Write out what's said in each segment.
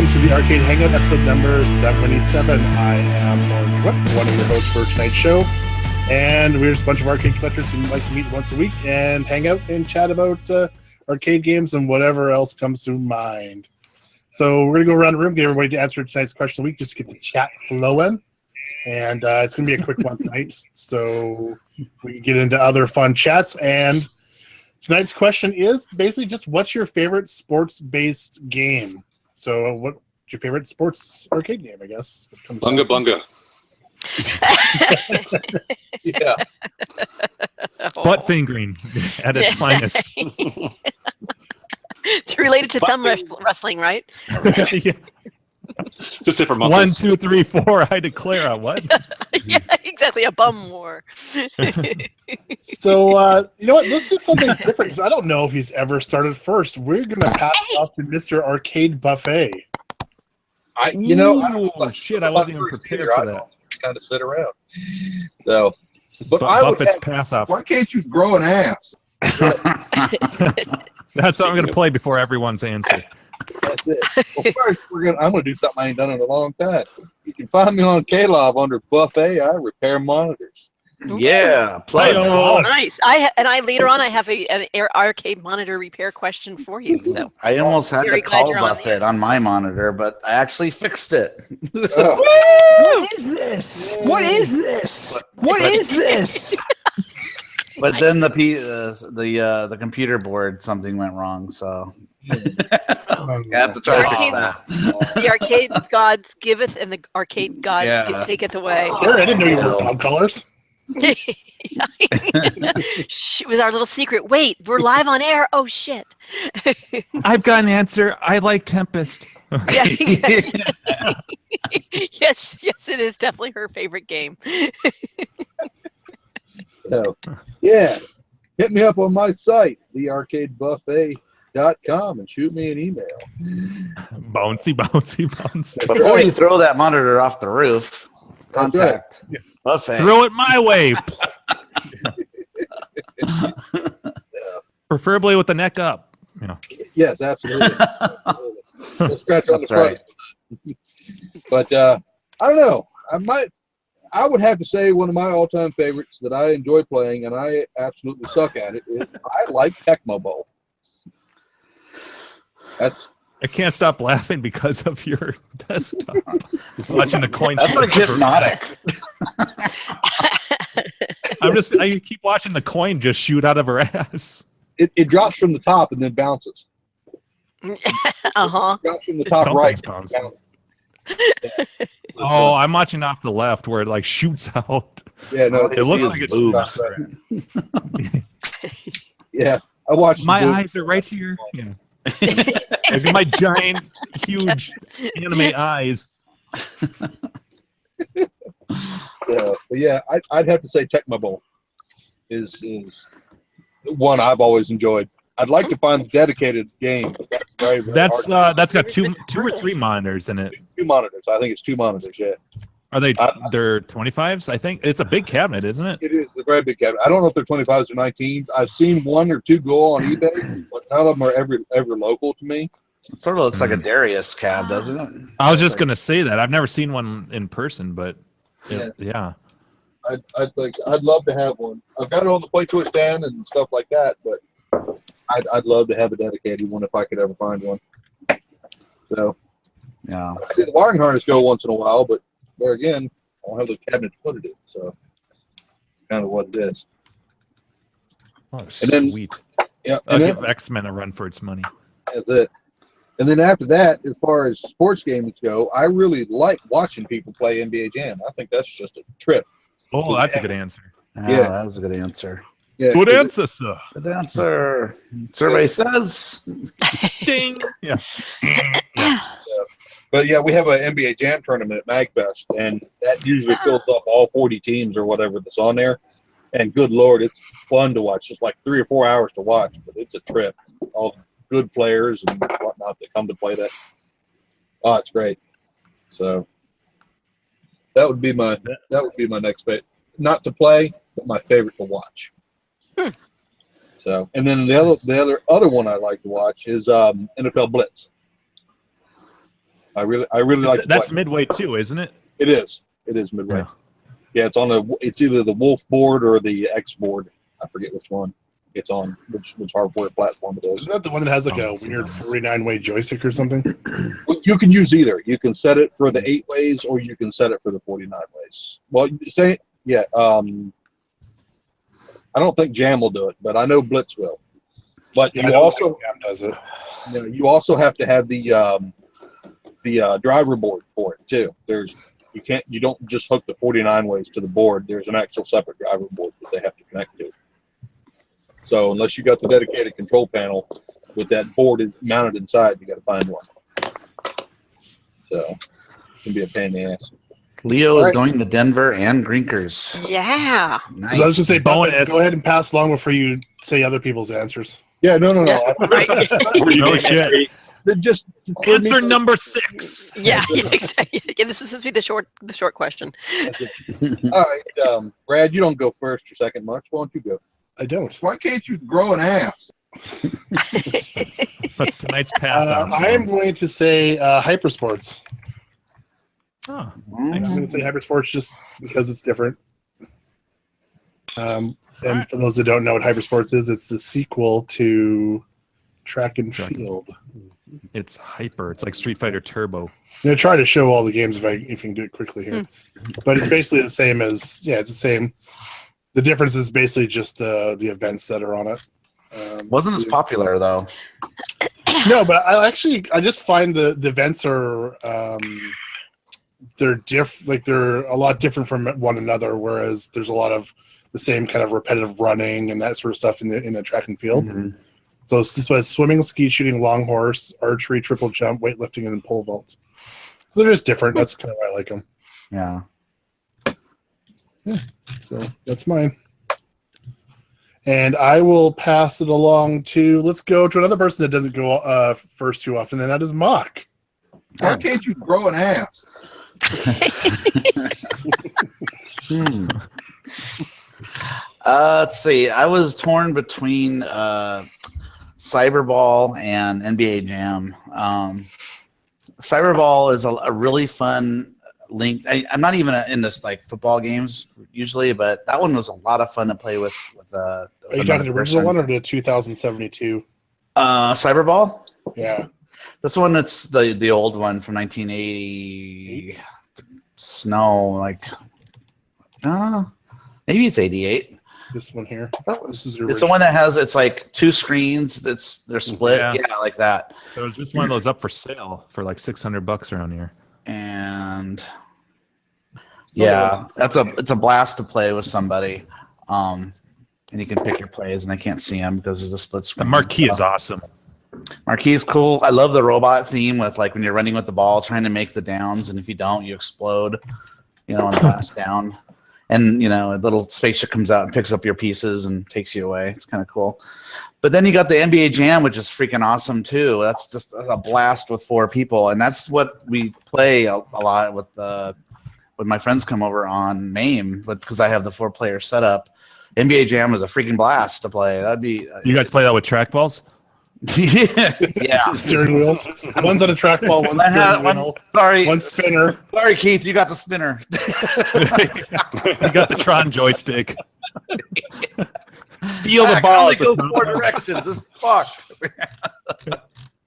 welcome to the Arcade Hangout, episode number 77. I am Lawrence Whip, one of your hosts for tonight's show, and we're just a bunch of arcade collectors who like to meet once a week and hang out and chat about arcade games and whatever else comes to mind. So we're going to go around the room, get everybody to answer tonight's question of the week, just to get the chat flowing. And it's going to be a quick one tonight, so we can get into other fun chats. And tonight's question is basically just, what's your favorite sports-based game? So what's your favorite sports arcade game, I guess? Bunga Bunga. Yeah. Butt fingering at its finest. It's related to thumb wrestling, right? Yeah. Just different muscles. 1, 2, 3, 4. I declare a what? Yeah, exactly. A bum war. So, you know what? Let's do something different, because I don't know if he's ever started first. We're going to pass it off to Mr. Arcade Buffet. Shit, I wasn't even prepared for that. Kind of sit around. So, but Buffett's pass off. Why can't you grow an ass? That's what I'm going to play before everyone's answer. That's it. Well, first, I'm going to do something I ain't done in a long time. You can find me on K-Love under Buffet. I repair monitors. Yeah, play. Oh, nice. I later on I have an arcade monitor repair question for you. So I almost had Very to glad call you're on Buffett on my monitor, but I actually fixed it. What is this? What is this? What is this? But then the computer board, something went wrong, so I have to try to fix that. The arcade gods giveth, and the arcade gods taketh away. Sure, I didn't know you were dog colors. It was our little secret. Wait, we're live on air. Oh shit! I've got an answer. I like Tempest. Yeah. Yes, it is definitely her favorite game. So, yeah, hit me up on my site, thearcadebuffet.com, and shoot me an email. Bouncy. Before you throw that monitor off the roof, contact Buffet. Throw it my way. Preferably with the neck up. Yeah. Yes, absolutely. We'll scratch on the front. Right. But I don't know. I would have to say one of my all-time favorites that I enjoy playing, and I absolutely suck at it, is I like Tecmo Bowl. I can't stop laughing because of your desktop. Watching the coin. That's like hypnotic. I keep watching the coin just shoot out of her ass. It drops from the top and then bounces. Uh-huh. It drops from the top right. Oh, I'm watching off the left where it like shoots out. Yeah, no, it looks like it's boobs. Yeah, I watched. My eyes are right here. Yeah. Maybe my giant, huge anime eyes. But yeah, I'd have to say Tecmo Bowl is one I've always enjoyed. I'd like to find a dedicated game. But that's got two or three monitors in it. 2 monitors. I think it's 2 monitors. Yeah. Are they? They're 25s. I think it's a big cabinet, isn't it? It is a very big cabinet. I don't know if they're 25s or 19s. I've seen 1 or 2 go on eBay, but none of them are ever local to me. It sort of looks like a Darius cab, doesn't it? I was just gonna say that. I've never seen one in person, but yeah. I'd love to have one. I've got it on the play twist stand and stuff like that, but I'd love to have a dedicated one if I could ever find one. So yeah, I see the wiring harness go once in a while, but there again, I don't have the cabinet to put it in, so it's kind of what it is. Oh, and then, sweet. Yeah, I'll give X-Men a run for its money. That's it. And then after that, as far as sports games go, I really like watching people play NBA Jam. I think that's just a trip. Oh, that's a good answer. Yeah, that was a good answer. Yeah, good answer, sir. Good answer. Survey says. Ding. Yeah. But yeah, we have an NBA Jam tournament at MagFest, and that usually fills up all 40 teams or whatever that's on there. And good Lord, it's fun to watch. Just like 3 or 4 hours to watch, but it's a trip. All good players and whatnot that come to play that. Oh, it's great. So that would be my next favorite. Not to play, but my favorite to watch. So, and then the other one I like to watch is NFL Blitz. I really like. That's Midway too, isn't it? It is. It is Midway. Yeah. Yeah, it's either the Wolf board or the X board. I forget which one it's on, which hardware platform it is. Is that the one that has like a weird 49-way joystick or something? You can use either. You can set it for the 8 ways, or you can set it for the 49 ways. Well, yeah. I don't think Jam will do it, but I know Blitz will. But Yeah, you also Jam does it. you also have to have the driver board for it too. You don't just hook the 49 ways to the board. There's an actual separate driver board that they have to connect to. So unless you got the dedicated control panel with that board mounted inside, you got to find one. So it can be a pain in the ass. Leo is going to Denver and Grinkers. Yeah. Nice. So I was just say, Bonus. go ahead and pass along before you say other people's answers. Yeah, no. Right. No shit. Just Answer number 6. Yeah. Exactly. Yeah, this was supposed to be the short question. all right, Brad, you don't go first or second much. Why don't you go? I don't. Why can't you grow an ass? That's tonight's pass on. I am going to say Hypersports. Oh, I'm going to say Hypersports just because it's different. And for those that don't know what Hypersports is, it's the sequel to Track and Field. it's hyper. It's like Street Fighter Turbo. I'm going to try to show all the games if you can do it quickly here. But it's basically the same as, it's the same. The difference is basically just the events that are on it. Wasn't as popular though. No, but I just find the events are they're they're a lot different from one another. Whereas there's a lot of the same kind of repetitive running and that sort of stuff in the track and field. Mm-hmm. So it's just like swimming, ski shooting, long horse, archery, triple jump, weightlifting, and pole vault. So they're just different. That's kind of why I like them. Yeah. So that's mine. And I will pass it along to, let's go to another person that doesn't go first too often, and that is Mock. Why can't you grow an ass? Let's see. I was torn between Cyberball and NBA Jam. Cyberball is a really fun link. I'm not even into like football games usually, but that one was a lot of fun to play with. Are you talking the original one or the 2072? Cyberball? Yeah. This one, that's the old one from 1980. Snow, like, maybe it's 88. This one here. This is It's the one that has, it's like 2 screens. They're split. Yeah. Yeah, like that. There was just one of those up for sale for like $600 around here. And yeah, it's a blast to play with somebody. And you can pick your plays, and I can't see them because there's a split screen. The marquee is awesome. Marquee is cool. I love the robot theme with like when you're running with the ball, trying to make the downs, and if you don't, you explode. On the last down. And a little spaceship comes out and picks up your pieces and takes you away. It's kind of cool. But then you got the NBA Jam, which is freaking awesome too. That's just a blast with 4 people, and that's what we play a lot with when my friends come over on MAME, because I have the 4-player setup. NBA Jam is a freaking blast to play. That'd be. You guys play that with trackballs? Yeah. Steering wheels. One's on a trackball, one's steering wheel. Sorry. One spinner. Sorry, Keith, you got the spinner. You got the Tron joystick. Steal the I ball. only go 4 directions. This is fucked.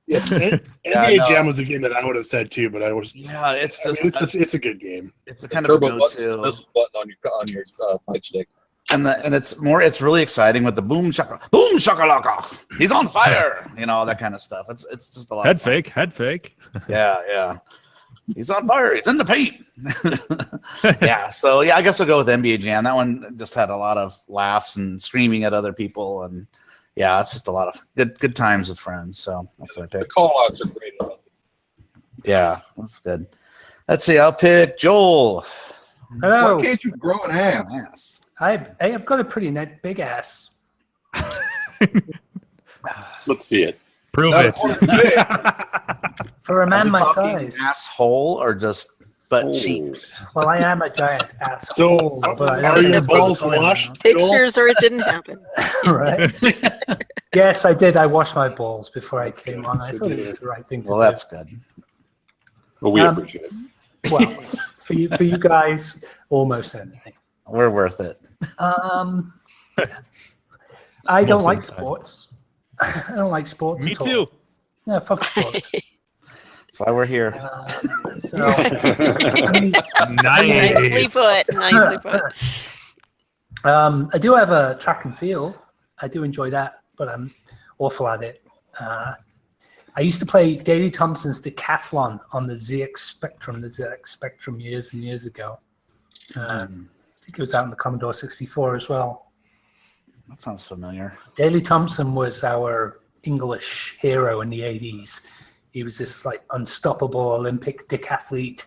Yeah, NBA Jam was a game that I would have said too, but I was. Yeah, it's just it's a good game. It's a kind of a Turbo go-to. button on your fight stick. And it's really exciting with the boom shakalaka. He's on fire, all that kind of stuff. It's just a lot. Head fake. Yeah. He's on fire. He's in the paint. Yeah. So I guess I'll go with NBA Jam. That one just had a lot of laughs and screaming at other people, and yeah, it's just a lot of good times with friends. So that's what I The picked. call outs are great. Yeah, that's good. Let's see. I'll pick Joel. Hello. Why can't you grow an ass? Yes. I've got a pretty big ass. Let's see it. Prove Not it. only big, For a man my Talking size. asshole or just butt cheeks? Well, I am a giant ass. So, are your balls washed? Joel? Pictures or it didn't happen. Right? Yes, I did. I washed my balls before I came on. I thought it was the right thing to Well, do. that's good. Well, we appreciate it. Well, for you guys, almost anything. We're worth it. I don't Most of like the time. sports. I don't like sports. Me at all. too. Yeah, fuck sports. That's why we're here. So, I mean, Nicely Nice. put. Nicely put. I do have a track and field. I do enjoy that, but I'm awful at it. I used to play Daley Thompson's decathlon on the ZX Spectrum years and years ago. I think it was out on the Commodore 64 as well. That sounds familiar. Daley Thompson was our English hero in the 80s. He was this like unstoppable Olympic decathlete,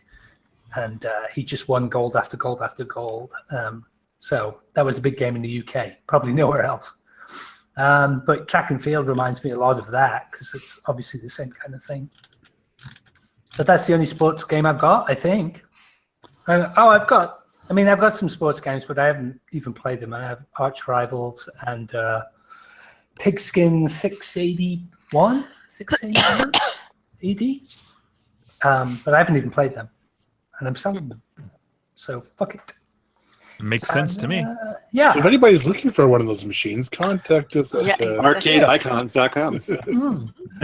and he just won gold after gold after gold. So that was a big game in the UK, probably nowhere else. But track and field reminds me a lot of that because it's obviously the same kind of thing. But that's the only sports game I've got, I think. I've got some sports games, but I haven't even played them. I have Arch Rivals and Pigskin 681, 681 AD. But I haven't even played them, and I'm selling them. So fuck it. Makes sense to me. Yeah. So if anybody's looking for one of those machines, contact us at Yeah. ArcadeIcons.com.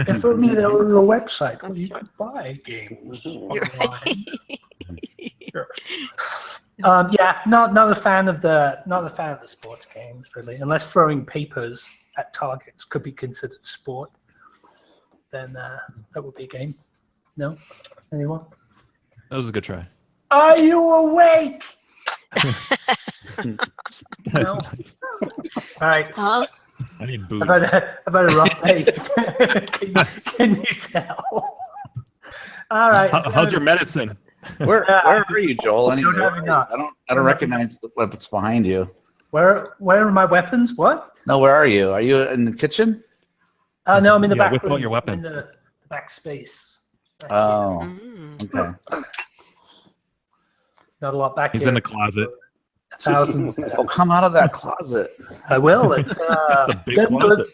If only there were a website where you could buy games online. Sure. Yeah, not a fan of the sports games really. Unless throwing papers at targets could be considered sport, then that would be a game. No, anyone? That was a good try. Are you awake? No. All right. Huh? I need booze. I've had a rough day. Can you tell? All right. How's your medicine? Where are you, Joel? Anyway, Don't have enough. I don't recognize what's behind you. Where are my weapons? What? No, where are you? Are you in the kitchen? No, I'm in the back whip out room. your weapon. I'm in the back space. Back Oh, Mm. okay. Not a lot back He's here. in the closet. 1,000. Oh, come out of that closet. I will. It's The big Deadwood- closet.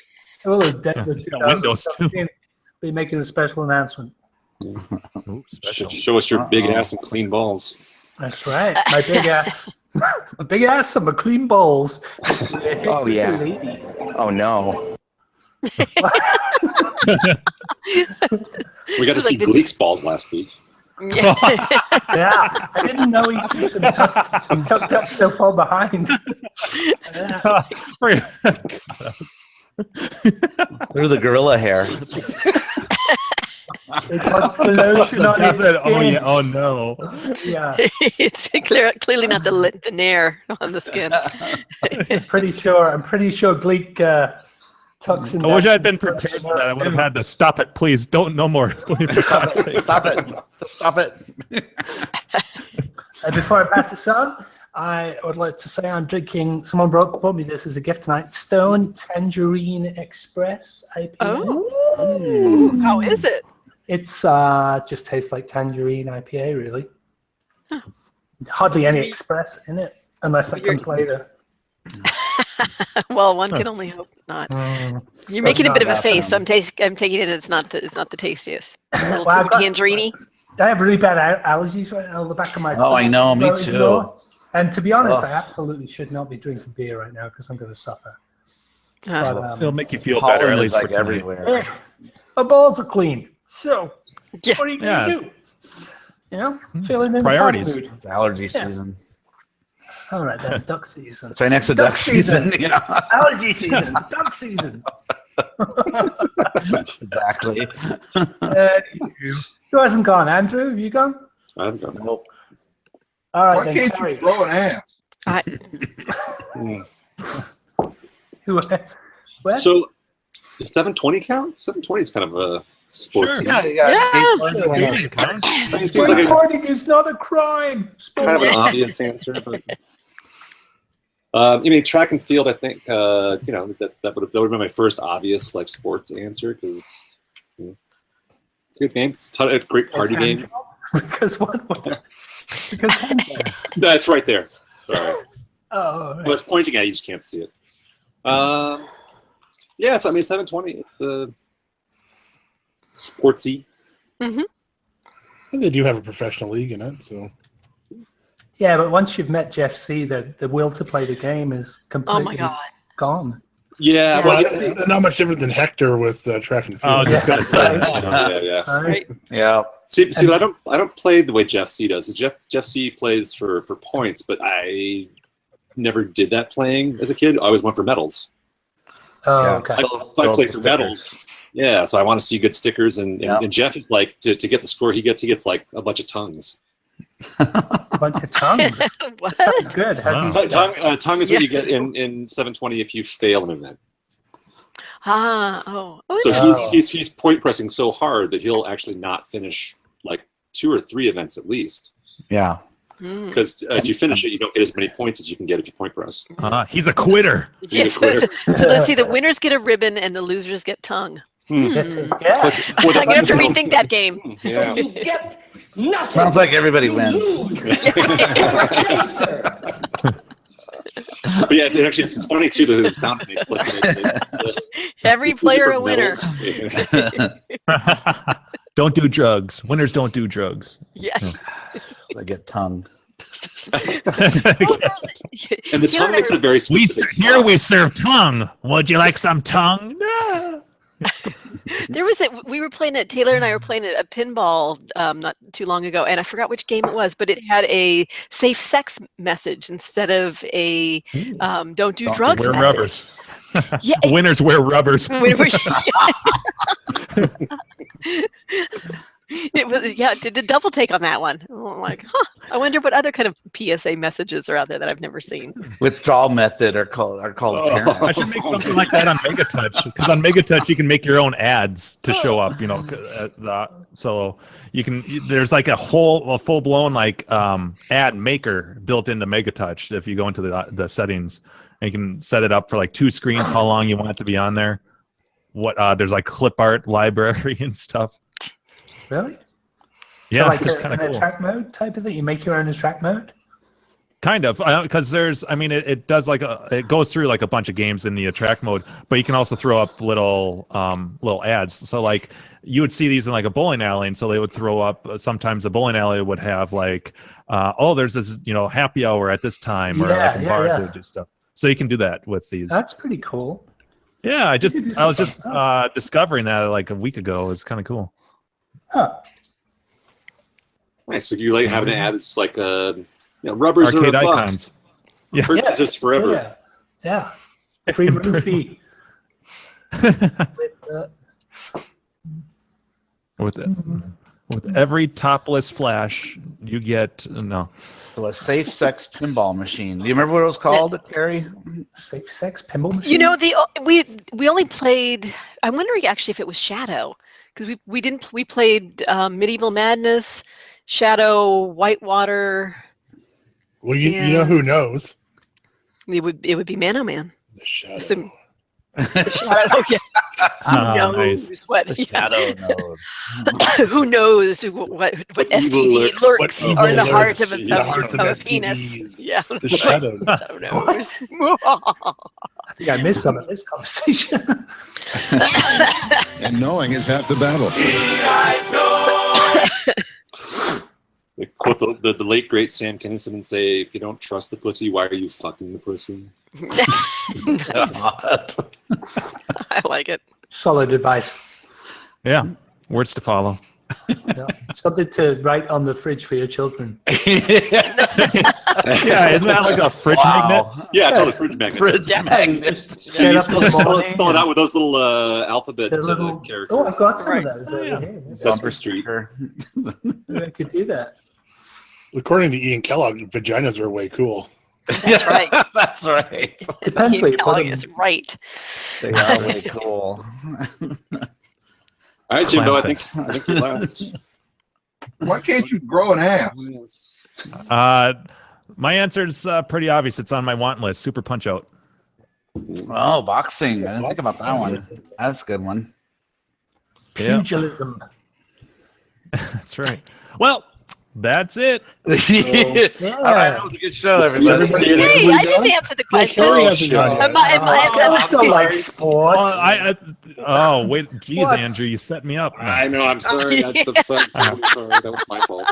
oh, Deadwood Yeah, windows, too. 2017. Be making a special announcement. Ooh, special. Show us your big Uh-oh. ass and clean balls. That's right. My big ass. My big ass and my clean balls. Oh, yeah. Lady. Oh no. We got to This is see like the- Gleek's balls last week. Yeah. Yeah, I didn't know he keeps them tucked up so far behind. Yeah. Through the gorilla hair. It puts the lotion on his Oh skin. yeah. Oh no. Yeah, It's clearly not the nair on the skin. I'm pretty sure Gleek tucks in. I wish I had been prepared for that. I would have had to stop it. Please don't. No more. For God's sake. Stop it. Stop it. And before I pass this on, I would like to say I'm drinking. Someone brought me this as a gift tonight. Stone Tangerine Express IPA. Oh, how is it? It's just tastes like tangerine IPA, really. Hardly any express in it, unless that comes later. Well, one can only hope not. You're making a bit of a face, so I'm taking it. It's not the tastiest. It's a little Well, too I've got- tangerine-y. I have really bad allergies right now on the back of my. Oh, I know, me throat too. door. And to be honest, Ugh. I absolutely should not be drinking beer right now because I'm going to suffer. Huh. But, It'll make you feel better, Pollen at is least like for tonight. everywhere. my balls are clean. So, Yeah. what are you going to do? You know, feeling in Priorities. the party mood. It's allergy season. All right, then, duck season. It's right next to duck season. You know? Allergy season, duck season. Exactly. Who hasn't gone? Andrew, have you gone? I've got Nope. All right, Why then, can't Carrie. you throw an ass? Who? Where? So, does 720 count? 720 is kind of a sports. Sure. Yeah, you got Yeah. Skating counts. It seems like a Skateboarding is not a crime. kind of an obvious answer, but I mean, track and field. I think you know that would have been my first obvious like sports answer because it's a good game. It's a great party game. Because what? Because That's right there. Sorry, oh, I was pointing at it, you just can't see it. Yeah, so I mean, 720. It's sportsy. Mhm. And they do have a professional league in it, so. Yeah, but once you've met Jeff C, the will to play the game is Oh completely my god. gone. Yeah, Well, well, it's not much different than Hector with track and Oh, I field. was just gonna say. yeah. Right. Yeah. See, I don't play the way Jeff C does. Jeff C plays for points, but I never did that playing as a kid. I always went for medals. Oh, Yeah. okay. I play for medals. Yeah, so I want to see good stickers, and Jeff is like to get the score he gets like a bunch of tongues. A bunch of tongues. What? That sounds good. How do you do that? Tongue is what you get in 720 if you fail an event. Oh. So he's point pressing so hard that he'll actually not finish like 2 or 3 events at least. Yeah. Because if you finish it, you don't get as many points as you can get if you point press. He's a quitter. Yes. So let's see. The winners get a ribbon, and the losers get tongue. Yeah. I'm gonna have to rethink that game. Yeah. You get nothing. Sounds like everybody wins. But yeah, it's funny too. The sound it makes. Every player a winner. Don't do drugs. Winners don't do drugs. Yes. I get tongue. And the tongue makes a very specific Here we serve tongue. Would you like some tongue? No. There was we were playing it. Taylor and I were playing a pinball not too long ago, and I forgot which game it was, but it had a safe sex message instead of a don't do drugs wear message. rubbers. Yeah, Winners wear rubbers. It was did a double take on that one. I'm like, I wonder what other kind of PSA messages are out there that I've never seen. Withdrawal method are called apparent. I should make something like that on Megatouch, because on Megatouch you can make your own ads to show up. So you can. There's like a full blown like ad maker built into Megatouch. If you go into the settings, and you can set it up for like 2 screens, how long you want it to be on there. There's like clip art library and stuff. Really? Yeah, so like it's kind of cool. Attract mode type of thing. You make your own attract mode. Kind of, because it does it goes through like a bunch of games in the attract mode, but you can also throw up little ads. So like you would see these in like a bowling alley, and so they would throw up. Sometimes the bowling alley would have like, there's this happy hour at this time, or like in bars they would do stuff. So you can do that with these. That's pretty cool. Yeah, I was just discovering that like a week ago. It's kind of cool. Huh. Nice. So you like having an ad that's like rubbers Arcade are a buck. icons. Yeah. Just forever. Yeah. Free roofie. With every topless flash, you get So a safe sex pinball machine. Do you remember what it was called, Carrie? Safe sex pinball machine. We only played. I'm wondering actually if it was Shadow, because we played Medieval Madness, Shadow, Whitewater. Well, you know who knows? It would be Man Oh Man. The Shadow. The Shadow. Yeah. Who knows nice. what? The shadow knows. Who knows what STD lurks What in the evil heart lurks of in the heart a of penis? STDs. Yeah. The Shadow. Shadow knows. I think I missed some of this conversation. And knowing is half the battle. They quote the late great Sam Kinison and say, "If you don't trust the pussy, why are you fucking the pussy?" I like it. Solid advice. Yeah, words to follow. Yeah. Something to write on the fridge for your children. Yeah, isn't that like a fridge magnet? Yeah, it's all the fridge magnet. Fridge magnet. Just get up in the morning. Spell it out with those little alphabet the characters. Oh, I've got some Right. of those over here. Sesame Street. Maybe I could do that. According to Ian Kellogg, vaginas are way cool. That's right. That's right. Depends where Ian you put Kellogg them. is right. They are way cool. All right, Jimbo, I Clam think you're last. Why can't you grow an ass? My answer is pretty obvious. It's on my want list. Super Punch Out. Oh, boxing. I didn't think about that one. That's a good one. Yeah. Pugilism. That's right. Well, That's it. All right, that was a good show, everybody. Hey, I didn't answer the question. Carrie hasn't gone yet. Am I still like sports. Oh, wait. Geez, What? Andrew, you set me up. I know. I'm sorry. I'm sorry. That was my fault.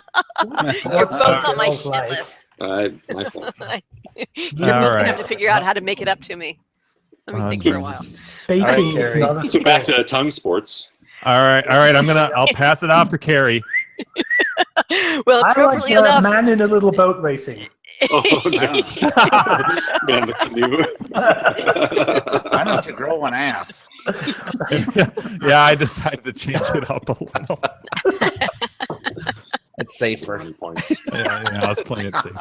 You're both on my Girls shit like- list. My fault. You're All both gonna right. have to figure out how to make it up to me. Let me think for a while. Baking All right, is Carrie. not a So back sport. to tongue sports. All right. I'll pass it off to Carrie. Well, I like appropriately enough, man in a little boat racing. Oh, no. Man, the canoe. I know to grow an ass. Yeah, I decided to change it up a little. It's safer. 1 points. Yeah, I was playing it safe.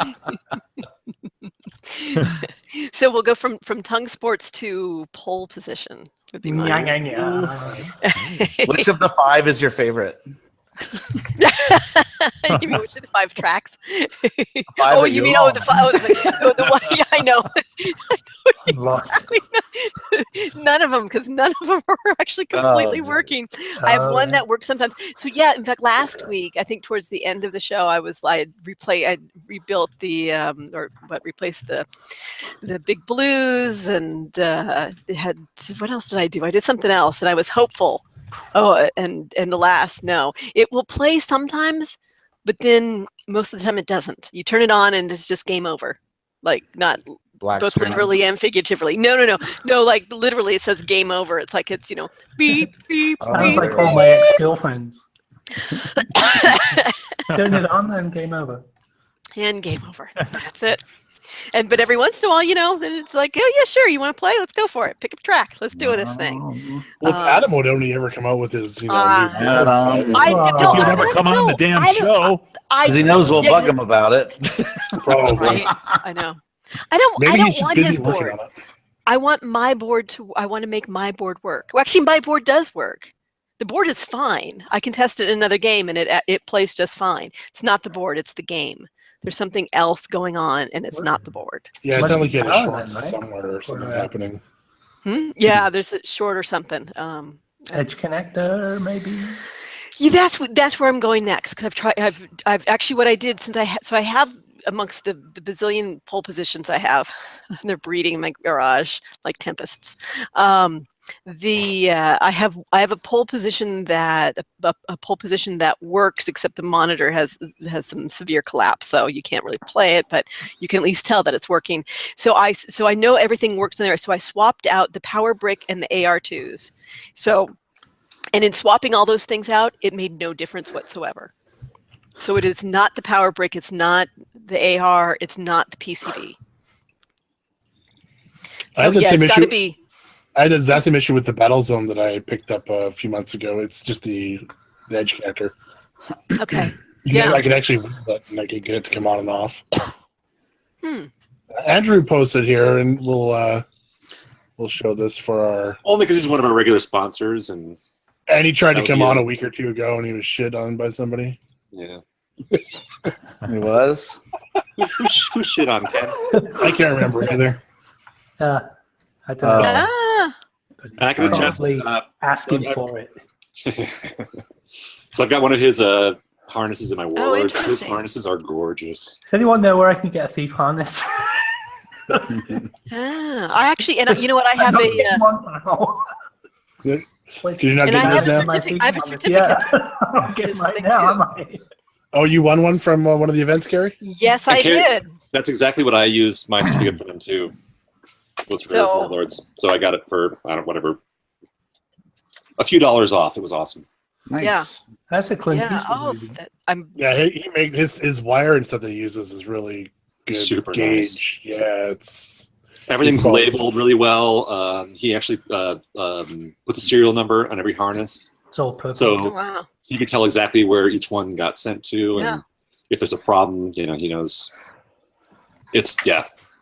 so we'll go from tongue sports to pole position. Would be mine. Which of the 5 is your favorite? You mean which of the 5 tracks? 5 Oh, that you you mean own. the one? Yeah, I know. I'm lost. None of them, because none of them are actually completely dear. working. I have Oh, one yeah. that works sometimes. So yeah, in fact, last week, I think towards the end of the show, I rebuilt replaced the big blues, and what else did I do? I did something else, and I was hopeful. Oh, and alas, no. It will play sometimes, but then most of the time it doesn't. You turn it on and it's just game over. Like not Black both screen. literally and figuratively. No. Like literally it says game over. It's like it's, beep, beep, Sounds beep. like all my ex-girlfriends. Turn it on and game over. And game over. That's it. But every once in a while, then it's like, oh yeah, sure, you want to play? Let's go for it. Pick up a track. Let's do this thing. Well, if Adam would only ever come out with his, new Adam. I Well, He'll don't never come on the damn I don't- show. Because he knows we'll Yeah, bug him about it. Probably. Right. I know. I don't Maybe he's just want busy his working board. on it. I want to make my board work. Well, actually, my board does work. The board is fine. I can test it in another game, and it plays just fine. It's not the board; it's the game. There's something else going on, and it's not the board. Yeah, it Must sounded like be you had a power short then, right? somewhere or something Or, happening. Yeah, there's a short or something. Edge connector, maybe. Yeah, that's where I'm going next. Because I've actually what I did since I have amongst the bazillion pole positions I have, they're breeding in my garage like tempests. I have a pole position that a pole position that works, except the monitor has some severe collapse, so you can't really play it, but you can at least tell that it's working. So I know everything works in there. So I swapped out the power brick and the AR2s. And in swapping all those things out, it made no difference whatsoever. So it is not the power brick, it's not the AR, it's not the PCB. I had So the yeah, same it's got to issue. be. I had the exact same issue with the Battle Zone that I picked up a few months ago. It's just the edge connector. Okay. I can actually I can get it to come on and off. Hmm. Andrew posted here, and we'll show this for our. Only because he's one of our regular sponsors, and And he tried to Oh, come yeah. on a week or two ago, and he was shit on by somebody. yeah. He was. Who shit on Ken? I can't remember either. I don't know. Ah, But And I can attest. probably asking for it. So I've got one of his harnesses in my warlord. His interesting. harnesses are gorgeous. Does anyone know where I can get a thief harness? I actually, and you know what? I have Because you're not And I getting have this a now. certificate. I have a certificate. I'll get This mine thing now. too. I might. Oh, you won one from one of the events, Gary? Yes, I Okay. did. That's exactly what I used my certificate for them too. Was for So- warlords. So I got it for whatever, a few dollars off. It was awesome. Nice. Yeah. That's a Clint Yeah. Eastwood Oh, movie. I'm. Yeah, he made his wire and stuff that he uses is really good. Super gauge. nice. Yeah, it's Everything's Good quality. labeled really well. He actually puts a serial number on every harness, It's all purple. Oh, so wow. you can tell exactly where each one got sent to, and Yeah. if there's a problem, he knows.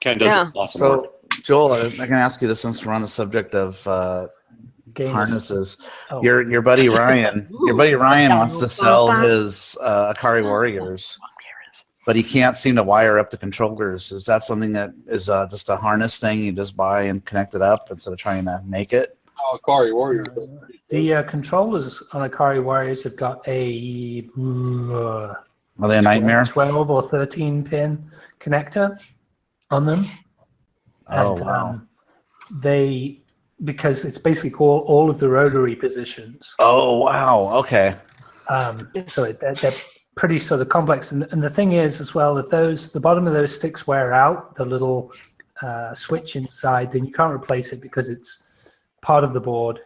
Ken does Yeah. awesome work. So, Joel, I can ask you this since we're on the subject of Games. harnesses. Oh. Your buddy Ryan, wants to sell his Akari Warriors, but he can't seem to wire up the controllers. Is that something that is just a harness thing you just buy and connect it up instead of trying to make it? Oh, Akari Warrior. The controllers on Akari Warriors have got a Are they a nightmare? 12 or 13 pin connector on them. Oh, And wow. because it's basically all of the rotary positions. Oh, wow. Okay. So they're pretty sort of complex. And the thing is as well, if the bottom of those sticks wear out, the little switch inside, then you can't replace it because it's part of the board.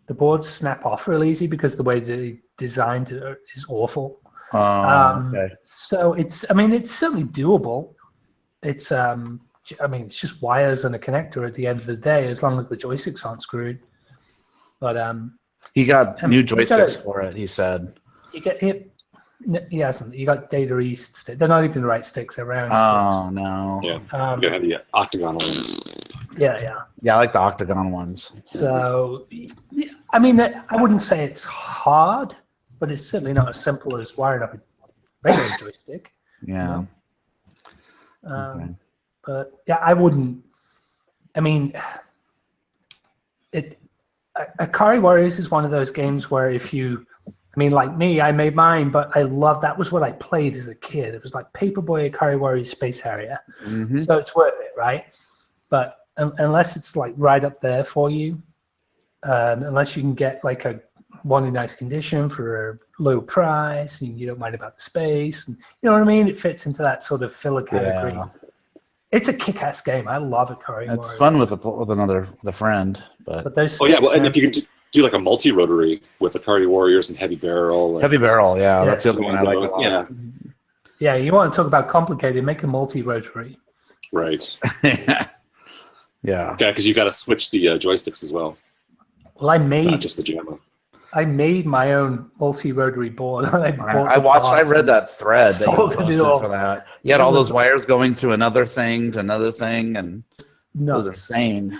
The boards snap off real easy because the way they designed it is awful. Okay. So it's certainly doable. It's it's just wires and a connector at the end of the day, as long as the joysticks aren't screwed. But He got new you gotta- joysticks for it, he said. he hasn't. You got Data East sticks. They're not even the right sticks. They're round Oh, no. Yeah. sticks. You gotta have the octagonal ones. Yeah. Yeah, I like the octagon ones. So, I mean, I wouldn't say it's hard, but it's certainly not as simple as wiring up a regular joystick. Yeah. Okay. But yeah, I wouldn't. I mean, Akari Warriors is one of those games where like me, I made mine, but that was what I played as a kid. It was like Paperboy, Akari Warriors, Space Harrier. Mm-hmm. So it's worth it, right? But unless it's like right up there for you, unless you can get like one in nice condition for a low price, and you don't mind about the space, and you know what I mean? It fits into that sort of filler category. Yeah. It's a kick-ass game. I love Akari Warriors. It's fun with a friend, But those Oh yeah, well, and sticks, if you could do like a multi-rotary with Akari Warriors and Heavy Barrel. Heavy Barrel, yeah, Yeah. that's the other one I like a lot. Yeah, yeah, you want to talk about complicated? Make a multi-rotary. right. Yeah. Okay, because you got to switch the joysticks as well. Well, I It's not made just the JAMA. my own multi-rotary board. I read that thread that you Sold it posted all. for that. You had all those wires going through another thing to another thing, and it was No, insane.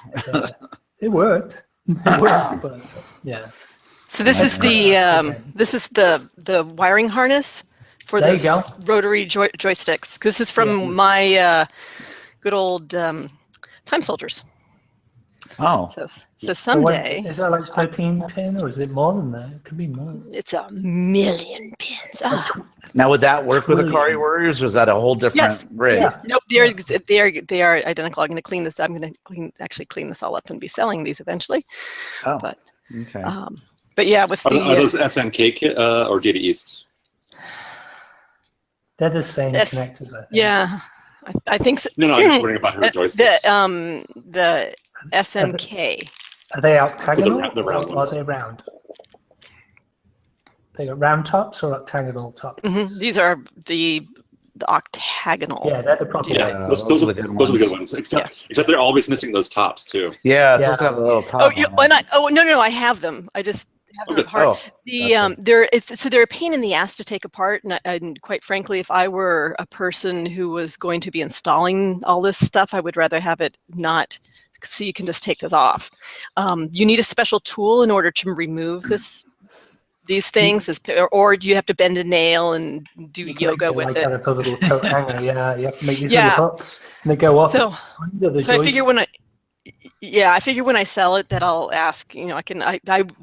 it worked. It worked, but yeah. So this is the wiring harness for There you those go. rotary joysticks. This is from my good old Time Soldiers. Oh, So So someday is that like 13 pin, or is it more than that? It could be more. it's 1,000,000 pins. Ah. now would that work with Trillion. Akari Warriors, or is that a whole different Yes. rig? Yeah. Nope, they are identical. I'm going to clean this. I'm going to clean this all up and be selling these eventually. Oh, But okay. but yeah, with Are the those SNK kit or Data East? They're the same Yes. connectors, I think. yeah, I think so. No, I'm just wondering about her joysticks. The SNK. Are they octagonal the round or are ones. they round? They got round tops or octagonal tops? These are the octagonal. Yeah, they're the proper. Yeah. Those are the good ones. Except they're always missing those tops too. Yeah, it's Yeah. supposed to have a little top. Oh, on it. no, I have them. I just have them apart. Oh, They're a pain in the ass to take apart, and quite frankly, if I were a person who was going to be installing all this stuff, I would rather have it not, so you can just take this off. You need a special tool in order to remove these things, or do you have to bend a nail and do yoga with like it? Kind of a little coat hanger. Yeah, you have to make these Yeah. little hooks, and they go up. So, under the so I figure joist. I figure when I sell it that I'll ask, I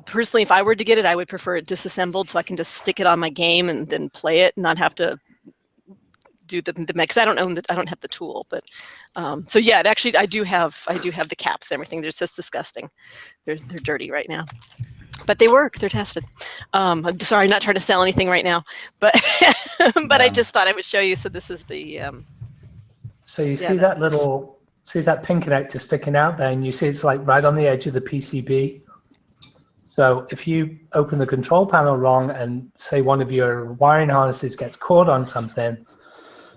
personally, if I were to get it, I would prefer it disassembled so I can just stick it on my game and then play it and not have to do the mix. I don't have the tool, but so yeah, actually I do have the caps and everything. They're just disgusting. They're dirty right now. But they work. They're tested. I'm sorry, not trying to sell anything right now, but but I just thought I would show you. So this is the So you see that pin connector sticking out there, and you see it's like right on the edge of the PCB. So if you open the control panel wrong and say one of your wiring harnesses gets caught on something,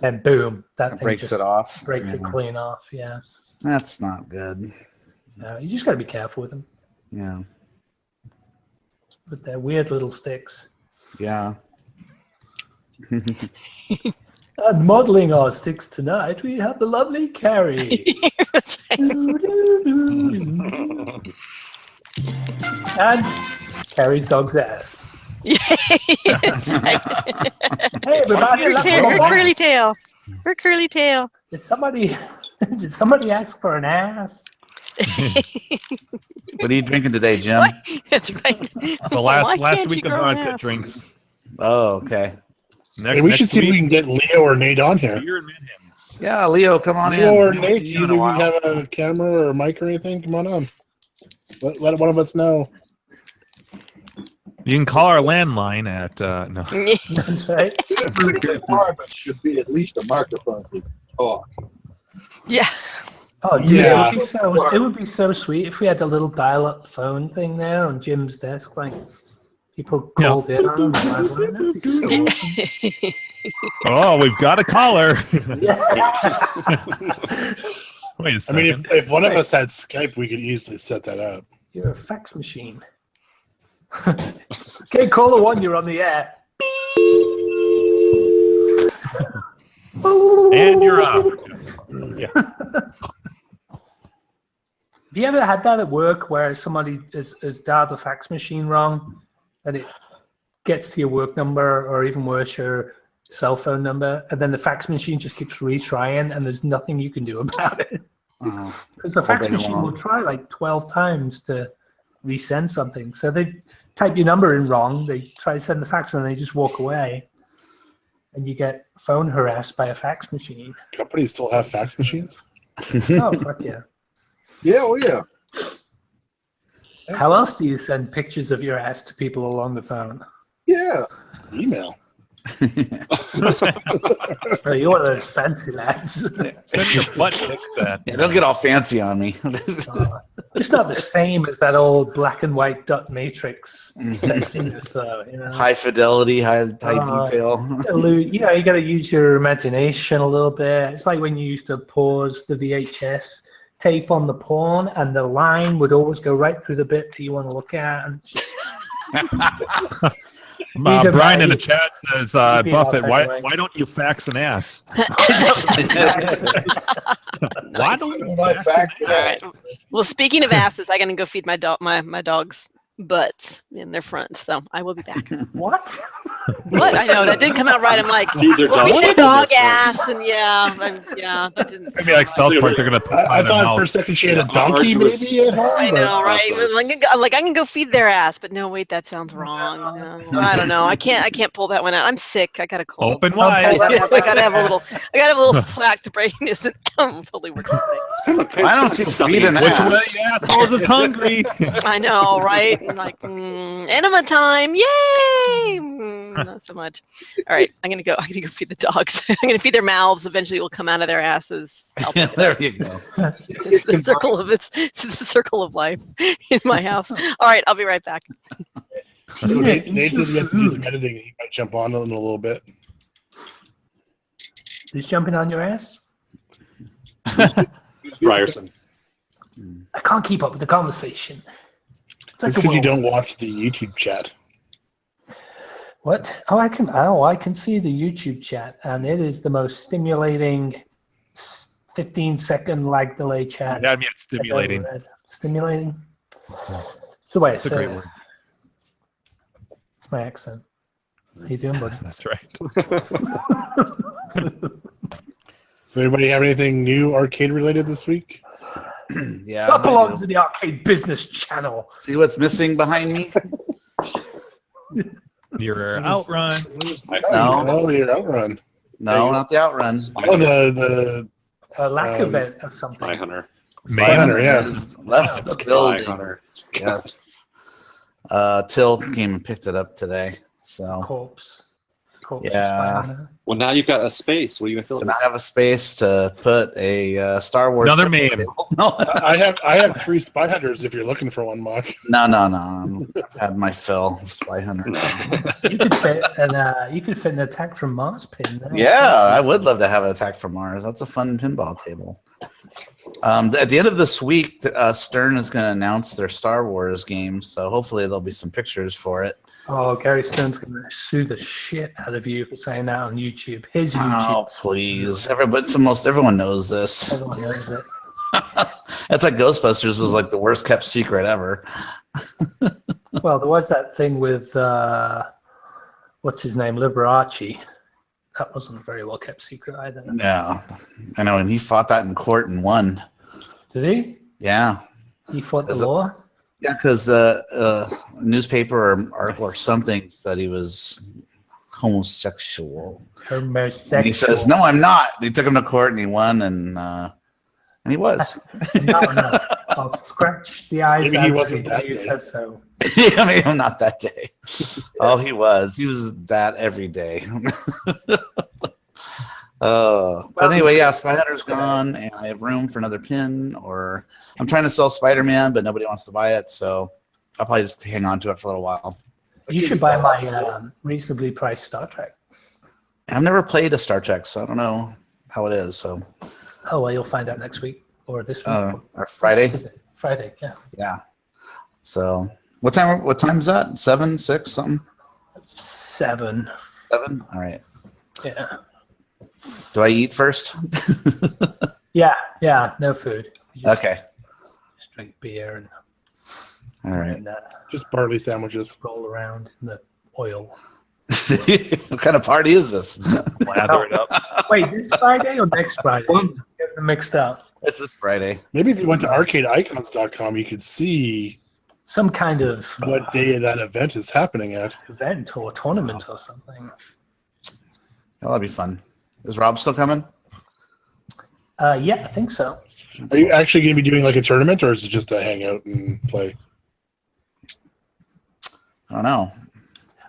then boom, that thing breaks just it off. breaks it clean off. Yeah. That's not good. No, you just got to be careful with them. Yeah. With their weird little sticks. Yeah. And modeling our sticks tonight, we have the lovely Carrie. That's right. And Carrie's dog's ass. That's right. Hey, everybody. look, Her look, curly tail. Her curly tail. Did somebody ask for an ass? What are you drinking today, Jim? That's right. The Why last can't week you of grow an vodka ass? drinks. Oh, okay. Next, Hey, we next should see if we week, can get Leo or Nate on here. beer and Manhams. Yeah, Leo, come on Leo in. or Haven't Nate, seen you in either a of you while. have a camera or a mic or anything? Come on. Let one of us know. You can call our landline at no. That's right. Every department should be at least a microphone to talk. Yeah. Oh, dude, Yeah. it would be so sweet if we had a little dial-up phone thing there on Jim's desk, like people Yeah. called in on the live line. That'd be so awesome. Oh, we've got a caller. Wait a I second. mean, if one of us had Skype, we could easily set that up. You're a fax machine. Okay, caller one, you're on the air. And you're up. Yeah. Have you ever had that at work where somebody has dialed the fax machine wrong and it gets to your work number or even worse, your cell phone number, and then the fax machine just keeps retrying and there's nothing you can do about it? Because the fax machine will try like 12 times to resend something. So they type your number in wrong, they try to send the fax and they just walk away. And you get phone harassed by a fax machine. Companies still have fax machines? Oh, fuck yeah. Yeah, well, yeah. How else do you send pictures of your ass to people along the phone? Yeah. Email. Oh, you're one of those fancy lads. Send your butt pics at. Yeah, don't get all fancy on me. Just not the same as that old black and white dot matrix sexiness, though. You know, High fidelity, high detail. you know, you got to use your imagination a little bit. It's like when you used to pause the VHS tape on the porn, and the line would always go right through the bit that you want to look at. And Brian in the chat says, Keep it Buffett, off anyway. why don't you fax an ass? Why don't you My fax fax All right. Well, speaking of asses, I gotta go feed my dog, my dog's butts in their front. So I will be back. what? What? I know that didn't come out right. I'm like, Feed their well, dog feed their butts in dog their ass, and yeah, that didn't. Maybe like South Park, they're gonna put I by their thought mouth. for a second she had a Yeah, donkey arduous. maybe at home. I know, right? process. I'm like, I can go feed their ass, but no, wait, that sounds wrong. No, I don't know. I can't pull that one out. I'm sick. I got a cold. Open I wide. gotta have a little slack to break this. I'm totally working. Why don't you feed an Which ass? one of you assholes is hungry? I know, right? And like, enema time, yay! Not so much. All right, I'm gonna go feed the dogs. I'm gonna feed their mouths. Eventually, it will come out of their asses. There you go. It's the circle of life in my house. All right, I'll be right back. Nate says he has to do some editing. He might jump on in a little bit. Who's jumping on your ass? Ryerson. I can't keep up with the conversation. It's It's like a because you whirlwind. don't watch the YouTube chat. What? Oh, I can see the YouTube chat, and it is the most stimulating 15-second lag delay chat. Yeah, I mean, it's I've ever stimulating. read. Stimulating. It's the way I It's a say great it. word. It's my accent. How you doing, buddy? That's right. Does anybody have anything new arcade related this week? Yeah. That I belongs do. to the Arcade Business Channel. See what's missing behind me? Your outrun. No. Oh, your outrun. No, not the outrun. Oh, the A lack Um, event of something. Spy Hunter. Spy Hunter, yeah. Left the Okay. Spy building. Hunter. Yes. Till came and picked it up today. So Corpse. Yeah. Spy Hunter. Well, now you've got a space. What are you gonna fill it and with? I have a space to put a Star Wars. Another meme. No, I have 3 Spy Hunters if you're looking for one, Mock. no. I've had my fill of Spy Hunter. You could fit an Attack from Mars pin there. Yeah, I would love to have an Attack from Mars. That's a fun pinball table. At the end of this week, Stern is going to announce their Star Wars game, so hopefully there'll be some pictures for it. Oh, Gary Stone's going to sue the shit out of you for saying that on YouTube. His YouTube. Oh, please. Everyone knows this. Everyone knows it. That's like Ghostbusters was like the worst kept secret ever. Well, there was that thing with, what's his name, Liberace. That wasn't a very well kept secret either. Yeah, I know, and he fought that in court and won. Did he? Yeah, He fought the Is it- law? yeah, because the newspaper or something said he was homosexual. Homosexual. And he says, "No, I'm not." And he took him to court, and he won, and he was. No. I'll scratch the eyes Maybe out he of wasn't it that when you day. said so. I mean, I'm not that day. Oh, he was. He was that every day. But anyway, yeah, Spy Hunter's gone, and I have room for another pin. Or I'm trying to sell Spider-Man, but nobody wants to buy it, so I'll probably just hang on to it for a little while. You should buy my reasonably priced Star Trek. I've never played a Star Trek, so I don't know how it is. So, Oh, well, you'll find out next week or this week. or Friday. Is it? Friday, yeah. Yeah. So, what time? What time is that? 7, 6, something? 7. 7. All right. Yeah. Do I eat first? Yeah. No food. You just Okay. drink beer and, All right. and Just barley sandwiches. roll around in the oil. What kind of party is this? Lather it up. Wait, this Friday or next Friday? Get them mixed up. It's this Friday. Maybe if you went to arcadeicons.com, you could see Some kind of what day that event is happening at. event or tournament or something. That'll be fun. Is Rob still coming? Yeah, I think so. Are you actually going to be doing like a tournament, or is it just a hangout and play? I don't know.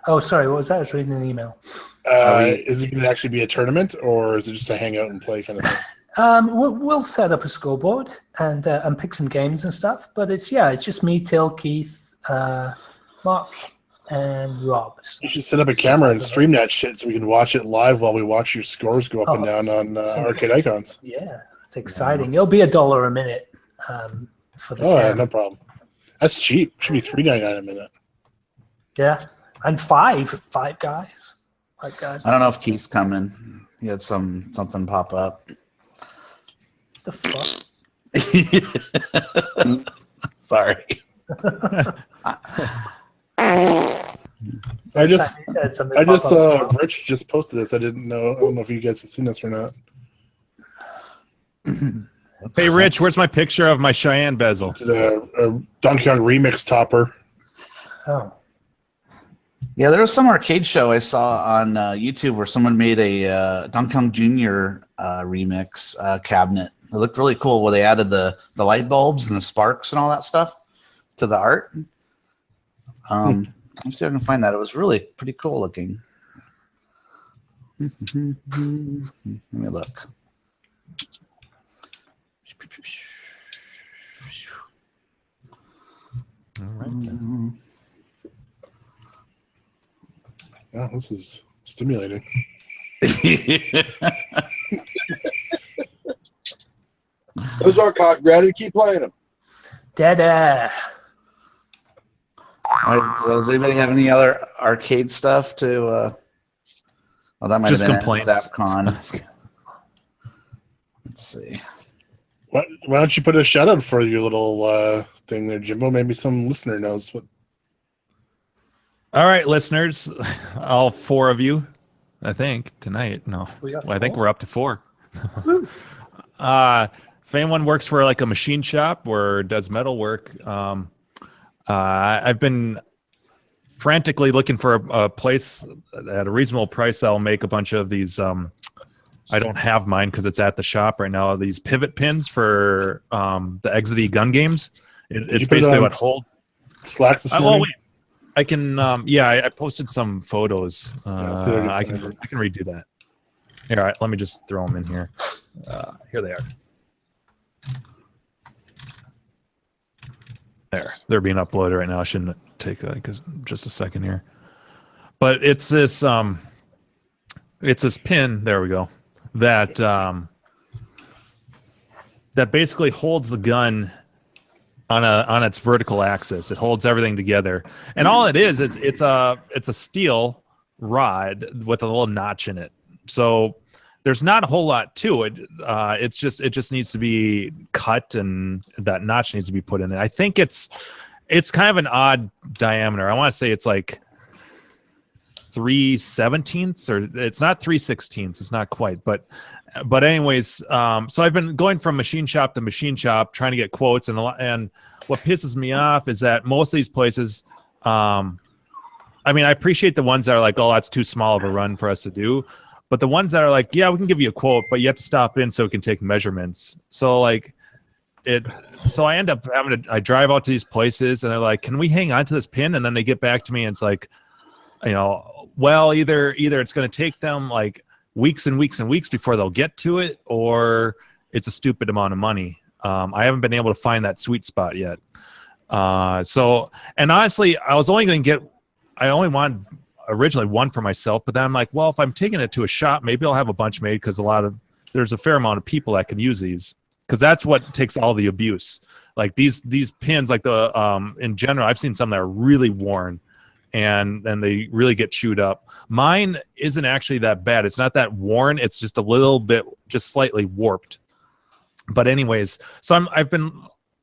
Oh, sorry. What was that? I was reading an email. Is it going to actually be a tournament, or is it just a hangout and play kind of thing? We'll set up a scoreboard and pick some games and stuff. But it's just me, Till, Keith, Mark, and Rob. You should set up a camera and stream that shit so we can watch it live while we watch your scores go up and down on Arcade Icons. Yeah, it's exciting. It'll be $1 a minute for the Oh, yeah, camera. no problem. That's cheap. Should be $3.99 a minute. Yeah, and five guys. 5 guys. I don't know if Keith's coming. He had something pop up. The fuck? Sorry. I just Something pop saw up. Rich just posted this. I don't know if you guys have seen this or not. Hey, Rich, where's my picture of my Cheyenne bezel? The Donkey Kong remix topper. Oh. Yeah, there was some arcade show I saw on YouTube where someone made a Donkey Kong Jr. Remix cabinet. It looked really cool where they added the light bulbs and the sparks and all that stuff to the art. Let me see if I can find that. It was really pretty cool looking. Let me look. All right. Yeah, this is stimulating. Those are caught. Ready? Keep playing them. Dead air. All right, so does anybody have any other arcade stuff to? Well, that might Just have been complaints. ZapCon. Let's see. Why don't you put a shout out for your little thing there, Jimbo? Maybe some listener knows what. All right, listeners, all 4 of you, I think tonight. No, We got I think 4? we're up to 4. If anyone works for like a machine shop or does metal work, I've been frantically looking for a place at a reasonable price that'll make a bunch of these. I don't have mine because it's at the shop right now. These pivot pins for the Exidy gun games. It's basically what holds. Slack this Well, morning? wait. I can. I posted some photos. Yeah, I can redo that. Here, all right, let me just throw them in here. Here they are. There, they're being uploaded right now. I shouldn't take like just a second here, but it's this pin. There we go. That that basically holds the gun on its vertical axis. It holds everything together, and all it is, it's a steel rod with a little notch in it. So there's not a whole lot to it. It just needs to be cut, and that notch needs to be put in it. I think it's kind of an odd diameter. I want to say it's like 3/17, or it's not 3/16. It's not quite, but anyways, so I've been going from machine shop to machine shop trying to get quotes, and what pisses me off is that most of these places, I mean, I appreciate the ones that are like, oh, that's too small of a run for us to do. But the ones that are like, yeah, we can give you a quote, but you have to stop in so we can take measurements. So like so I end up I drive out to these places and they're like, can we hang on to this pin? And then they get back to me and it's like, well, either it's going to take them like weeks and weeks and weeks before they'll get to it, or it's a stupid amount of money. I haven't been able to find that sweet spot yet. And honestly, I only wanted originally one for myself, but then I'm like, well, if I'm taking it to a shop, maybe I'll have a bunch made because there's a fair amount of people that can use these, because that's what takes all the abuse. Like these pins, like in general, I've seen some that are really worn and they really get chewed up. Mine isn't actually that bad. It's not that worn. It's just a little bit, just slightly warped. But anyways, so I've been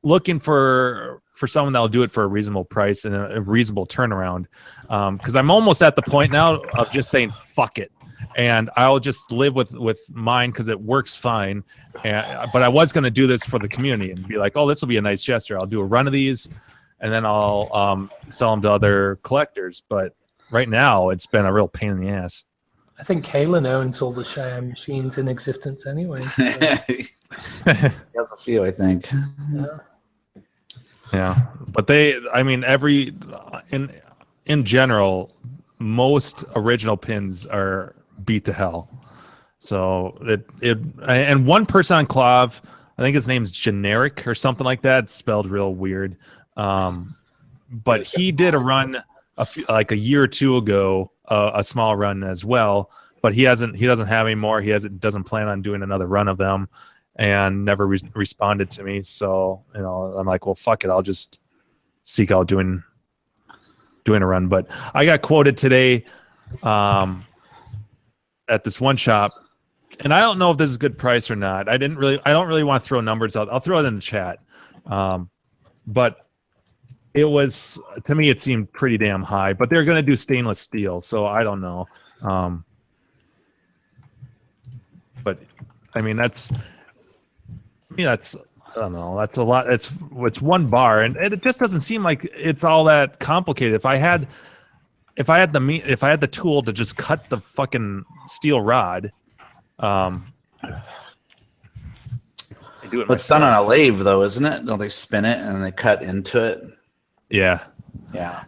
looking for someone that'll do it for a reasonable price and a reasonable turnaround, because I'm almost at the point now of just saying fuck it, and I'll just live with mine because it works fine. But I was going to do this for the community and be like, oh, this will be a nice gesture. I'll do a run of these, and then I'll sell them to other collectors. But right now, it's been a real pain in the ass. I think Kalen owns all the Cheyenne machines in existence anyway. So. He has a few, I think. Yeah, but in general, most original pins are beat to hell. So and one person on Clav, I think his name's Generic or something like that. It's spelled real weird. But he did a run like a year or two ago, a small run as well. But he doesn't have any more. Doesn't plan on doing another run of them, and never responded to me. So I'm like, well, fuck it. I'll just seek out doing a run. But I got quoted today at this one shop, and I don't know if this is a good price or not. I don't really want to throw numbers out. I'll throw it in the chat. But it was, to me, it seemed pretty damn high. But they're going to do stainless steel, so I don't know. But I mean, that's I don't know. That's a lot. It's one bar, and it just doesn't seem like it's all that complicated. If I had the tool to just cut the fucking steel rod, I do it. It's done on a lathe, though, isn't it? Don't they spin it and they cut into it? Yeah. Yeah.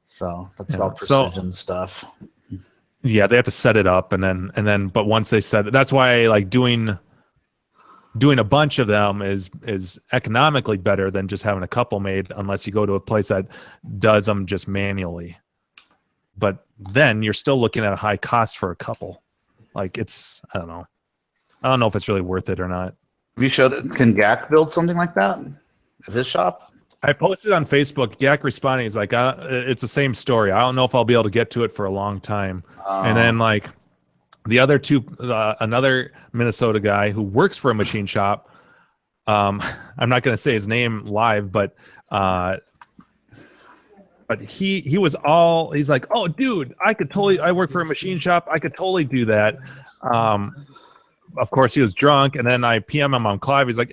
So that's all precision stuff. Yeah, they have to set it up, and then. But once they set it, that's why like doing a bunch of them is economically better than just having a couple made, unless you go to a place that does them just manually. But then you're still looking at a high cost for a couple. Like I don't know if it's really worth it or not. Have you showed it? Can GAC build something like that at his shop? I posted on Facebook. GAC responding is like, it's the same story. I don't know if I'll be able to get to it for a long time. And then like the other two, another Minnesota guy who works for a machine shop. I'm not going to say his name live, but he was he's like, oh dude, I work for a machine shop. I could totally do that. Of course he was drunk. And then I PM him on Clive. He's like,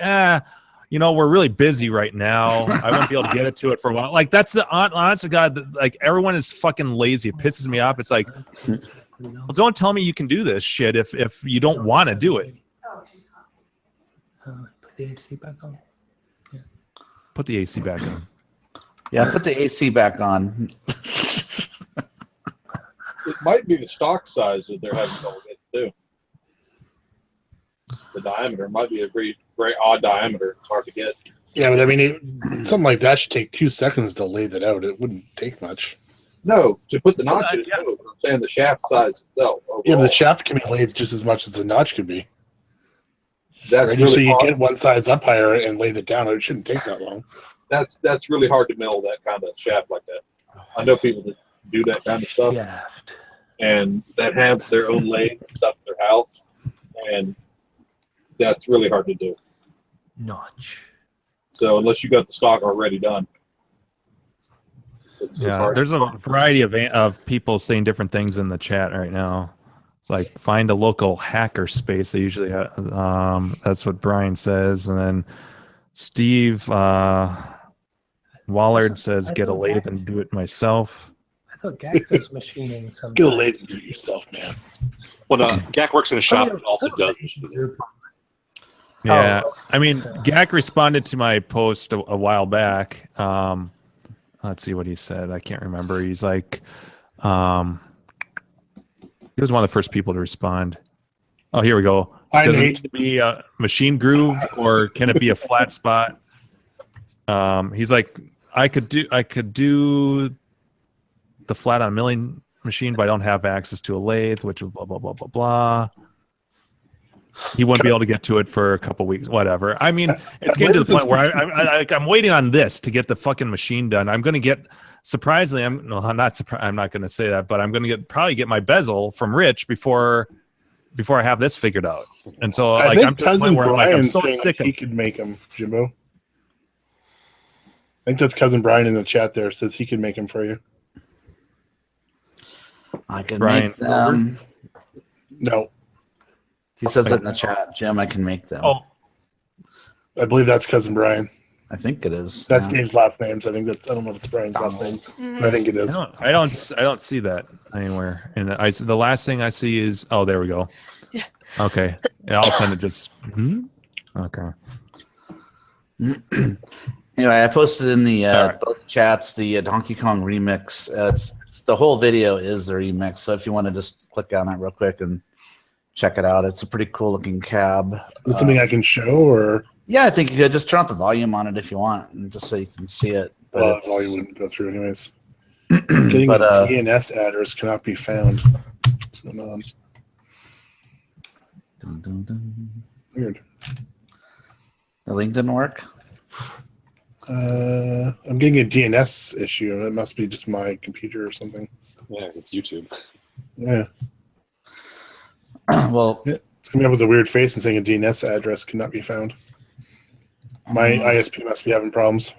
we're really busy right now. I won't be able to get it to it for a while. Like that's the honest to God, like everyone is fucking lazy. It pisses me off. It's like, well, don't tell me you can do this shit if you don't want to do it. Put the AC back on. Yeah. Put the AC back on. Yeah, put the AC back on. It might be the stock size that they're having trouble with too. The diameter might be a very odd diameter. It's hard to get. Yeah, but I mean, something like that should take 2 seconds to lathe it out. It wouldn't take much. No, to put the notches. Yeah. No, I'm saying the shaft size itself. Overall. Yeah, but the shaft can be lathed just as much as the notch could be. That's right? really So you hard. get one size up higher and lathe it down. It shouldn't take that long. That's really hard to mill that kind of shaft like that. I know people that do that kind of stuff, and that have their own lathe and stuff in their house, and that's really hard to do. Notch. So unless you got the stock already done, it's hard. There's a variety of people saying different things in the chat right now. It's like find a local hacker space. They usually that's what Brian says, and then Steve Wallard says get a lathe and do it myself. I I thought Gak does machining sometimes. Get a lathe and do it yourself, man. Well, no, Gak works in a shop that also does. Yeah, Oh. I mean, Gak responded to my post a while back. Let's see what he said. I can't remember. He's like, he was one of the first people to respond. Oh, here we go. Does it need to be a machine groove or can it be a flat spot? He's like, I could do the flat on a milling machine, but I don't have access to a lathe, which is blah blah blah blah blah. He wouldn't be able to get to it for a couple weeks, whatever. I mean, it's getting to the point where I'm waiting on this to get the fucking machine done. I'm going to get, surprisingly, I'm not going to say that, but I'm going to probably get my bezel from Rich before I have this figured out. And so, I like, think I'm to the cousin point where I'm Brian's so saying sick he of. could make them, Jimbo. I think that's cousin Brian in the chat there says he can make them for you. I can Brian make them. No, He says it in the chat. Jim, I can make them. Oh, I believe that's cousin Brian. I think it is. That's yeah. Dave's last name. So I think that's. I don't know if it's Brian's last name, but I think it is. I don't see that anywhere. And the last thing I see is, oh, there we go. Yeah. Okay. Yeah, I'll send it just. Okay. Anyway, I posted in the right. both chats the Donkey Kong remix. It's the whole video is the remix. So if you want to just click on it real quick and check it out, it's a pretty cool looking cab. Is it something I can show, or Yeah, I think you could just turn off the volume on it if you want, and just so you can see it. But well, volume wouldn't go through anyways. Getting But, a DNS address cannot be found. What's going on? dun, dun, dun. Weird. The link didn't work. I'm getting a DNS issue. It must be just my computer or something. Yeah, 'cause it's YouTube. Yeah. Well, It's coming up with a weird face and saying a DNS address cannot be found. My ISP must be having problems.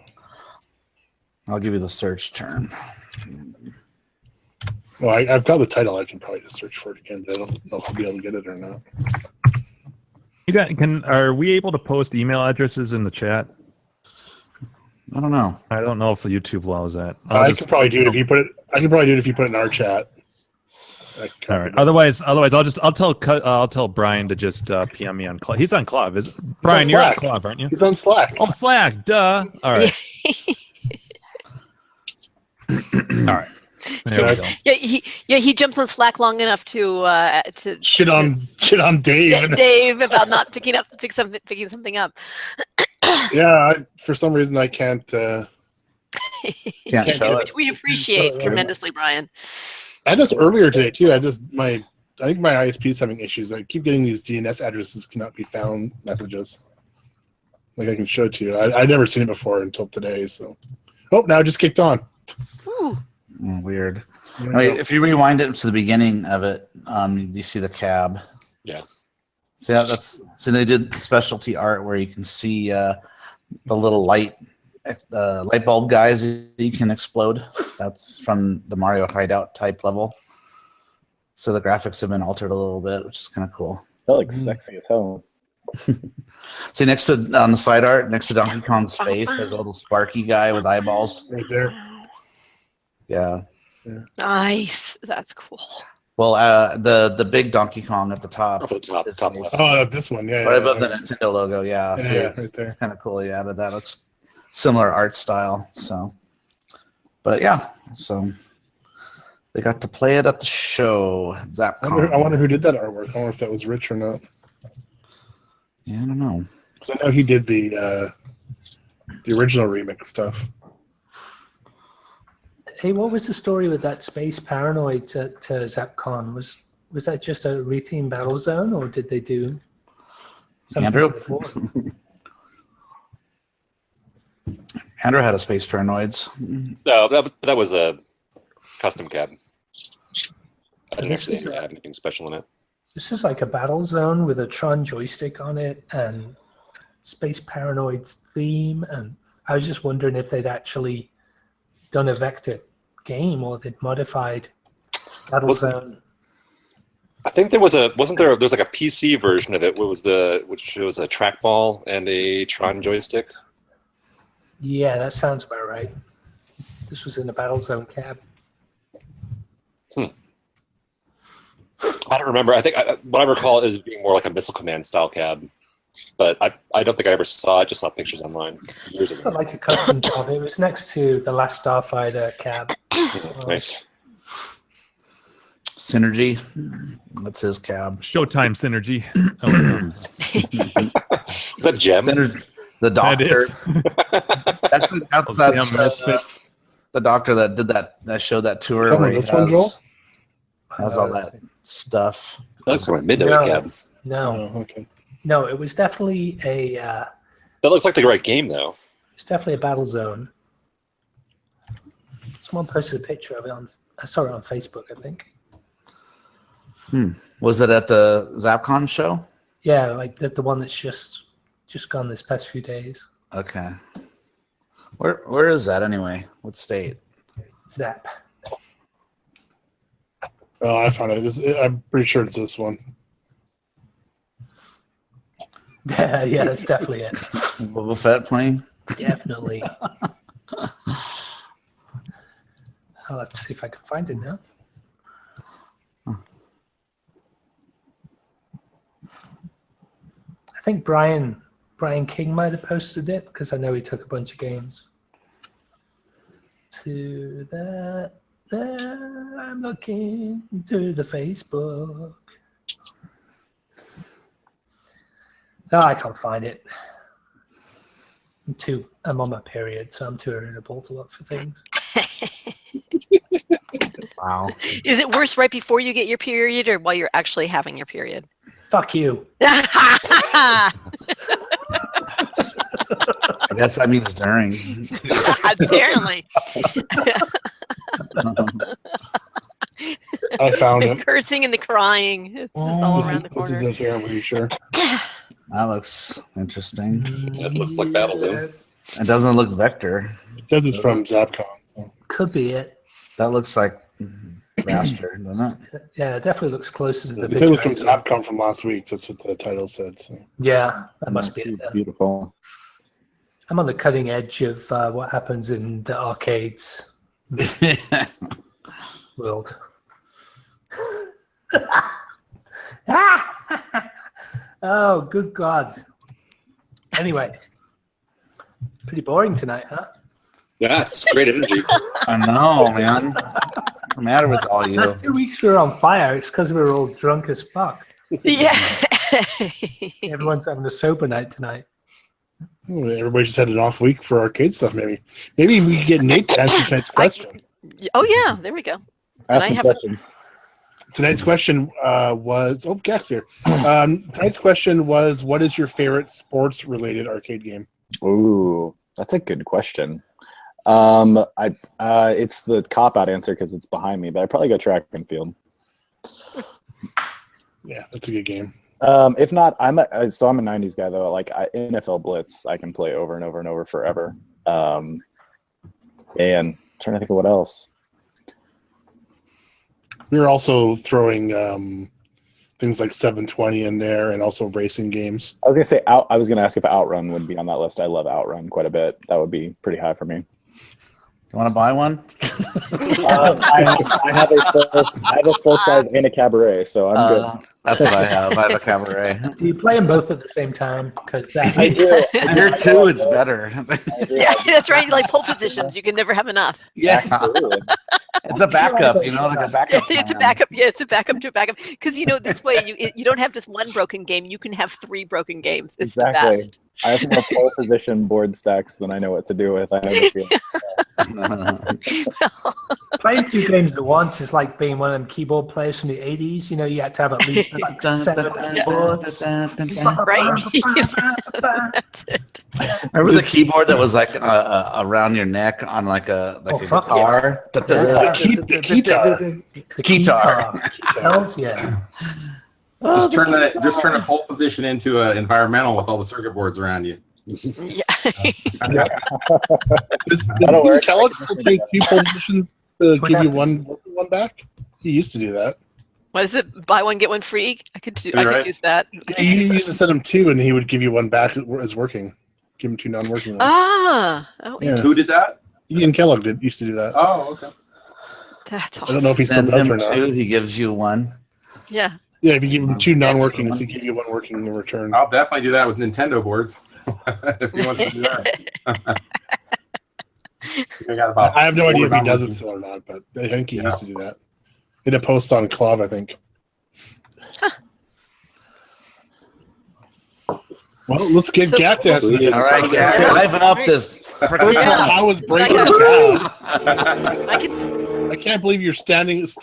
I'll give you the search term. Well, I've got the title. I can probably just search for it again, but I don't know if I'll be able to get it or not. Are we able to post email addresses in the chat? I don't know. I don't know if the YouTube allows that. I can probably do it if you put it. I can probably do it if you put it in our chat. All right. Otherwise, I'll tell Brian to just PM me on Club. He's on Club. Brian, you're on Club, aren't you? He's on Slack. Oh, Slack. Duh. All right. All right. There we go. He jumps on Slack long enough to Shit on Dave. Dave about not picking something up. Yeah, for some reason I can't. Can't show it. We appreciate tremendously, Brian. I had this earlier today too. I think my ISP is having issues. I keep getting these DNS addresses cannot be found messages. Like I can show it to you. I'd never seen it before until today. So, now it just kicked on. Weird. If you rewind it to the beginning of it, you see the cab. Yeah. So they did specialty art where you can see the little light bulb guys you can explode. That's from the Mario Hideout type level. So the graphics have been altered a little bit, which is kind of cool. That looks sexy as hell. See, next to on the side art, next to Donkey Kong's face, there's a little Sparky guy with eyeballs. Right there. Yeah. Nice. That's cool. Well, the big Donkey Kong at the top. Up at the top left. Oh, this one, yeah. Right above the Nintendo logo, yeah. Yeah, See, yeah, it's right there. kind of cool, yeah, but that looks similar art style. So, but yeah, so they got to play it at the show. ZapCon. I wonder who did that artwork. I wonder if that was Rich or not. Yeah, I don't know. 'Cause I know he did the original remix stuff. Hey, what was the story with that Space Paranoid to ZapCon? Was that just a retheme battle zone, or did they do something Andrew? before? Andrew had a Space Paranoids. No, that was a custom cab. I didn't This actually is have anything special in it. This is like a battle zone with a Tron joystick on it and Space Paranoid's theme. And I was just wondering if they'd actually done a vector game or they'd modified battle zone. I think there was there's like a PC version of it, which was a trackball and a Tron joystick. Yeah, that sounds about right. This was in the battle zone cab. I don't remember. I think what I recall is being more like a Missile Command style cab, but I don't think I ever saw it. Just saw pictures online years It's ago. not like a custom cab. It was next to the last Starfighter cab. Nice. Synergy. That's his cab. Showtime synergy. Is that Gem? The That doctor. is. That's Damn misfits. the doctor that did that showed that tour. Come Where on, he this one, Joel? has all that stuff. That looks like a midnight No. cab. No, Oh, okay. no, it was definitely a That looks like the right game, though. it's definitely a battle zone. Someone posted a picture of it I saw it on Facebook, I think. Was it at the Zapcon show? Yeah, like the one that's just gone this past few days. Okay. Where is that anyway? What state? Zap. Oh, I found it. I'm pretty sure it's this one. Yeah, that's definitely it. Boba Fett playing? Definitely. I'll have to see if I can find it now. I think Brian King might have posted it because I know he took a bunch of games. To that, there, I'm looking to the Facebook. No, I can't find it. I'm on my period, so I'm too irritable to look for things. Wow. Is it worse right before you get your period or while you're actually having your period? Fuck you. I guess that means during. Apparently. I found The it. cursing and the crying. It's just all This around the is corner. it here, I'm pretty sure. That looks interesting. It looks like Battlezone. It doesn't look Vector. It says it's from Zapcon. So. Could be it. That looks like Raster, doesn't it? Yeah, it definitely looks closer to the It was from picture. Zapcon from last week. That's what the title said. So. Yeah, that must be it then. Beautiful. I'm on the cutting edge of what happens in the arcades world. Oh, good God. Anyway, pretty boring tonight, huh? Yeah, it's great energy. I know, man. What's the matter with all you? Last 2 weeks we were on fire. It's because we were all drunk as fuck. Yeah. Everyone's having a sober night tonight. Everybody just had an off week for arcade stuff, maybe. Maybe we could get Nate to answer tonight's question. Oh, yeah. There we go. Ask I me a have a- question. Tonight's question was... Oh, Gak's here. Tonight's question was, what is your favorite sports-related arcade game? Ooh, that's a good question. It's the cop-out answer because it's behind me, but I'd probably go track and field. Yeah, that's a good game. If not, I'm a 90s guy though. Like NFL Blitz, I can play over and over and over forever. And trying to think of what else. We were also throwing things like 720 in there, and also racing games. I was gonna say I was gonna ask if Outrun would be on that list. I love Outrun quite a bit. That would be pretty high for me. You want to buy one? I have a full size and a cabaret, so I'm good. That's what I have. I have a cabaret. Do you play them both at the same time? Because I do. Here too, it's better. Yeah, that's right. Like pole positions. You can never have enough. Yeah, Absolutely. it's a backup. You know, like a backup. It's a plan. backup. Yeah, it's a backup to a backup. Because this way you don't have just one broken game. You can have 3 broken games. It's Exactly. the best. I have more pole position board stacks than I know what to do with. I know the feeling. playing 2 games at once is like being one of them keyboard players from the 80s. You know, you had to have at least like 7 keyboards. Right? That's it. Remember the keyboard that was like around your neck on like a fuck guitar? Yeah. The keytar. The Keytar. Hells yeah. Just turn a pole position into an environmental with all the circuit boards around you. Yeah. Does That'll work. Kellogg still take 2 positions to give you one back? He used to do that. What is it? Buy one, get one free? I could You're right. use that. Yeah, you used to send him 2, and he would give you one back as working. Give him 2 non-working ones. Ah. Oh, Yeah. Who did that? Ian Kellogg used to do that. Oh, okay. That's I awesome. don't know if he still Send does him or not. 2, he gives you 1. Yeah. Yeah, if you give him 2 non-working, he give you 1 working in return. I'll definitely do that with Nintendo boards. If he wants to do that. I have no idea if he does it non-working. still or not, but I think he used to do that. He did a post on Clav, I think. Well, let's get Gak to answer this. All right, Gak, liven up this freaking. Yeah. I was breaking Like bad. I can. I can't believe you're standing us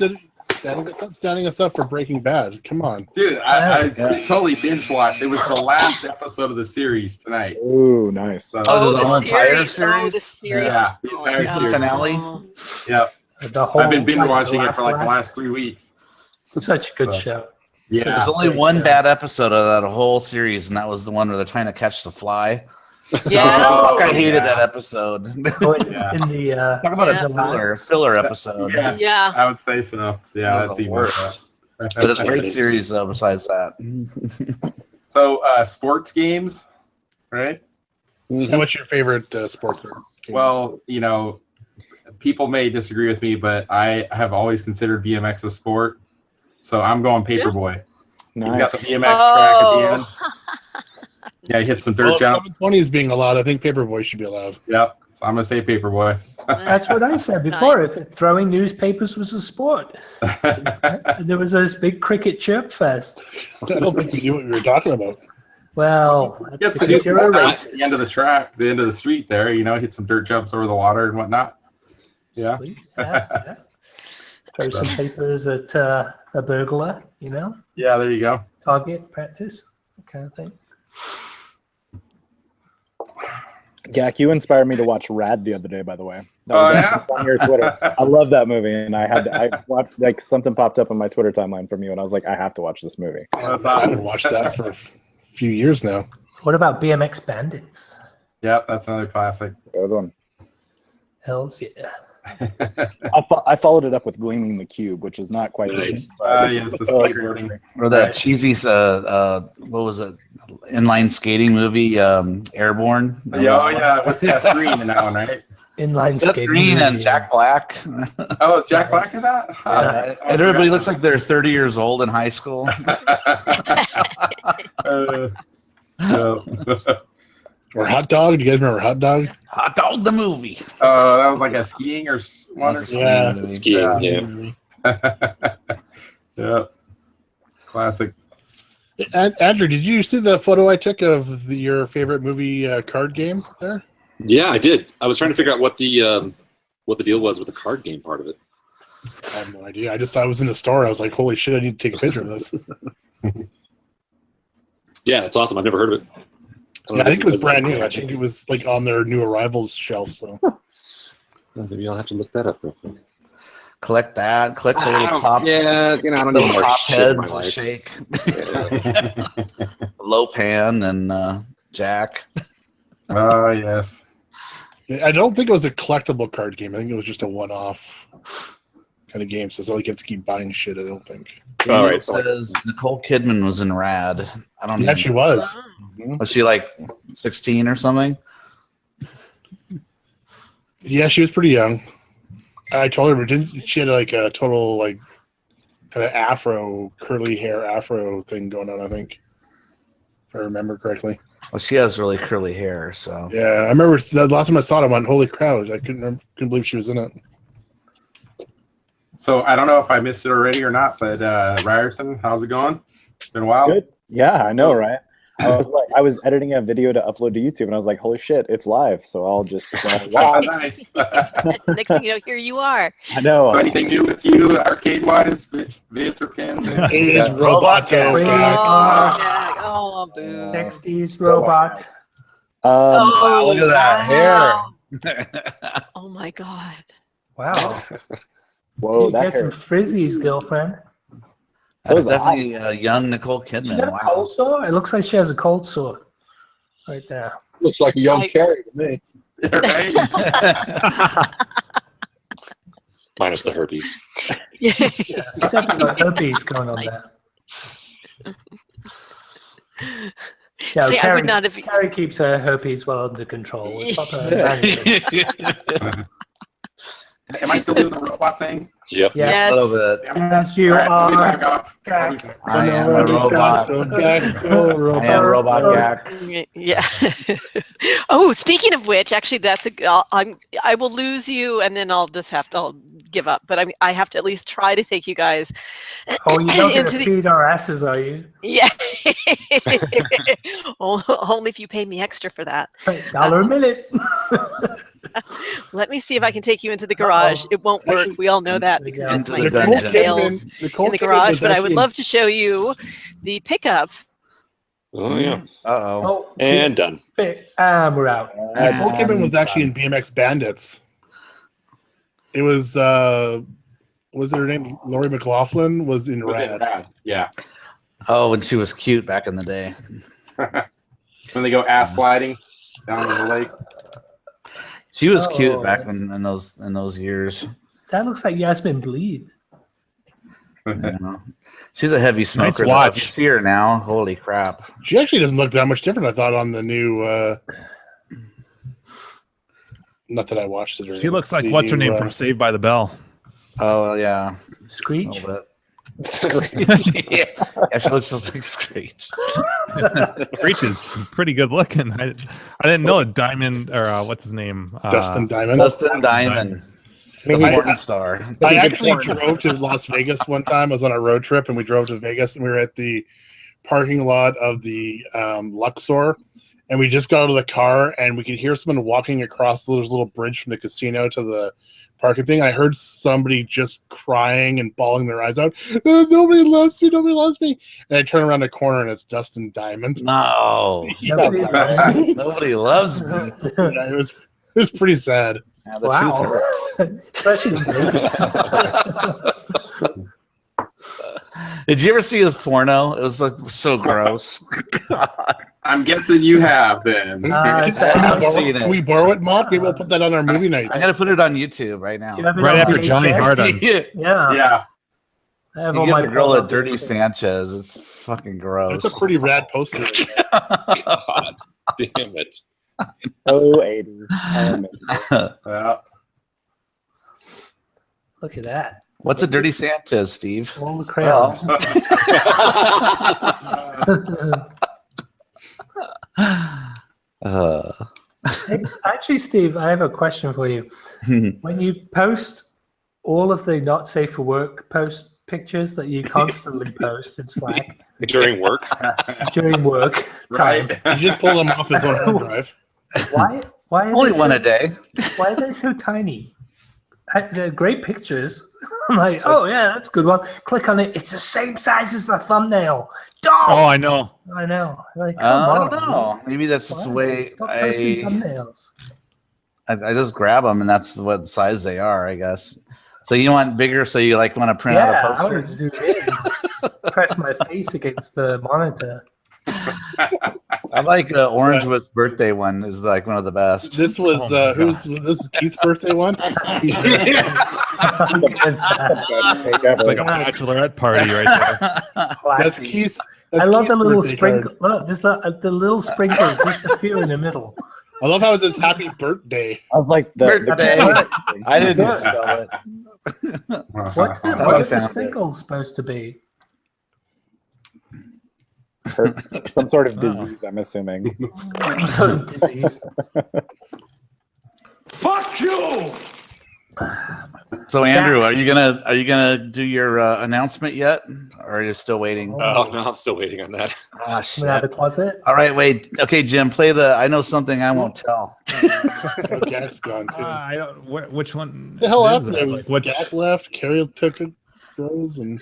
up for Breaking Bad. Come on. Dude, I totally binge watched. It was the last episode of the series tonight. Ooh, nice. So, the entire series. Oh, the series? series. yeah, the entire Season series. finale? Oh. Yep. The whole, I've been binge like, watching it last- for like the last- last 3 weeks. Such a good So, show. Yeah. There's only great one show. bad episode of that whole series, and that was the one where they're trying to catch the fly. Yeah. Oh, I hated yeah. that episode. Oh, in, Yeah. in the Talk about Yeah. a filler episode. Yeah. Yeah. I would say so. Yeah, That was that's the even worst. worse. But it's a great series, though, besides that. So, sports games, right? What's your favorite sports game? Well, people may disagree with me, but I have always considered BMX a sport. So I'm going Paperboy. He's got the BMX track at the end. Yeah, he hits some dirt Well, if jumps. 720 is being allowed, I think Paperboy should be allowed. Yep. So I'm gonna say Paperboy. That's what I said before. If throwing newspapers was a sport, there was this big cricket chirp fest. I don't think we knew what we were talking about. Well, He gets to do some stuff at the end of the track, the end of the street there. Hit some dirt jumps over the water and whatnot. Yeah. Yeah. Throw some papers at a burglar, Yeah, there you go. target practice, that kind of thing. Gak, you inspired me to watch Rad the other day, by the way. That Oh, was yeah? on your Twitter. I love that movie, and I watched, like, something popped up on my Twitter timeline from you, and I was like, I have to watch this movie. That's I haven't awesome. watched that for a few years now. What about BMX Bandits? Yep, that's another classic. Good one. Hells yeah. I followed it up with Gleaming the Cube, which is not quite the same. Yes, the Oh, skateboarding. Or that cheesy, what was it? Inline skating movie, Airborne. Yeah, oh yeah. What's that? Green in that one, right? Inline Seth skating. Green and movie. Jack Black. Oh, is Jack Black in that? And everybody looks like they're 30 years old in high school. Or Hot Dog. Do you guys remember Hot Dog? Hot Dog the movie. Oh, that was like a skiing or one or That's a something. skiing movie. Yeah. Classic. Andrew, did you see the photo I took of your favorite movie card game there? Yeah, I did. I was trying to figure out what the deal was with the card game part of it. I have no idea. I was in the store. I was like, holy shit, I need to take a picture of this. Yeah, it's awesome. I've never heard of it. Yeah, I think it was brand new. I think it was like on their new arrivals shelf. So maybe I'll have to look that up real quick. Collect that. Collect the little pop. Yeah, I don't little need more pop shit in my heads life. shake. Lopan and Jack. Oh, yes. I don't think it was a collectible card game. I think it was just a one-off kind of game. So it's not like you have to keep buying shit. I don't think. All right, It says Nicole Kidman was in Rad. I don't know. Yeah, she was. Was she like 16 or something? Yeah, she was pretty young. I told her, but didn't she had like a total like kind of afro, curly hair afro thing going on? I think, if I remember correctly. Well, she has really curly hair, so. Yeah, I remember the last time I saw it, I went, "Holy crap!" I couldn't believe she was in it. So I don't know if I missed it already or not, but Ryerson, how's it going? It's been a while. Good. Yeah, I know, right? I was editing a video to upload to YouTube, and I was like, "Holy shit, it's live!" So I'll just wow. Nice. Next thing you know, here you are. I know. So anything new with you, arcade-wise, vids or pins? It is Robot Robot Gak. Oh, boo. 60s robot. Wow, look at that wow. Oh my god. Wow. Whoa, You that get some hair. frizzies, girlfriend. That's Those are definitely a young Nicole She Kidman. got a Wow. cold sore? It looks like she has a cold sore. Right there. Looks like a young I- cherry to me. Right? Minus the herpes. Yeah, she's definitely got herpes going on there. Yeah, See, I would not have. Carrie keeps her herpes well under control. With proper management. Am I still doing the robot thing? Yep. Yeah. Yes. A little bit. Yes, you Alright, let me are. back up. Gak. I am a robot. I am robot Gak. Yeah. Oh, speaking of which, actually, I will lose you, and then I'll give up. But I have to at least try to take you guys. Oh, you're not going into to the- feed our asses, are you? Yeah. Only if you pay me extra for that. $1 a minute. Let me see if I can take you into the garage. It won't work. We all know that because Into my the internet dungeon. fails in the garage. But I would love to show you the pickup. Oh yeah. Uh-oh. Oh, And done. we're out. Nicole Kidman was actually in BMX Bandits. It was her name? Lori McLaughlin was in Was it Rad. bad? Yeah. Oh, when she was cute back in the day. When they go ass sliding down in the lake. She was cute back in those years. That looks like Yasmin Bleed. Yeah. She's a heavy smoker. Though. watch. If you see her now, holy crap. She actually doesn't look that much different, I thought, on the new not that I watched it. She looks like what's her name from Saved by the Bell. Oh yeah. Screech. Screech. Yeah, she looks like Screech. Screech is pretty good looking. I didn't know Diamond or what's his name? Dustin Diamond. Dustin Diamond. The porn star. I actually drove to Las Vegas one time. I was on a road trip, and we drove to Vegas, and we were at the parking lot of the Luxor, and we just got out of the car, and we could hear someone walking across the little bridge from the casino to the parking thing. I heard somebody just crying and bawling their eyes out. Nobody loves me. Nobody loves me. And I turn around the corner, and it's Dustin Diamond. No. Nobody loves me. Nobody loves me. Yeah, it was pretty sad. Yeah, the truth hurts. Especially in Vegas. Did you ever see his porno? It was like so gross. I'm guessing you have then. Can we borrow it, Mark? Maybe we'll put that on our movie night. I'm gonna put it on YouTube right now. Right after Johnny Hardon. Yeah. Yeah. I have You all give my the girl a dirty Sanchez. It's fucking gross. That's a pretty rad poster. God damn it. Oh, 80s. Yeah. Look at that. What's a dirty Sanchez, Steve? All the crayons. Hey, actually, Steve, I have a question for you. When you post all of the not safe for work pictures that you constantly post in Slack During work. during work time, You just pull them off his own hard drive. why are Only they one so, a day. why are they so tiny? They're great pictures. I'm like, oh yeah, that's a good one. Click on it. It's the same size as the thumbnail. Oh, I know. I know. Like, I come don't on. know. Maybe that's just the way Stop posting thumbnails. I just grab them, and that's what size they are, I guess. So you want bigger, so you like want to print out a Yeah, I poster? wanted to do it. Press my face against the monitor. I like Orangewood's birthday one is like one of the best. This was this is Keith's birthday one. It's like a bachelorette party right there. That's Keith. I love the little sprinkle. Look, there's the little sprinkles, just a few in the middle. I love how it says happy birthday. I was like, Birthday. I didn't spell it. What's the, I what are the found it. sprinkles supposed to be? some sort of disease, I'm assuming. Disease. Fuck you! So Andrew, are you gonna do your announcement yet, or are you still waiting? Oh no, I'm still waiting on that. Ah, Coming out of shit. the closet. All right, wait. Okay, Jim, play the "I Know Something I Won't Tell." Gak's gone too. I don't. Which one? the hell is happened? that? There? Like, what? Gak left. Carrie took a rose, and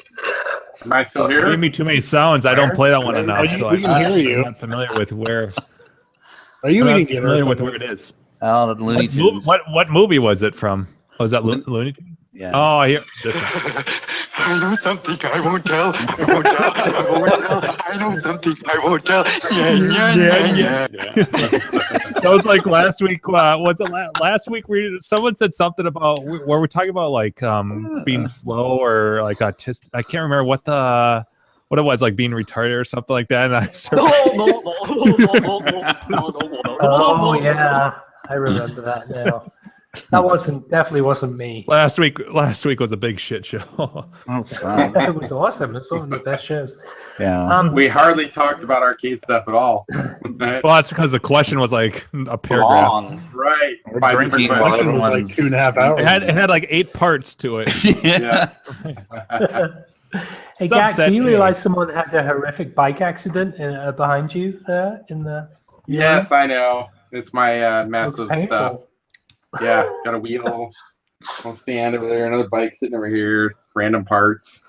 Am I still You here? gave me too many sounds. I don't play that one enough, Oh, so we can hear you. I'm not familiar with where. Are you I'm not eating dinner? familiar or with something? where it is. Oh, the Looney Tunes. What movie was it from? Was that Looney Tunes? Yeah. Oh, I hear this one. I know something I won't tell. I won't tell. I won't tell. I know something I won't tell. Yeah. That was like last week. Was it last week? Someone said something about where we're talking about like being slow or like autistic. I can't remember what it was, like being retarded or something like that. And I Oh yeah, I remember that now. That definitely wasn't me. Last week was a big shit show. Oh, it's fun. It was awesome. It's one of the best shows. Yeah. We hardly talked about arcade stuff at all. Well, that's because the question was like a paragraph. Long. Right. We're 5 drinking different while questions. It was like everyone's 2.5 hours. It had like 8 parts to it. Yeah. Hey, Gak, Subset do you A. realize someone had a horrific bike accident behind you there in the? Yes, I know. It's my It massive was stuff. painful. Yeah, got a wheel, a stand over there, another bike sitting over here, random parts.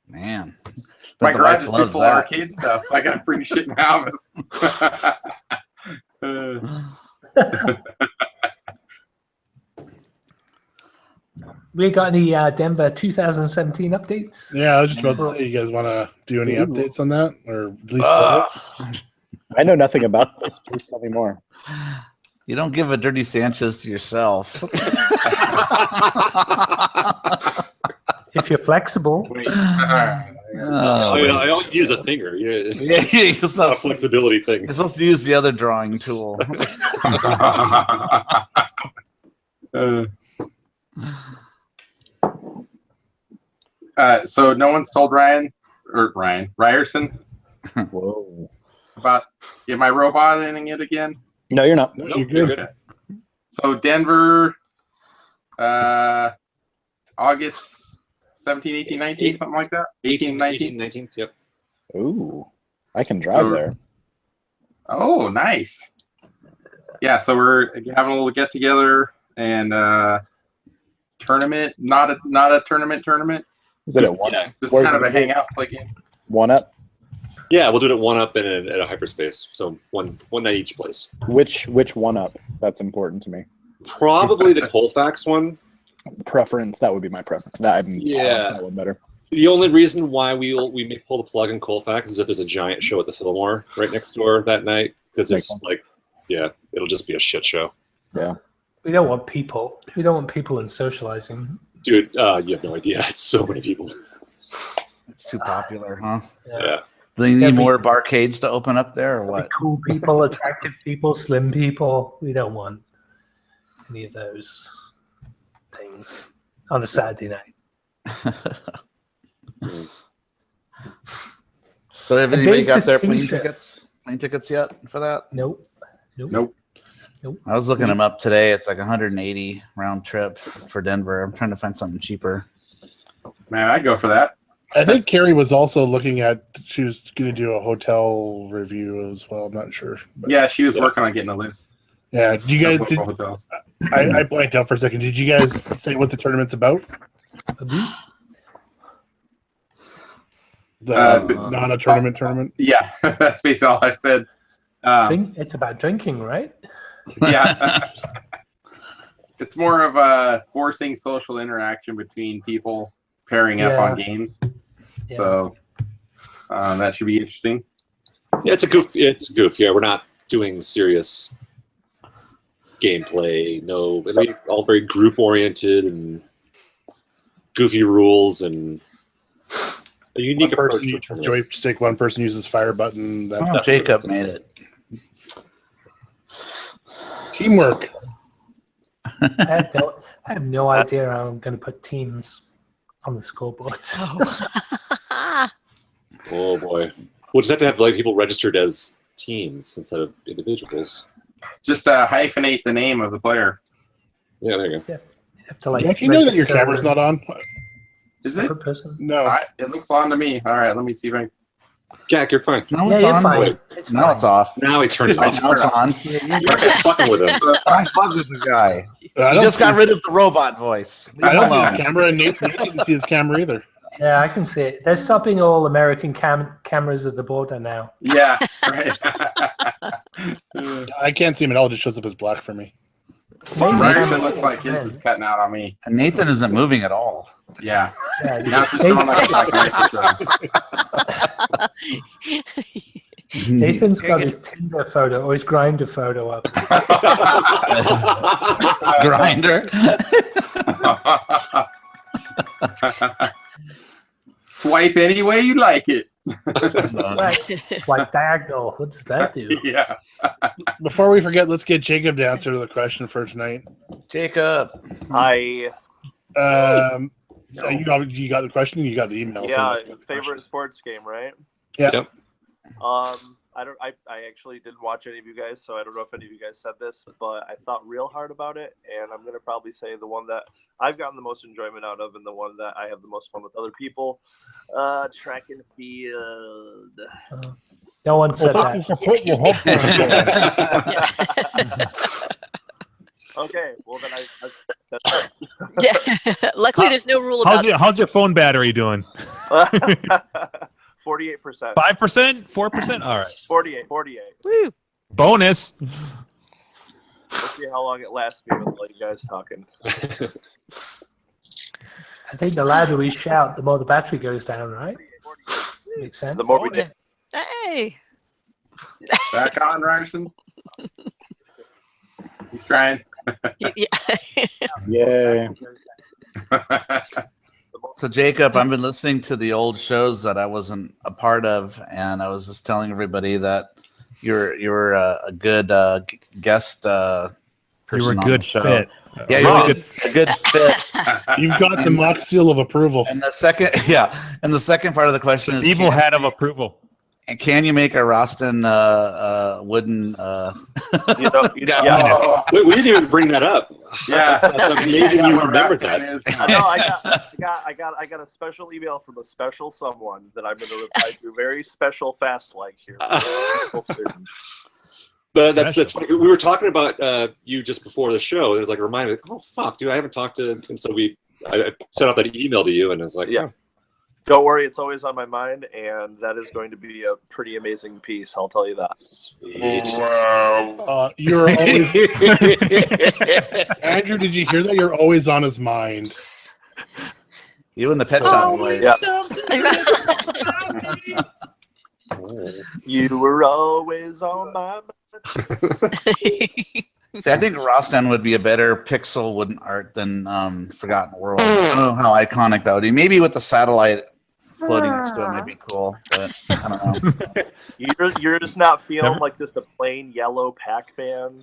Man. My But the garage wife is loves full of that. arcade stuff, so I got free shit in my house. We got any Denver 2017 updates? Yeah, I was just about to say, you guys want to do any Ooh. updates on that, or at least I know nothing about this. Please tell me more. You don't give a dirty Sanchez to yourself. If you're flexible. I don't use a finger. Yeah, It's not a flexibility thing. You're supposed to use the other drawing tool. So no one's told Ryerson Whoa. about, am I roboting it again? No, you're not. you're good. So Denver, August 17, 18, 19, something like that? 18, 19? 19, yep. Ooh, I can drive So- there. Oh, nice. Yeah, so we're having a little get together and tournament, not a tournament. Is it at one? Yeah. Just Where's kind of it a hangout, play games. One up? Yeah, we'll do it at one up and at a hyperspace. So one night each place. Which one up? That's important to me. Probably the Colfax one. Preference. That would be my preference. I like that one better. The only reason why we may pull the plug in Colfax is if there's a giant show at the Fillmore right next door that night. Because it's like, yeah, it'll just be a shit show. Yeah. We don't want people. We don't want people in socializing. Dude, you have no idea. It's so many people. It's too popular, huh? Yeah. Do they need more barcades to open up there or what? Cool people, attractive people, slim people. We don't want any of those things on a Saturday night. So have anybody got their Vegas plane t-shirt. tickets yet for that? Nope. I was looking them up today. It's like 180 round trip for Denver. I'm trying to find something cheaper. Man, I'd go for that. I think Carrie was also looking at, she was going to do a hotel review as well. I'm not sure. But Yeah, she was working on getting a list. yeah, do you guys, of hotels. I blanked out for a second. Did you guys say what the tournament's about? Not a tournament. Yeah, that's basically all I said. It's about drinking, right? Yeah. It's more of a forcing social interaction between people pairing up on games. Yeah. So that should be interesting. Yeah, it's a goof. Yeah, we're not doing serious gameplay. No, it'll be all very group oriented and goofy rules and a unique One approach person to uses tournament. joystick, one person uses fire button. Oh, Jacob made it. Teamwork. I have no idea how I'm going to put teams on the scoreboards. Oh boy, we'll just have to have like people registered as teams instead of individuals. Just hyphenate the name of the player. Yeah, there you go. You have to, like, Jack, you know that your register camera's not on? Is it? separate person. No. It looks on to me. All right, let me see if I. Jack, you're fine. No, Yeah, it's you're on. fine. Wait. It's Now fine. it's off. Now he turned it Now off. it's on. You're just fucking with him. I fuck with the guy. I He don't just got see- rid of the robot voice. Leave I him don't see alone. his camera, and Nate didn't see his camera either. Yeah, I can see it. They're stopping all American cameras at the border now. Yeah, right. I can't see him at all. It just shows up as black for me. Ryerson looks like his is cutting out on me. And Nathan isn't moving at all. Yeah. Yeah, Now it's just showing like a Nathan's got his Tinder photo or his Grinder photo up. Grinder. Swipe any way you like it. Swipe diagonal. What does that do? Yeah. Before we forget, let's get Jacob to answer the question for tonight. Jacob. Hi. You got the question. You got the email. Yeah, so favorite sports game, right? Yeah. Yep. I actually didn't watch any of you guys, so I don't know if any of you guys said this, but I thought real hard about it, and I'm gonna probably say the one that I've gotten the most enjoyment out of, and the one that I have the most fun with other people, track and field. No one said that. Okay, well then Yeah. Luckily, there's no rule about How's your phone battery doing? 48%. 5%? 4%? All right. 48. Woo. Bonus. We'll see how long it lasts me with all you guys talking. I think the louder we shout, the more the battery goes down, right? Makes sense. The more we get. Hey. Back on, Ryerson. He's trying. Yay. So Jacob, I've been listening to the old shows that I wasn't a part of, and I was just telling everybody that you're a good guest person. You were a on good the show. fit. Yeah, you're a good fit. You've got the mock seal of approval. And the second part of the question is Evil hat of approval. And can you make a Roston wooden? Yeah. Wait, we didn't even bring that up. Yeah, that's amazing. You remember that? I know. I got a special email from a special someone that I'm going to reply to. Very special, fast like here. But that's funny. We were talking about you just before the show. And it was like a reminder. Oh fuck, dude! I haven't talked to. And so I sent out that email to you, and it's like, yeah. Don't worry, it's always on my mind, and that is going to be a pretty amazing piece. I'll tell you that. Sweet. Wow. You're always Andrew. Did you hear that? You're always on his mind. You and the Pet Shop Boys. Yeah. You were always on my mind. See, I think Roston would be a better pixel wooden art than Forgotten World. I don't know how iconic that would be. Maybe with the satellite floating next to it might be cool, but I don't know. You're just not feeling like just a plain yellow Pac-Man.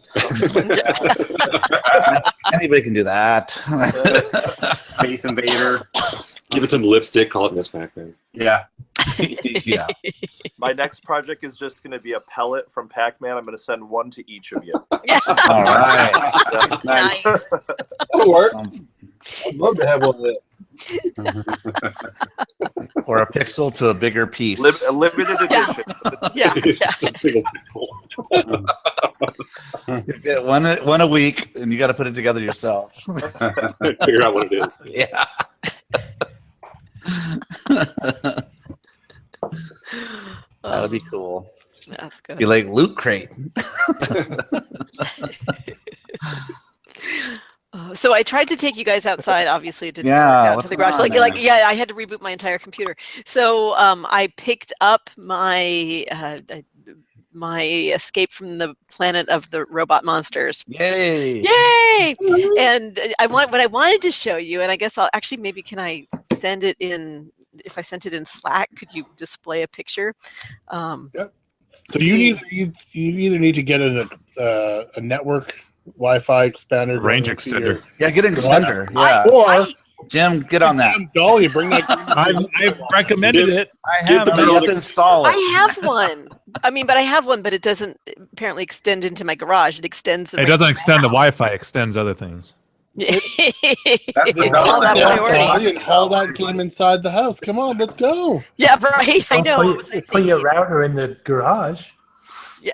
Anybody can do that. Space Invader. Give it some lipstick. Call it Miss Pac-Man. Yeah. Yeah. My next project is just going to be a pellet from Pac-Man. I'm going to send one to each of you. All right. Nice. That'll work. I'd love to have one of that. Or a pixel to a bigger piece. A limited edition. Yeah. Just a single pixel. You get one a week, and you got to put it together yourself. Figure out what it is. Yeah. That would be cool. That's good. Be like Loot Crate. So I tried to take you guys outside. Obviously, it didn't Yeah, work out what's to the garage. going on Like, there? yeah, I had to reboot my entire computer. So I picked up my my escape from the planet of the robot monsters. Yay! Yay! And what I wanted to show you, and I guess I'll actually maybe can I send it in? If I sent it in Slack, could you display a picture? Yep. So you either need to get a network Wi-Fi expander, Range extender. Yeah, get an extender. Yeah. Or Jim, get on that. Dolly, bring that. I've recommended it. I Give have them it. you have to install it. I have one. I mean, but I have one, but it doesn't apparently extend into my garage. It extends. It doesn't extend the Wi-Fi. It extends other things. That's the All that priority. Dolly and haul that game inside the house. Come on, let's go. Yeah, right. I know. What was I Put your thinking? router in the garage. Yeah.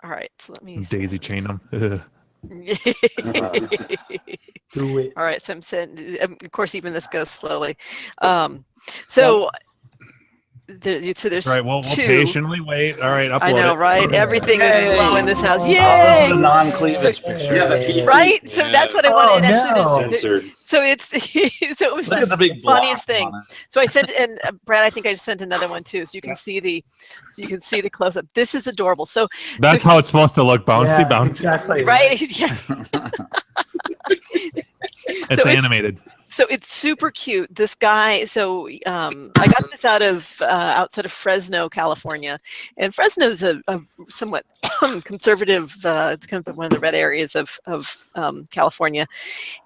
All right. So let me Daisy chain them. Do it. All right. So I'm sending. Of course, even this goes slowly. So there's Right. We'll two. patiently wait. All right. Upload I know, it. right? Everything is Yay. slow in this house. Oh, this Yay! is the non-cleavage picture. Yeah, the PC. Right? So that's what I wanted Oh, actually no. to Censored. so it's so it was Look at the big funniest block thing. on it. So I sent and Brad, I think I just sent another one too, so you can see the close up. This is adorable. So That's how it's supposed to look. Bouncy, Yeah, bouncy. exactly. right, yeah. It's So animated. So it's super cute. This guy. So I got this outside of Fresno, California, and Fresno's a somewhat conservative. It's kind of one of the red areas of California,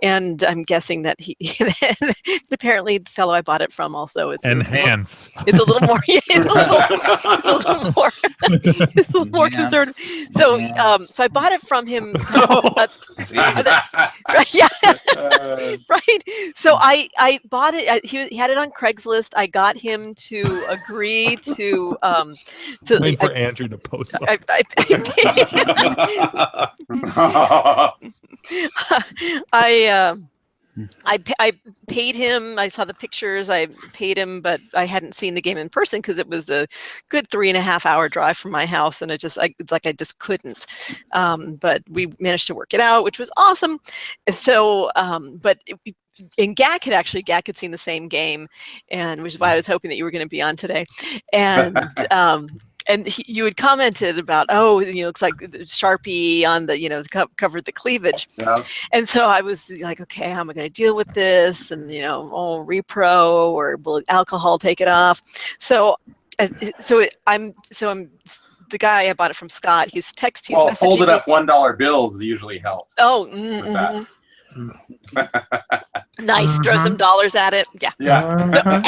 and I'm guessing that he apparently the fellow I bought it from also is Enhance. It's a little more. It's a little more conservative. So so I bought it from him. Yeah, right. So I bought it. He had it on Craigslist. I got him to agree to waiting for Andrew to post something. I paid him. I saw the pictures. I paid him, but I hadn't seen the game in person because it was a good 3.5 hour drive from my house, and it's like I just couldn't. But we managed to work it out, which was awesome. And so, and Gak had seen the same game, and which is why I was hoping that you were going to be on today, and. And you had commented about, looks like Sharpie on the, covered the cleavage. Yeah. And so I was like, okay, how am I going to deal with this? And, repro or will alcohol take it off? So I'm the guy I bought it from, Scott. He's messaging folded me. up $1 bills usually helps. Oh, nice. Throw some dollars at it. Yeah. Yeah.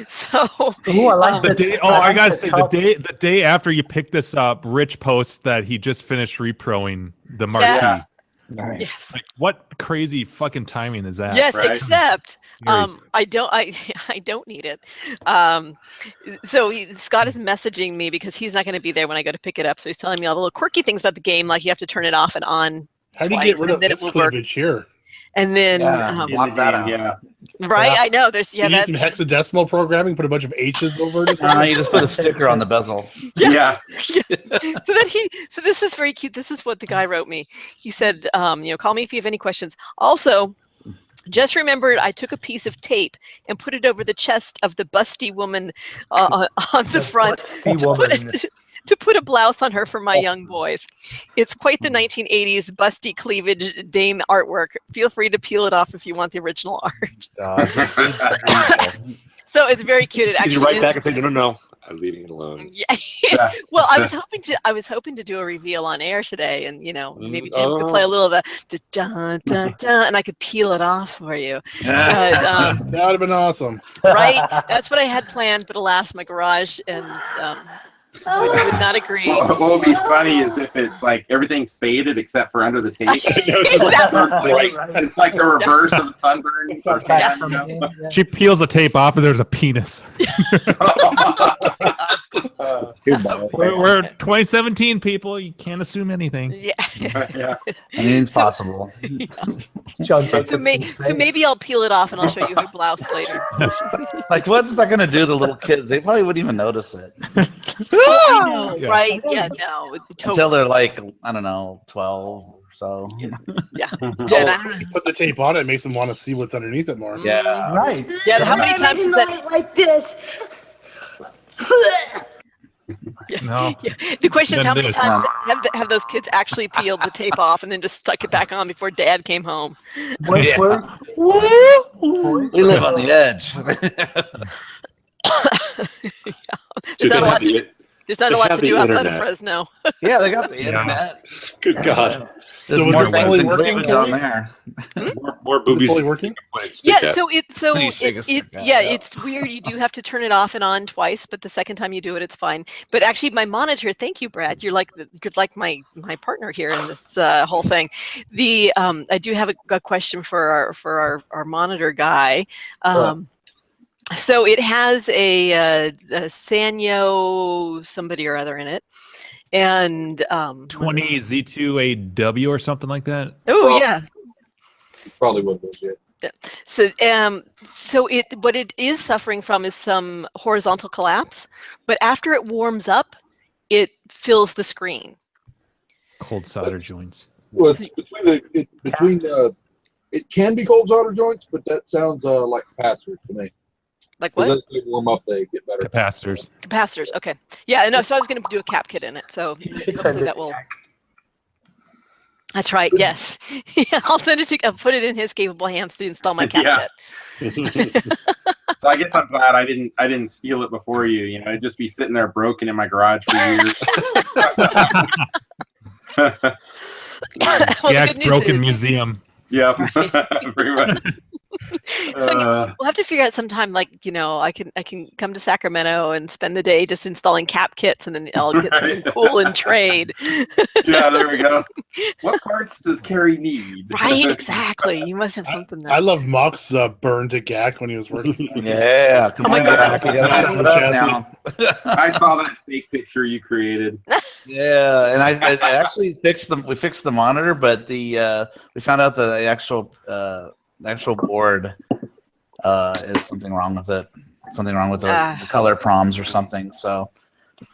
So I like the day. Oh, I gotta say, the day after you picked this up, Rich posts that he just finished reproing the marquee. Yeah. Nice. Like, what crazy fucking timing is that? Yes, right? Except I don't need it. So Scott is messaging me because he's not going to be there when I go to pick it up. So he's telling me all the little quirky things about the game, like you have to turn it off and on. How do you get rid of this cleavage here? And then block that out. Yeah. Right, I know. There's you use some hexadecimal programming, put a bunch of H's over it. You just put a sticker on the bezel. Yeah. So this is very cute. This is what the guy wrote me. He said, call me if you have any questions. Also, just remembered I took a piece of tape and put it over the chest of the busty woman on the front to put a blouse on her for my young boys. It's quite the 1980s busty cleavage dame artwork. Feel free to peel it off if you want the original art. So it's very cute. It actually you write back and say, no, I'm leaving it alone. Yeah. Well, I was hoping to do a reveal on air today, and maybe Jim could play a little of the dun dun dun, and I could peel it off for you. That would have been awesome. Right? That's what I had planned, but alas, my garage and I would not agree. What would be funny is if it's like everything's faded except for under the tape. It's like the reverse of a sunburn. She peels the tape off and there's a penis. We're 2017 people. You can't assume anything. Yeah. Anything's possible. So maybe I'll peel it off and I'll show you her blouse later. Like, what's that going to do to little kids? They probably wouldn't even notice it. I know, right? Yeah, no. Totally. Until they're like, I don't know, 12 or so. Yeah. You put the tape on it, makes them want to see what's underneath it more. Yeah. Right. Yeah. How many times is that? Like this. Yeah. No. Yeah. The question is, how many times have those kids actually peeled the tape off and then just stuck it back on before Dad came home? We live on the edge. There's not a lot to do outside of Fresno. Yeah, they got the internet. Good God. There's so more things than cleavage on there. More boobies. Fully working? Yeah, it's weird. You do have to turn it off and on twice, but the second time you do it, it's fine. But actually, my monitor. Thank you, Brad. You're like my partner here in this whole thing. I do have a question for our monitor guy. So it has a Sanyo somebody or other in it, and 20 Z2AW or something like that. Oh yeah, probably what it is. Yeah. So what it is suffering from is some horizontal collapse, but after it warms up, it fills the screen. Cold solder joints. Well, it can be cold solder joints, but that sounds like capacitors to me. Like what? As they warm up, they get better. Capacitors. Okay. Yeah. No. So I was going to do a cap kit in it. So hopefully that will. That's right. Yes. Yeah, I'll send it to. I'll put it in his capable hands to install my CapKit. So I guess I'm glad I didn't steal it before you. You know, it'd just be sitting there broken in my garage for years. Jack's broken museum. Yeah, pretty much. We'll have to figure out sometime, like, I can come to Sacramento and spend the day just installing CapKits, and then I'll get something cool in trade. Yeah, there we go. What parts does Carrie need? Right, exactly. You must have something there. I love Mock's burn to Gak when he was working. Yeah, come on, Gak, you gotta step it up now. I saw that fake picture you created. Yeah, and I actually fixed them. We fixed the monitor, but we found out the actual board is something wrong with it. Something wrong with the color proms or something. So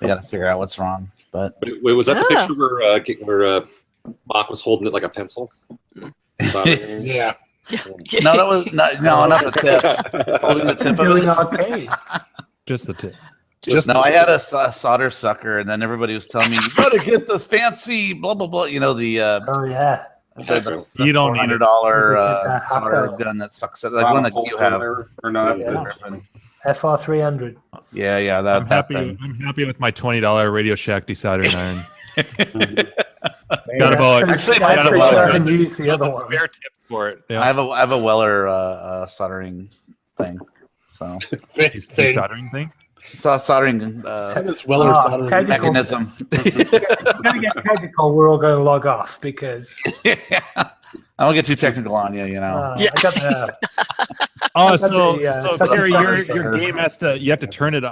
we got to figure out what's wrong. But wait, was that the picture where Mock was holding it like a pencil? Yeah. No, that was not the tip. Holding the tip of it. Just the tip. I had a solder sucker, and then everybody was telling me, you better get this fancy blah blah blah. You know the the you don't need $400 solder gun that sucks. Like one that you have. Or no, that's FR300. Yeah, I'm happy. thing. I'm happy with my $20 Radio Shack desoldering iron. Got about actually use the other one. Spare tip for it. Yeah. I have a Weller soldering thing. So desoldering thing. It's a soldering Weller soldering mechanism. Gotta get technical. We're all going to log off because I won't get too technical on you. Yeah. I got the, so Carrie, your game you have to turn it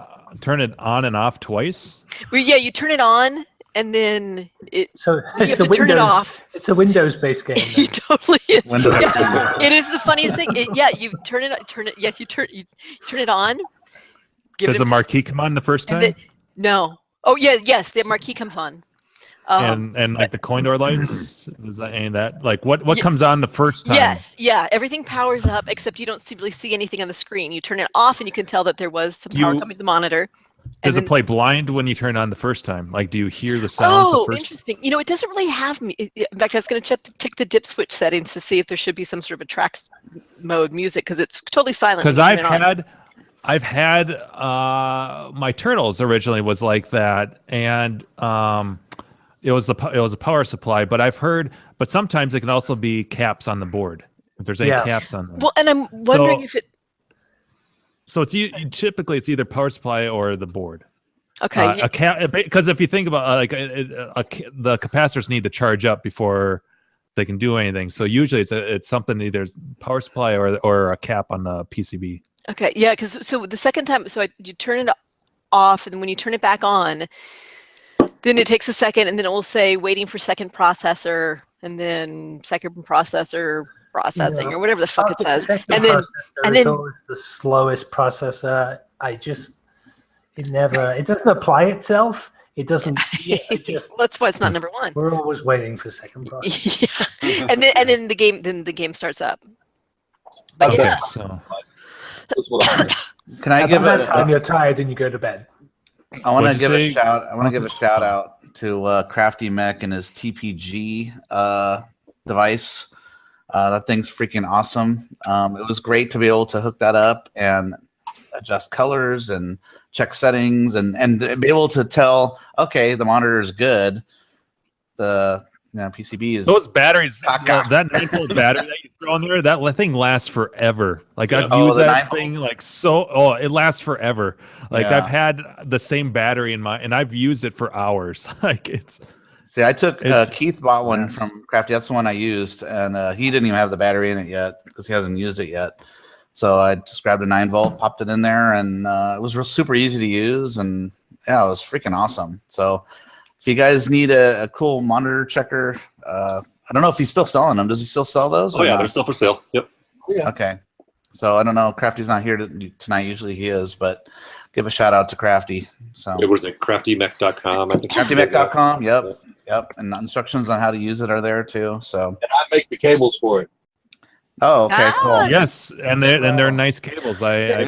on and off twice. Well, yeah, you turn it on and then you have to turn it off. It's a Windows-based game. It totally is. Yeah. It is the funniest thing. You turn it. Yeah, you turn it on. Does the marquee come on the first time? No. Oh yeah, yes, the marquee comes on. And like the coin door lights, is that any of that? Like what comes on the first time? Yes, yeah, everything powers up except you don't really see anything on the screen. You turn it off and you can tell that there was some power coming to the monitor. Does it play blind when you turn it on the first time? Like, do you hear the sounds? Oh, interesting. It doesn't really have me. In fact, I was going to check the dip switch settings to see if there should be some sort of a tracks mode music because it's totally silent. Because I've had my Turtles originally was like that, and it was a power supply. But I've heard, but sometimes it can also be caps on the board if there's any caps on them. Well, and I'm wondering if it. So typically it's either power supply or the board. Okay. Because if you think about the capacitors need to charge up before they can do anything. So usually it's something either power supply or a cap on the PCB. Okay. Yeah. Because the second time, you turn it off, and when you turn it back on, then it takes a second, and then it will say waiting for second processor, and then second processor processing or whatever the fuck it says, and then it's always the slowest processor. It doesn't apply itself. It doesn't. That's why it's not number one. We're always waiting for second processor. Yeah. and then the game starts up. But okay, so can I give that time you're tired and you go to bed? I want to give a shout out to Crafty Mech and his TPG device. That thing's freaking awesome. It was great to be able to hook that up and adjust colors and check settings and be able to tell, okay, the monitor is good. The PCB is those batteries. That 9-volt battery that you throw in there, that thing lasts forever. Like I've used that thing it lasts forever. Like I've had the same battery in and I've used it for hours. Like it's. See, I took Keith bought one from Crafty. That's the one I used, and he didn't even have the battery in it yet because he hasn't used it yet. So I just grabbed a 9-volt, popped it in there, and it was super easy to use, and it was freaking awesome. So if you guys need a cool monitor checker, I don't know if he's still selling them. Does he still sell those? Oh yeah, they're still for sale. Yep. Yeah. Okay. So I don't know. Crafty's not here tonight. Usually he is, but give a shout out to Crafty. So it was at CraftyMech.com. CraftyMech.com. Yep. And instructions on how to use it are there too. So and I make the cables for it. Oh, okay, cool. Yes, and they're nice cables. I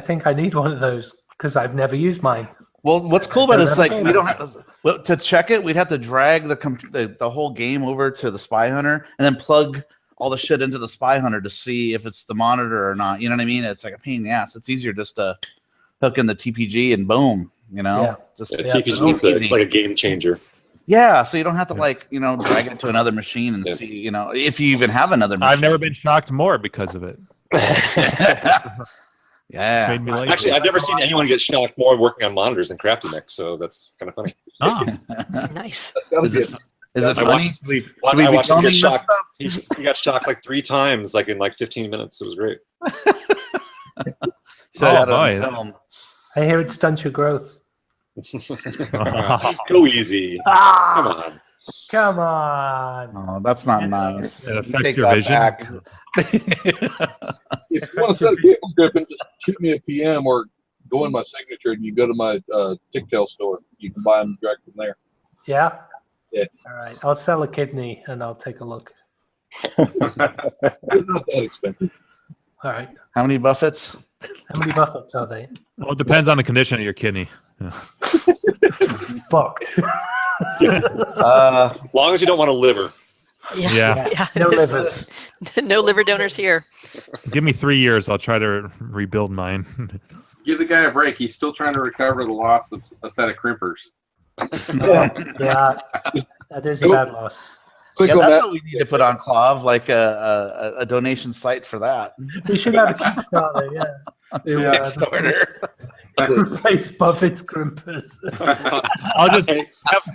think I need one of those because I've never used mine. Well, what's cool about it is like we don't have to check it. We'd have to drag the whole game over to the Spy Hunter and then plug all the shit into the Spy Hunter to see if it's the monitor or not. You know what I mean? It's like a pain in the ass. It's easier just to hook in the TPG and boom. You know, TPG is like a game changer. Yeah, so you don't have to drag it to another machine and see, if you even have another machine. I've never been shocked more because of it. Yeah. It's made me like Actually, I've never seen anyone get shocked more working on monitors than Crafty Mix, so that's kind of funny. Oh, nice. Is it funny? I watched him get shocked. He got shocked like 3 times, like in 15 minutes. It was great. I hear it stunts your growth. Go easy. Come on. Oh, that's not nice. It affects your vision. If you want to set a cable, Griffin, just shoot me a PM or go in my signature and you go to my Ticktail store. You can buy them direct from there. Yeah? Yeah. All right. I'll sell a kidney and I'll take a look. They're not that expensive. All right. How many buffets? How many buffets are they? Well, it depends on the condition of your kidney. Yeah. Fucked. As long as you don't want a liver. Yeah. No livers. No liver donors here. Give me 3 years. I'll try to rebuild mine. Give the guy a break. He's still trying to recover the loss of a set of crimpers. Yeah, that is a bad loss. Yeah, that's what we need to put on Clav, like a donation site for that. We should have a Kickstarter, Kickstarter. Replace Buffett's crimpers. I'll just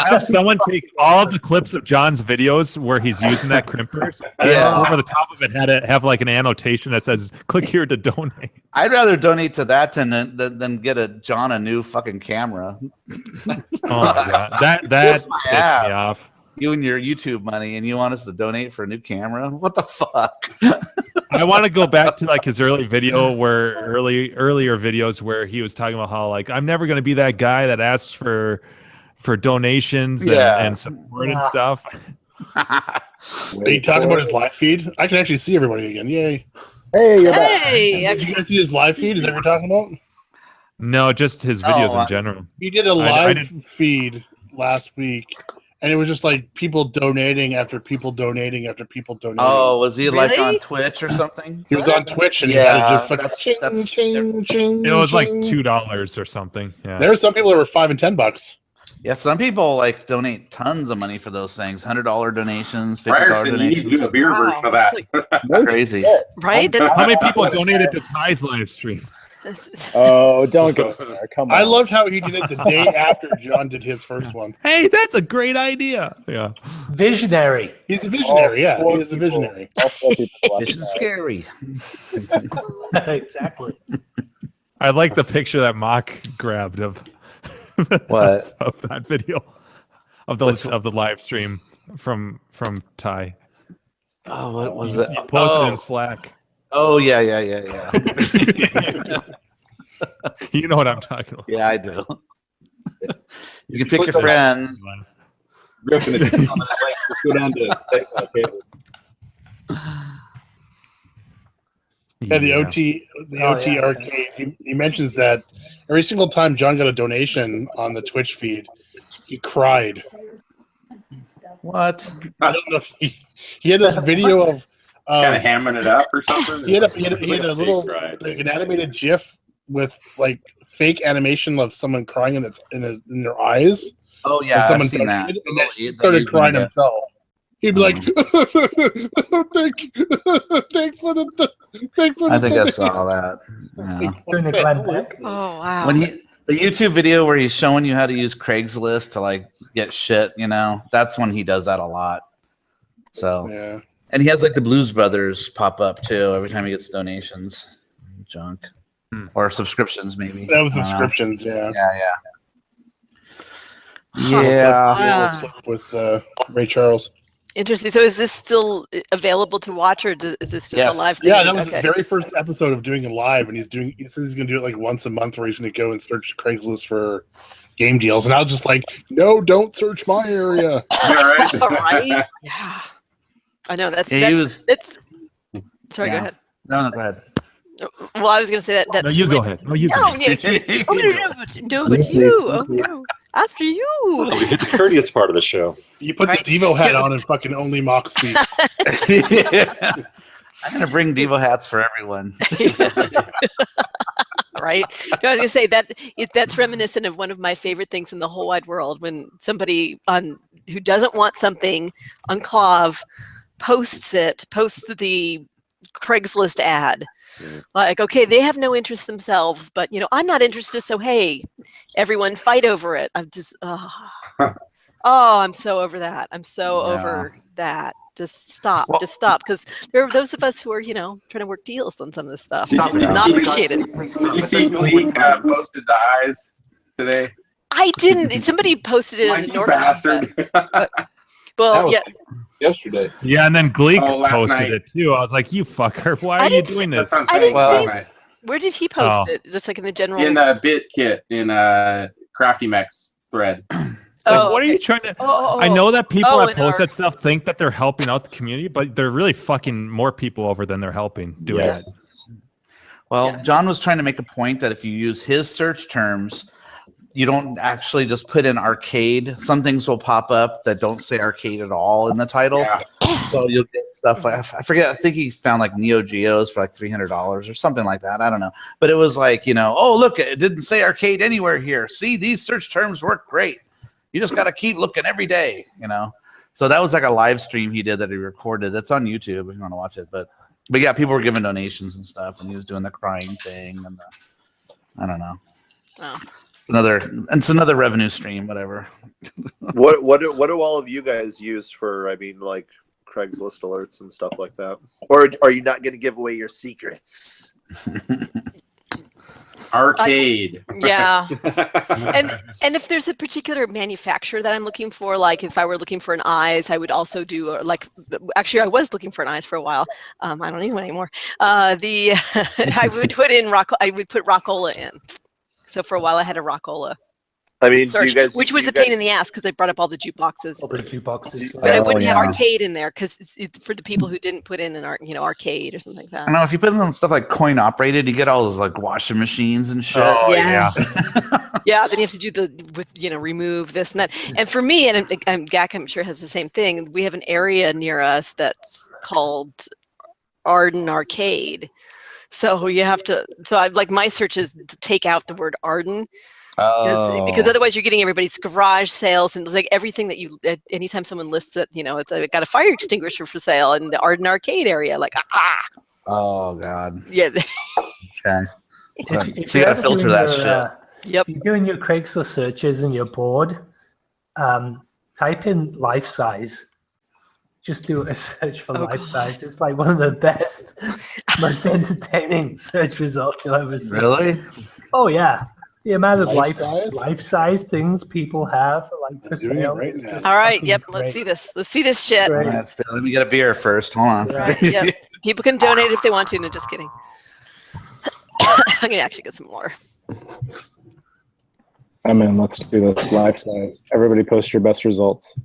have someone take all the clips of John's videos where he's using that crimpers, and then over the top of it have like an annotation that says "click here to donate." I'd rather donate to that than get John a new fucking camera. Oh my god, that pissed me off. You and your YouTube money, and you want us to donate for a new camera? What the fuck? I want to go back to like his earlier videos where he was talking about how like I'm never going to be that guy that asks for donations and support and stuff. Are you talking about his live feed? I can actually see everybody again. Yay! Hey, you're back. Did you guys see his live feed? Is that what you're talking about? No, just his videos in general. He did a live feed last week. And it was just like people donating after people donating after people donating. Oh, was he like on Twitch or something? He was on Twitch and that's it was like $2 or something. Yeah. There were some people that were $5 and $10. Yeah, some people like donate tons of money for those things. $100 donations, $50 Ryerson, donations. you need to do the beer version of that. Crazy, right? How many people donated to Ty's live stream? Oh, don't go there. Come on. I loved how he did it the day after John did his first one. Hey, that's a great idea. Yeah. Visionary. He's a visionary, He is a visionary. Vision scary. Exactly. I like the picture that Mock grabbed of what of that video of the live stream from Ty. Oh, what was it? He posted in Slack. Oh yeah. You know what I'm talking about. Yeah, I do. You can pick your friends. Griffin, if you want to go down to the OT arcade. He mentions that every single time John got a donation on the Twitch feed, he cried. What? I don't know. He had this video of kind of hamming it up or something. He had a little like an animated GIF with like fake animation of someone crying in their eyes. Oh yeah, someone I've seen that. And then he started crying himself. He'd be like, "Thank for the." I think I saw that. Yeah. Oh wow! When the YouTube video where he's showing you how to use Craigslist to like get shit, that's when he does that a lot. So yeah. And he has like the Blues Brothers pop up too every time he gets donations, junk, or subscriptions maybe. That was subscriptions, yeah. Yeah. With Ray Charles. Interesting. So, is this still available to watch, or is this just a live thing? Yeah, that was his very first episode of doing it live, and he says he's going to do it like once a month, where he's going to go and search Craigslist for game deals. And I was just like, no, don't search my area. Right? Yeah. I know that's. Yeah, Sorry, yeah. go ahead. No, go ahead. Well, I was going to say that. That's No, you go ahead. No, you go. No, ahead. yeah, no, but you. Oh, no. After you. Oh, we hit the courteous part of the show. You put the Devo hat on and fucking only Mock speaks. I'm gonna bring Devo hats for everyone. Right? No, I was going to say that's reminiscent of one of my favorite things in the whole wide world, when somebody who doesn't want something on Clav posts the Craigslist ad. Like, okay, they have no interest themselves, but I'm not interested, so hey, everyone fight over it. I'm just I'm so over that. I'm so over that. Just stop. Just stop. Because there are those of us who are, trying to work deals on some of this stuff. Not appreciated. You see Gleek posted the eyes today? I didn't. Somebody posted it in the North. Bastard. Well, yeah. Yesterday. Yeah, and then Gleek last posted night. it too. I was like, "You fucker! Why are you doing this?" That's what I'm I saying. didn't Last see. night. Where did he post it? Just like in the general. In a bit kit in a Crafty Mex thread. What are you trying to? I know that people that post that stuff think that they're helping out the community, but they're really fucking more people over than they're helping doing it. Well, John was trying to make a point that if you use his search terms, you don't actually just put in arcade. Some things will pop up that don't say arcade at all in the title. Yeah. So you'll get stuff like, I forget, I think he found like Neo Geos for like $300 or something like that. I don't know. But it was like, oh, look, it didn't say arcade anywhere here. See, these search terms work great. You just got to keep looking every day, So that was like a live stream he did that he recorded. That's on YouTube if you want to watch it. But yeah, people were giving donations and stuff, and he was doing the crying thing and I don't know. Oh. It's another revenue stream, whatever. What do all of you guys use for? I mean, like Craigslist alerts and stuff like that, or are you not going to give away your secrets? Arcade. Yeah. and if there's a particular manufacturer that I'm looking for, like if I were looking for an eyes, I would also do actually I was looking for an eyes for a while. I don't need one anymore. I would put Rockola in. So for a while I had a Rockola. I mean, search, which was a pain in the ass because they brought up all the jukeboxes. But I wouldn't have arcade in there because for the people who didn't put in an arcade or something like that. I know if you put in stuff like coin operated, you get all those like washing machines and shit. Oh yeah. Yeah, then you have to do remove this and that. And for me, and GAC I'm sure has the same thing. We have an area near us that's called Arden Arcade. So you have to. So I like my search is to take out the word Arden. Because otherwise you're getting everybody's garage sales and like everything that anytime someone lists that it's got a fire extinguisher for sale in the Arden Arcade area, like oh god, yeah. Okay. If So you gotta filter that shit. Yep. You're doing your Craigslist searches and you're bored. Type in life size. Just do a search for life size. It's like one of the best, most entertaining search results you'll ever see. Really? Oh yeah. The amount of Life size things people have for sale. Right All right. Yep. Great. Let's see this. Let's see this shit. All right, let me get a beer first. Hold on. Right, yep. People can donate if they want to. No, just kidding. I'm gonna actually get some more. I'm in. Let's do this life size. Everybody post your best results.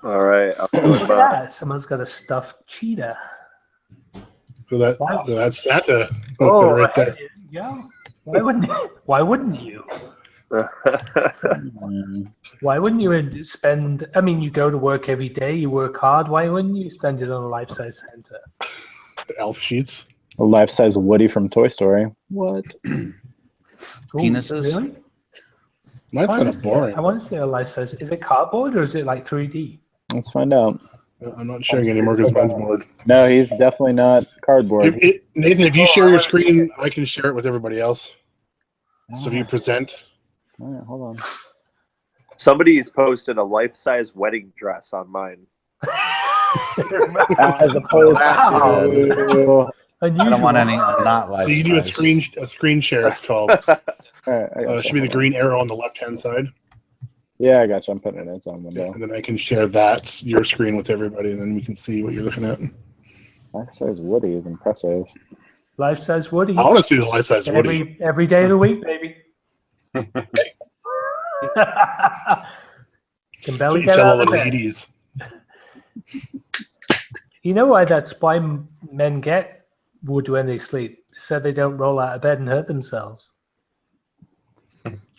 All right. Look at that. Someone's got a stuffed cheetah. So that's Santa. Oh, right there. Yeah. Why wouldn't you? Why wouldn't you spend? I mean, you go to work every day. You work hard. Why wouldn't you spend it on a life-size Santa? Elf sheets. A life-size Woody from Toy Story. What? Penises? Really? Mine's kind of boring. I want to say a life-size. Is it cardboard or is it like 3D? Let's find out. I'm not sharing anymore because mine's bored. No, he's definitely not cardboard. Nathan, if you share your screen, I can share it with everybody else. So if you present. All right, hold on. Somebody's posted a life-size wedding dress on mine. As opposed to... I don't want any not life. So you do a screen share. It's called. It should be the green arrow on the left-hand side. Yeah, I got you. I'm putting it in its own window. And then I can share your screen with everybody, and then we can see what you're looking at. Life-size Woody is impressive. Life-size Woody. I want to see the life-size Woody. Every day of the week, baby. Can barely get out of bed. Ladies. You know why men get would when they sleep, so they don't roll out of bed and hurt themselves.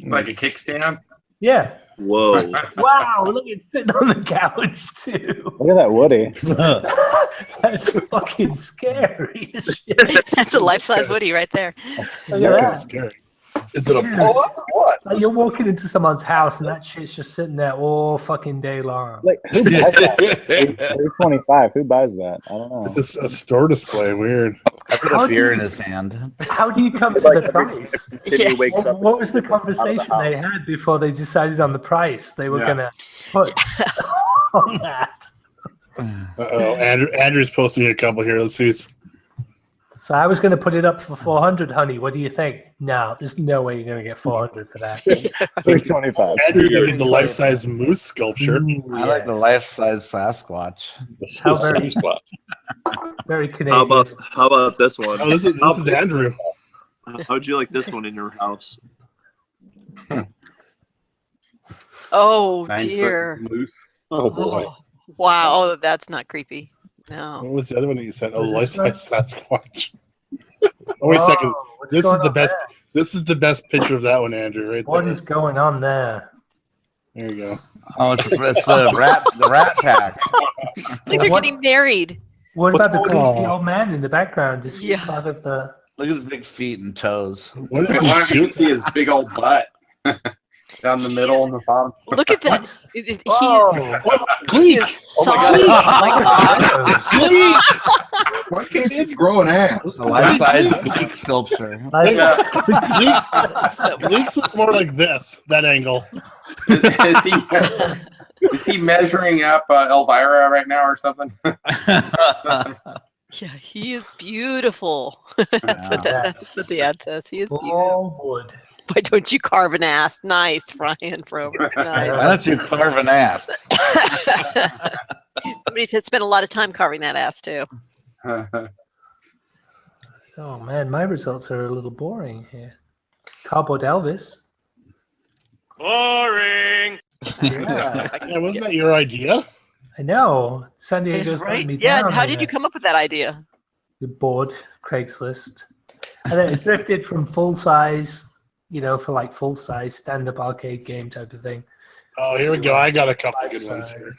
Like a kickstand? Yeah. Whoa. Wow, look, it's sitting on the couch too. Look at that Woody. That's fucking scary as shit. That's a life-size Woody right there. Look at that. Scary. Is it a pull-up or what? Like you're walking into someone's house and that shit's just sitting there all fucking day long. Like, who buys that? $3.25. Who buys that? I don't know. It's just a store display. Weird. I put a beer in his hand. How do you come to the price? Timmy wakes up. What was the conversation they had before they decided on the price they were gonna put on that? Uh-oh. Andrew's posting a couple here. Let's see. So I was going to put it up for 400, honey. What do you think? No, there's no way you're going to get 400 for that. $3.25. Andrew did the life-size moose sculpture. I like the life-size Sasquatch. How very, very Canadian. How about this one? Oh, this is Andrew. How'd you like this one in your house? Oh 9 foot dear. moose. Oh boy. Oh, wow. Oh, that's not creepy. No. What was the other one that you said? Oh, life-size Sasquatch. Oh, wait a second. what's This going is the on best. there? This is the best picture of that one, Andrew. Right What there. is going on there? There you go. Oh, it's the rat pack. It's like they're What- getting married. What about the creepy on? old man in the background? Is he Yeah. part of the... Look at his big feet and toes. What I is want to this? see his big old butt down the middle and the bottom. Look at that. Whoa! He is solid. Oh my God. Why can't kids grow an ass? It's a life-size Greek sculpture. Nice. Gleeks was more like this, that angle. Is he measuring up Elvira right now or something? Yeah, he is beautiful. That's what the ad says. He is beautiful. All wood. Why don't you carve an ass? Nice, Brian Frober. Why Nice. don't you carve an ass? Somebody said spent a lot of time carving that ass too. Oh man, my results are a little boring here. Cardboard Elvis. Boring. Yeah, Yeah, wasn't that your idea? I know. San Diego's letting Right? me Yeah. down. How did you here. come up with that idea? The board, Craigslist. And then it drifted from full size, for like full size stand-up arcade game type of thing. Oh, here we go. I got a couple good ones Size. here.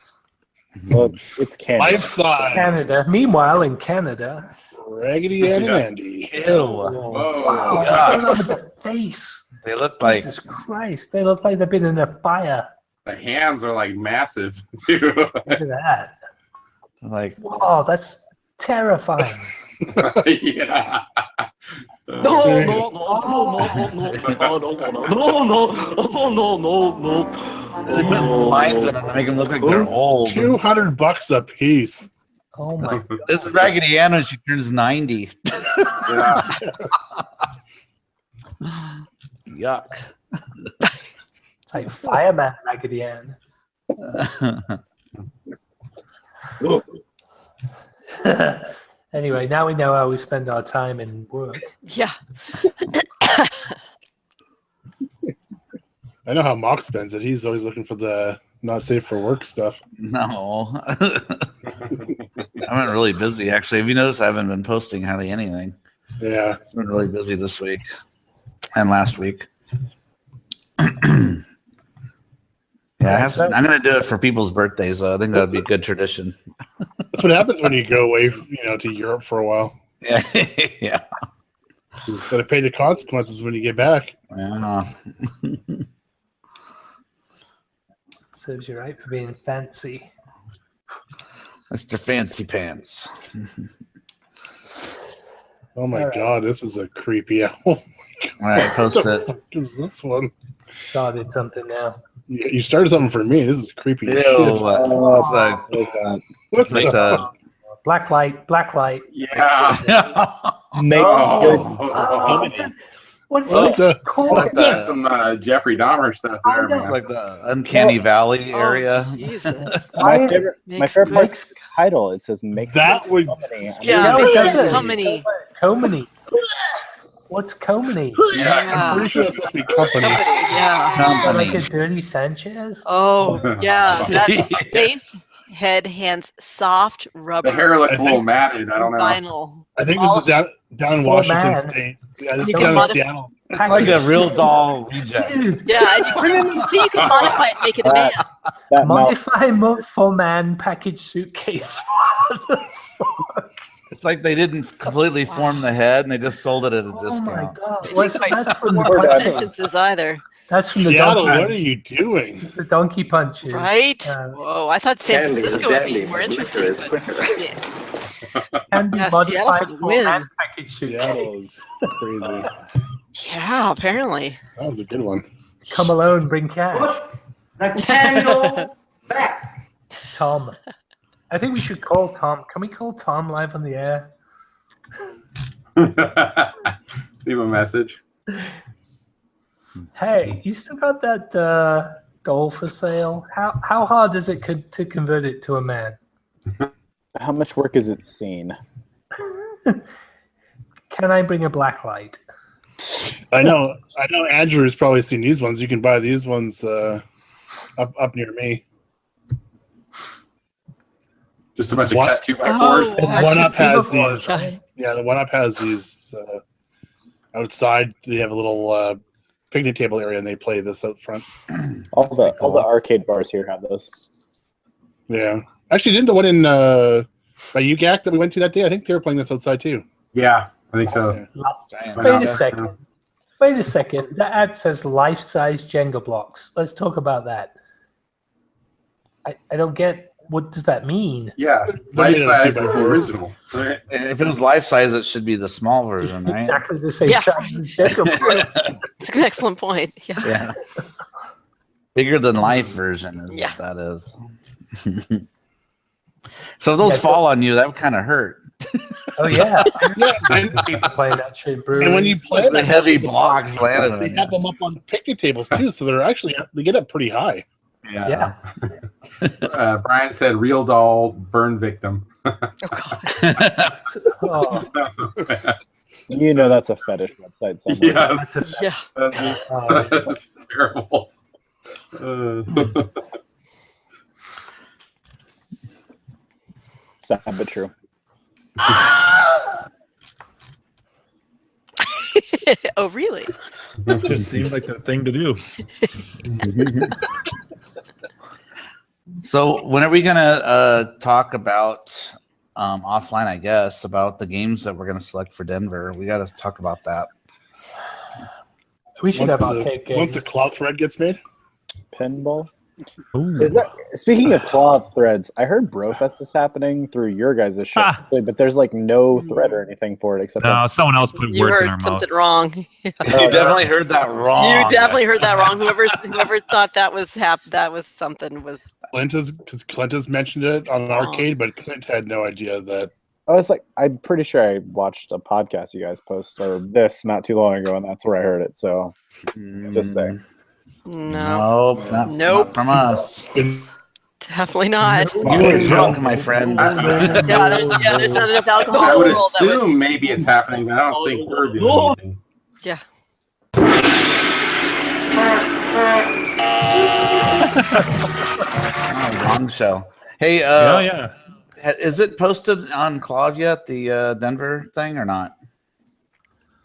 Well, it's Canada. Life size. Canada. Meanwhile, in Canada. Raggedy Ann and Andy. Ew. Whoa. Wow, what's going on with the face? They look like Jesus Christ. They look like they've been in a fire. The hands are like massive too. Look at that. Whoa, that's terrifying. Yeah. they put lines in them to make them look like they're old. $200 a piece. Oh my God. This is Raggedy Ann when she turns 90. Yeah. Yuck. It's like Fireman Raggedy Ann. Anyway, now we know how we spend our time in work. Yeah. I know how Mock spends it. He's always looking for the not safe for work stuff. No. I've been really busy, actually. Have you noticed I haven't been posting hardly anything? Yeah. It's been really busy this week and last week. Yeah, I'm going to do it for people's birthdays, though. I think that would be a good tradition. That's what happens when you go away, to Europe for a while. Yeah. Yeah. You got to pay the consequences when you get back. Yeah. Serves you right for being fancy. Mr. Fancy Pants. Oh my All right. God, this is a creepy. Oh my God. All right, post What the it. fuck is this one? Started something now. You started something for me. This is creepy. as Ew, shit. it's like, What's that? What's like the? Black light. Yeah. Makes Oh, good. what's What it the? called? like That's the, some Jeffrey Dahmer stuff there, it's man. like the Uncanny Valley Oh, area. Jesus. My Why is favorite, Makes part makes is title. It says "Make That would. Company." Yeah, No, it make doesn't. company. Comany. What's Comany? Yeah. I'm pretty sure that's supposed to be company. Yeah. Like a Company. dirty Sanchez? Oh, yeah. That's base. head, hands, soft rubber. The hair looks a little matted. I don't know. Vinyl. I think this is down in Washington State. Yeah, this is You down can in modify- Seattle. It's like a real doll reject. Dude, Yeah, and you can modify it, make it a man. That modify for man package suitcase. What the fuck? It's like they didn't completely form the head and they just sold it at a Oh discount. my god! It What's didn't quite that's from the form punching. sentences either. That's from the Seattle, donkey. what are you doing? It's the donkey punches. Right? Whoa, I thought San Candy is Francisco would deadly, be more but liquor interesting. is But quicker. yeah. Can be Yeah, Seattle modified for the for win. man package suitcase. Seattle is crazy. Yeah, apparently. That was a good one. Come alone, bring cash. The candle back. Tom. I think we should call Tom. Can we call Tom live on the air? Leave a message. Hey, you still got that doll for sale? How hard is it to convert it to a man? How much work has it seen? Can I bring a black light? I know Andrew's probably seen these ones. You can buy these ones up near me. Just a bunch of What? cut 2x4s. The one up has Fours. these. Yeah, the one up has these outside. They have a little picnic table area, and they play this out front. All the arcade bars here have those. Yeah, actually, didn't the one in by UGAC that we went to that day? I think they were playing this outside too. Yeah, I think so. Wait a second. Wait a second. That ad says life-size Jenga blocks. Let's talk about that. I don't get. What does that mean? Yeah, life size is the original. Right? If it was life size, it should be the small version, right? Exactly the same Yeah. size as Jenga blocks. It's an excellent point. Yeah. Yeah. Bigger than life version is Yeah. what that is. So if those fall on you, that would kind of hurt. Oh yeah. and, People playing that shit. and when you play The that, heavy blocks landed they on have you. them up on picnic tables too, so they're actually they get up pretty high. Yeah. Brian said real doll burn victim. Oh, You know that's a fetish website somewhere. Yes. Yeah. That's terrible. Sad but true. Oh, really? It just seems like the thing to do. So when are we gonna talk about offline? I guess about the games that we're gonna select for Denver. We got to talk about that. we should have Once arcade the, once games. the cloth thread gets made. Pinball. Ooh. Is that speaking of cloth threads? I heard Brofest is happening through your guys' show, Ah. but there's like no thread or anything for it except. No, someone else put You words in our heard mouth. something wrong. Yeah. You definitely heard that wrong. You definitely heard that wrong. Whoever thought that was something was. Clint has mentioned it on an arcade, but Clint had no idea that. I was like, I'm pretty sure I watched a podcast you guys post or this not too long ago, and that's where I heard it. So just saying. No, Nope, Nope. not from us. definitely not. You were drunk, my friend. Yeah, there's not enough alcohol I in would the world that would. assume maybe it's happening, but I don't think we're doing anything. Yeah. Oh, wrong show. Hey, Yeah. is it posted on Clav yet? The Denver thing or not?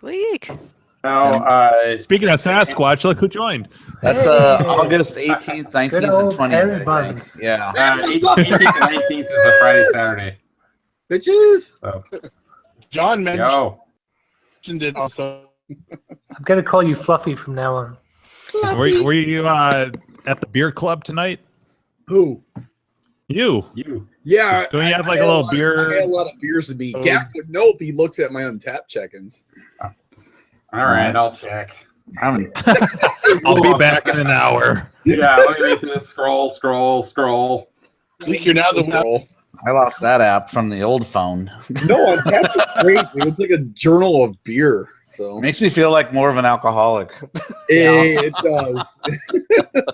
Gleek. No, Speaking of Sasquatch, look who joined. That's Hey. August 18th, 19th, Good and old 20th. Harry I think. Buns. Yeah. 18th and 19th is a Friday, Saturday. Bitches. So, John yo. mentioned it also. I'm gonna call you Fluffy from now on. Were you at the beer club tonight? Who? You. Yeah. Don't you have like I a had little lot- beer? I had a lot of beers to be. Gap would know if he looks at my untapped check-ins. All right, I'll check. I'll be back in an hour. Yeah, let me just scroll. Gleek, you're now the Scroll. I lost that app from the old phone. No, untapped is great. Dude. It's like a journal of beer. So Makes me feel like more of an alcoholic. it does.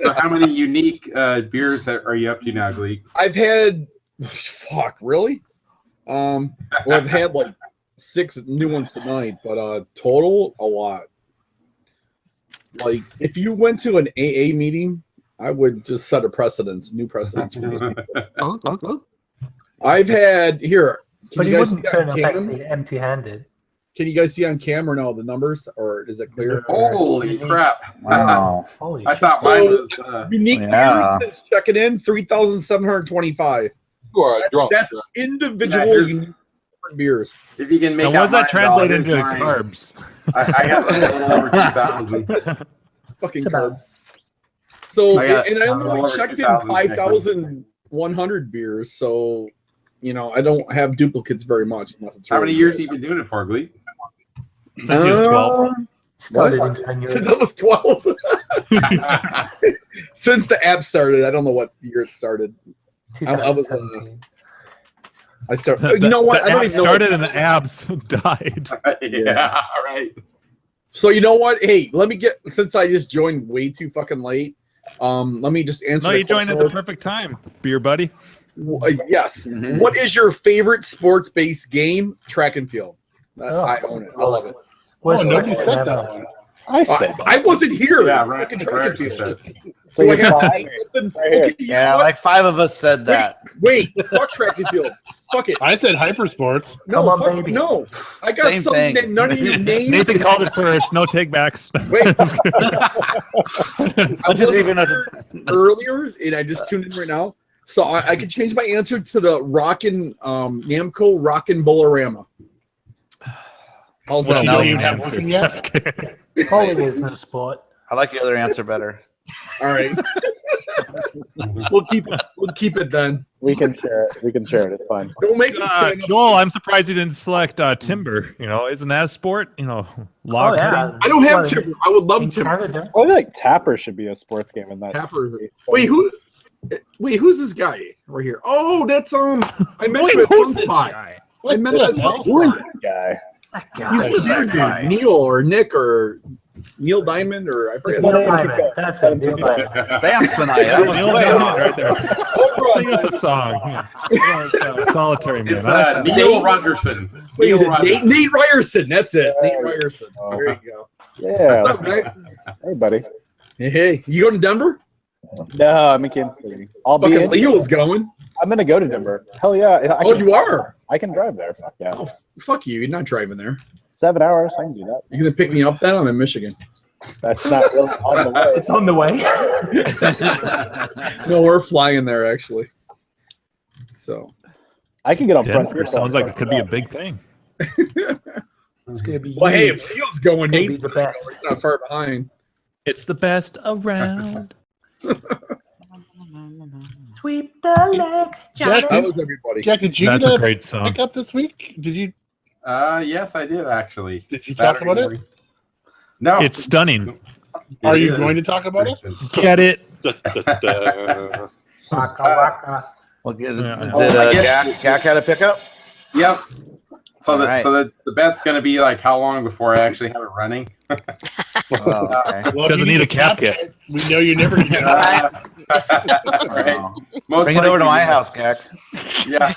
So how many unique beers are you up to now, Gleek? I've had, fuck, really? Well, I've had like 6 new ones tonight, but total a lot. Like if you went to an AA meeting I would just set a precedence, new precedence for those people. I've had here. Can But you he guys wouldn't see turn on up cam? actually empty-handed. Can you guys see on camera now the numbers, or is it clear? Holy crap! Wow. Holy I shit. thought mine was. Unique Yeah. viewers checking in 3,725. You are a drunk. That's drunk. individual here's- unique beers. If you can make Now, what does out that mine, translate dog, into here's mine. carbs? I got a little over 2,000. Fucking It's about- carbs. So, I got and I a little only over checked in 2,000 5,100 beers, so I don't have duplicates very much unless it's How really many years good. have you been doing it for, Glee? Since he was 12. Started What? in January. Since I was 12. Since the app started, I don't know what year it started. I was. 2017. I started. You know what? I The don't app even know. started and the abs died. Yeah, right. So you know what? Hey, let me get, since I just joined way too fucking late. Let me just answer. No, the you joined at question. the perfect time, beer buddy. Yes. Mhm. What is your favorite sports-based game? Track and field. Oh. I own it. I love it. Worst nobody question said ever. that one. I said I wasn't here. Yeah, It's right. fucking track and Right, field. said. So Do I you're have fine. to say something? Right here. Okay, you know Yeah, what? like 5 of us said that. Wait, fuck track and field. Fuck it. I said hypersports. No, Come on, fuck, baby. no. I got Same something thing. that none of you named. Nathan called it first. No take backs. Wait, I What wasn't is even a- here earlier, and I just tuned in right now. So I could change my answer to the Rockin' Namco Rockin' Bolorama. How's Well, that? no, know you you have answer. working yet? That's good. Bowling is no sport. I like the other answer better. All right. We'll keep it then. We can share it. We can share it. It's fine. Don't make me stand up. Joel, I'm surprised you didn't select timber. Isn't that a sport? Log Oh, yeah. cutting. I don't have Well, timber. I would love in timber. Canada. I feel like Tapper should be a sports game in that. Tapper. space. Wait, who's this guy right here? Oh, that's I met Wait, him at who's one this spot. guy? I met him at one Who is spot. that guy? That He's guy. the weird dude, Neil or Nick or Neil Diamond or I Just forget. Neil Diamond. That's it. Neil Diamond. Samsonite. That was Neil way Diamond off. right there. Sing us a song. Yeah. Solitary Man. It's I like that. Neil Rogerson. Wait, Neil is it Rogerson. Nate Ryerson. That's it. Nate Ryerson. There you go. Yeah. What's up, Nate? Hey, buddy. Hey, you going to Denver? No, I'm in Kansas City. I'll be Fucking in. Leo's going. I'm gonna go to Denver. Hell yeah. Oh, you are? I can drive there. Fuck yeah. Oh, fuck you. You're not driving there. 7 hours. I can do that. You're going to pick me up then? I'm in Michigan. That's not really on the way. It's on the way. No, we're flying there, actually. So. I can get on front. Denver sounds like it could be a big thing. It's gonna be. Well, hey, huge. if Leo's going, Gonna be Nate's the best. not far behind. It's the best around. Sweep the leg, Johnny. That was everybody. Jack, did you That's get a great song. pick up this week? Did you? Yes, I did actually. Did you talk about it? morning. No. It's stunning. Are It you is. going to talk about it? Get it? Da-da-da. Waka, waka. Well, did Yeah. I guess- Gak had a pickup? Yep. So All right. the bet's gonna be like how long before I actually have it running. Oh, okay. Well, if Doesn't you need a cap kit. We know you never get it. Right. Oh. Most Bring it over to likely, my house, Gak. Yeah,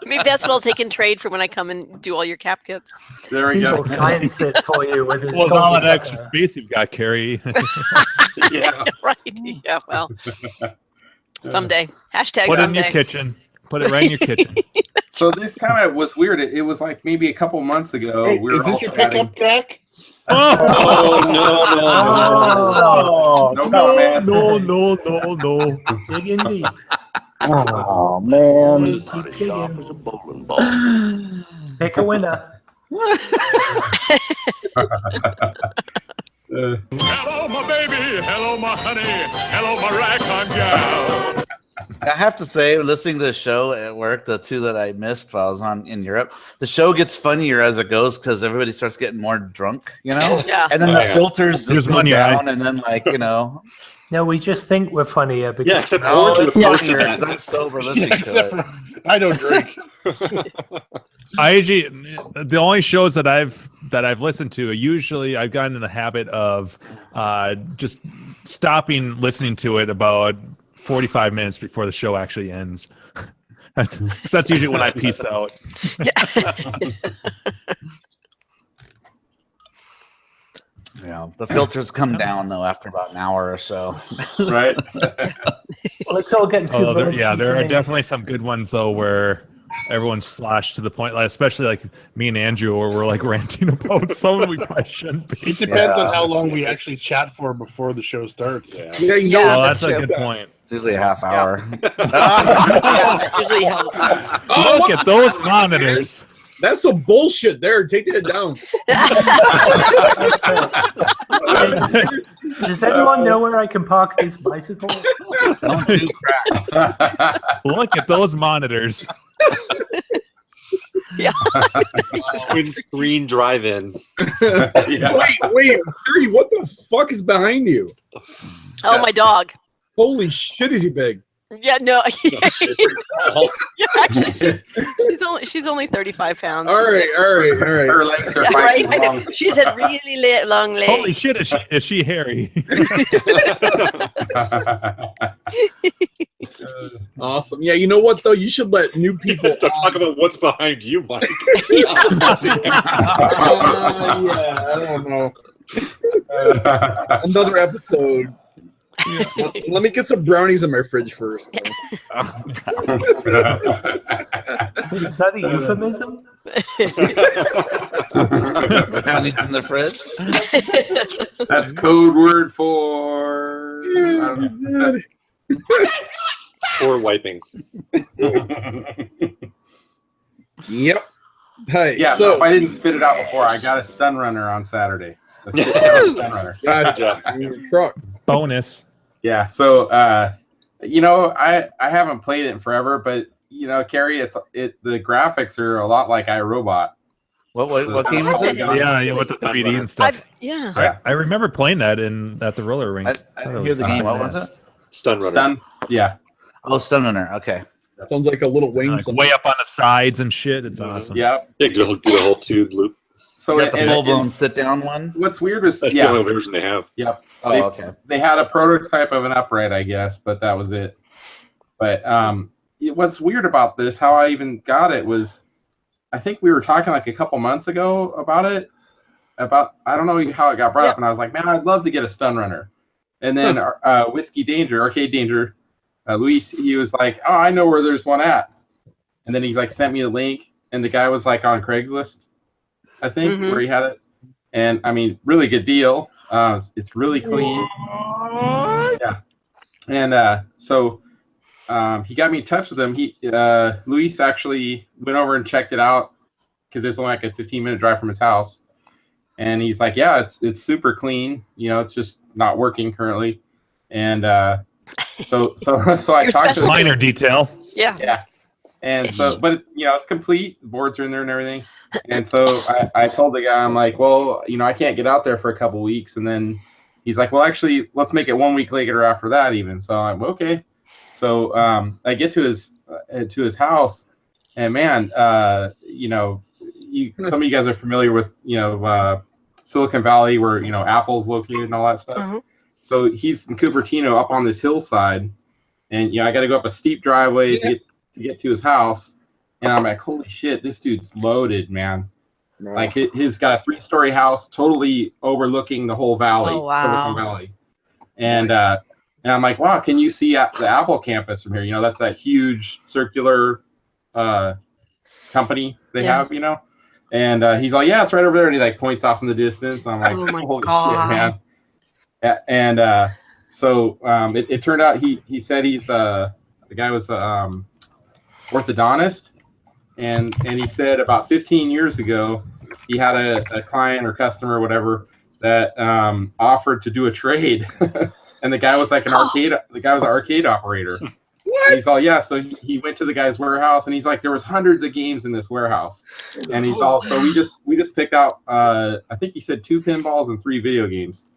Maybe that's what I'll take in trade for when I come and do all your cap kits. there we Steve go. will science it for you with his. Well, with all that soldier extra sucker. space you've got, Carrie. Yeah. Right. Yeah, well. Someday. Hashtag Put it in your someday. kitchen. Put it right in your kitchen. So this kind of was weird. It was like maybe a couple months ago. Hey, we were is this all your chatting. pickup, Jack? Oh, no, No no, no. comment. No. Digging deep. Oh man. Keep digging. Pick a winner. Hello, my baby. Hello, my honey. Hello, my ragtime gal. I have to say, listening to the show at work, the two that I missed while I was in Europe, the show gets funnier as it goes because everybody starts getting more drunk, Yeah. And then the filters Here's just go money, down, right? and then No, we just think we're funnier because Yeah, except no, Orange it's with most of funnier that. 'cause I'm sober listening Yeah, to except it. for I don't drink. I usually, the only shows that I've listened to, usually I've gotten in the habit of just stopping listening to it about 45 minutes before the show actually ends. That's usually when I peace out. Yeah, The filters come down though after about an hour or so. Right. Well, it's all getting too There munchy are for me. definitely some good ones though where everyone's sloshed to the point, like, especially like me and Andrew, where we're like ranting about someone we probably shouldn't be. It depends on how long we actually chat for before the show starts. Yeah, you know, Oh, that's a good point. It's usually a half hour. Usually help. Look at those monitors. That's some bullshit there. Take that down. Does anyone know where I can park this bicycle? Don't do crap. Look at those monitors. Yeah. Twin screen drive-in. Wait, Harry, what the fuck is behind you? Oh, my dog. Holy shit, is he big? Yeah, no. It's pretty small. Yeah, actually, she's only 35 pounds. All right. Her legs are Yeah, right? quite long. She's had really long legs. Holy shit, is she hairy? Awesome. Yeah, you know what though? You should let new people Talk about what's behind you, Mike. yeah, I don't know. Another episode. Let me get some brownies in my fridge first. Is that a euphemism? Brownies in the fridge. That's code word for. I don't know. Or wiping. Yep. Hey, Yeah, so if I didn't spit it out before, I got a stun runner on Saturday. A stun runner. Gotcha. Truck. Bonus. Yeah, so you know, I haven't played it in forever, but you know, Carrie, the graphics are a lot like iRobot. What game is it? Yeah, with the 3D and stuff. Yeah. I remember playing that at the roller rink. I didn't hear the game. What was it? Stun runner. Stun. Yeah. Oh, Stun Runner. Okay. Sounds like a little wing. Like way up on the sides and shit. It's awesome. Yeah. Do the whole tube loop. So You got the full blown sit down one. What's weird is That's the only version they have. Yep. Oh, okay. They had a prototype of an upright, I guess, but that was it. But what's weird about this, how I even got it, was I think we were talking like a couple months ago about it. I don't know how it got brought up, and I was like, man, I'd love to get a stun runner. And then Arcade Danger, Luis, he was like, oh, I know where there's one at. And then he like sent me a link, and the guy was like on Craigslist, I think, where he had it. And I mean, really good deal. It's really clean. Yeah. And so he got me in touch with him. Luis actually went over and checked it out because there's only like a 15-minute drive from his house. And he's like, yeah, it's super clean. You know, it's just not working currently. And so I talked to minor detail. Yeah. Yeah. And so, but you know, it's complete. The boards are in there and everything. And so I told the guy, I'm like, well, you know, I can't get out there for a couple weeks. And then he's like, well, actually, let's make it 1 week later after that even. So I'm okay. So I get to his house, and man, you know, some of you guys are familiar with, you know, Silicon Valley, where, you know, Apple's located and all that stuff. So he's in Cupertino up on this hillside, and I got to go up a steep driveway to get to his house. And I'm like, holy shit, this dude's loaded, man. Wow. Like he's got a 3-story house totally overlooking the whole valley, Silicon Valley. And I'm like, wow, can you see the Apple campus from here? You know, that's that huge circular company they have, you know? And he's like, yeah, it's right over there. And he like points off in the distance. And I'm like, holy shit, man. Yeah, and so it turned out he said the guy was orthodontist, and he said about 15 years ago he had a client or customer or whatever that offered to do a trade, and the guy was like an arcade operator. And he's all, yeah, so he went to the guy's warehouse, and he's like, there was hundreds of games in this warehouse, and he's all, so we just picked out I think he said 2 pinballs and 3 video games.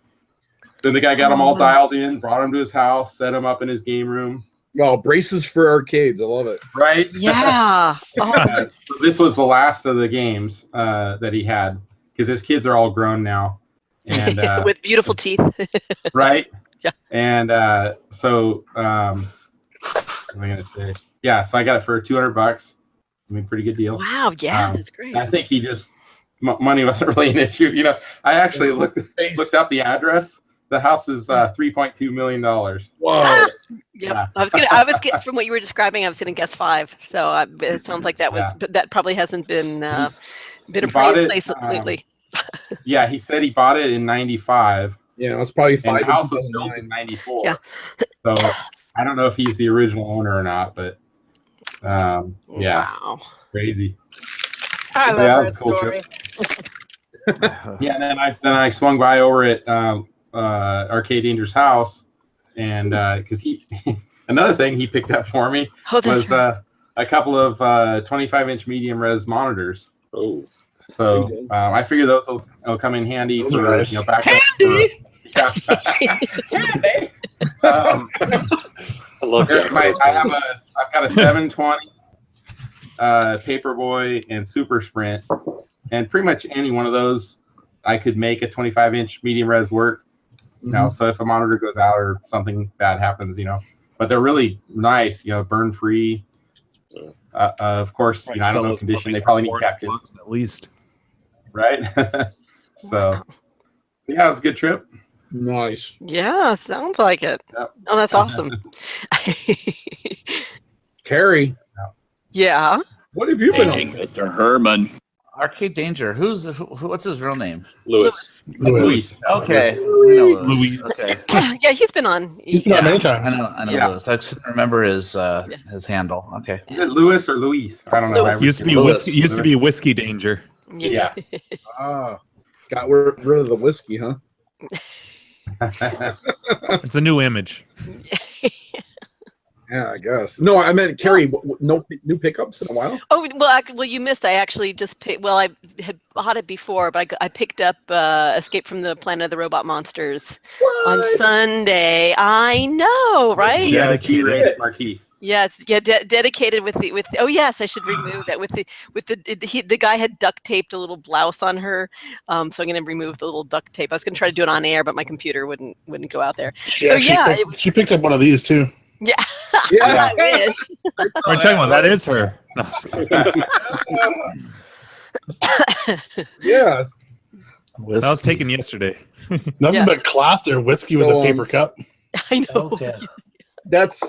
Then the guy got them all dialed in, brought him to his house, set him up in his game room. Oh, braces for arcades. I love it. Right? Yeah. So this was the last of the games that he had, because his kids are all grown now. And with beautiful teeth. Right? Yeah. And so what am I going to say? Yeah, so I got it for $200. I mean, pretty good deal. Wow, yeah, that's great. I think he just money wasn't really an issue. You know, I actually looked up the address. The house is $3.2 million. Whoa. Yep. I was from what you were describing, I was gonna guess 5. So it sounds like that was, but that probably hasn't been appraised lately. Yeah, he said he bought it in '95. Yeah, it's probably 5. And the house was built in '94. Yeah. So I don't know if he's the original owner or not, but yeah, wow, crazy. I love that was that a cool story. trip. Yeah, and then I swung by over at Arcade Danger's house, and because he another thing he picked up for me was a couple of 25-inch medium res monitors. Oh. So I figure those will come in handy Those for are nice. backup. Handy. Handy. I love that. I've got a 720 Paperboy and Super Sprint, and pretty much any one of those I could make a 25-inch medium res work. You know, so if a monitor goes out or something bad happens, you know, but they're really nice, you know, burn free. Of course, you know, I don't know condition. They probably need cap kits at least, right? So yeah, it was a good trip. Nice. Yeah, sounds like it. Yep. Oh, that's awesome. Carrie. Yeah. What have you been on? Mr. Herman. Arcade Danger. What's his real name? Lewis. Okay. We know Louis. Okay. Yeah, he's been on. He's been on many times. I know Lewis. I just remember his handle. Okay. Is it Lewis or Luis? I don't know. Used to be Whiskey Danger. Yeah. Got rid of the whiskey, huh? It's a new image. Yeah, I guess. No, I meant Carrie. No new pickups in a while. Oh well, you missed. I actually just picked. Well, I had bought it before, but I picked up Escape from the Planet of the Robot Monsters on Sunday. I know, right? Yeah, the G-rated marquee. Yes, dedicated with the. Oh yes, I should remove that the guy had duct taped a little blouse on her, so I'm going to remove the little duct tape. I was going to try to do it on air, but my computer wouldn't go out there. So she picked up one of these too. Yeah. Yeah. I wish. We're talking about that is her. No. Yes. That was taken yesterday. Nothing but class there. Whiskey with a paper cup. I know.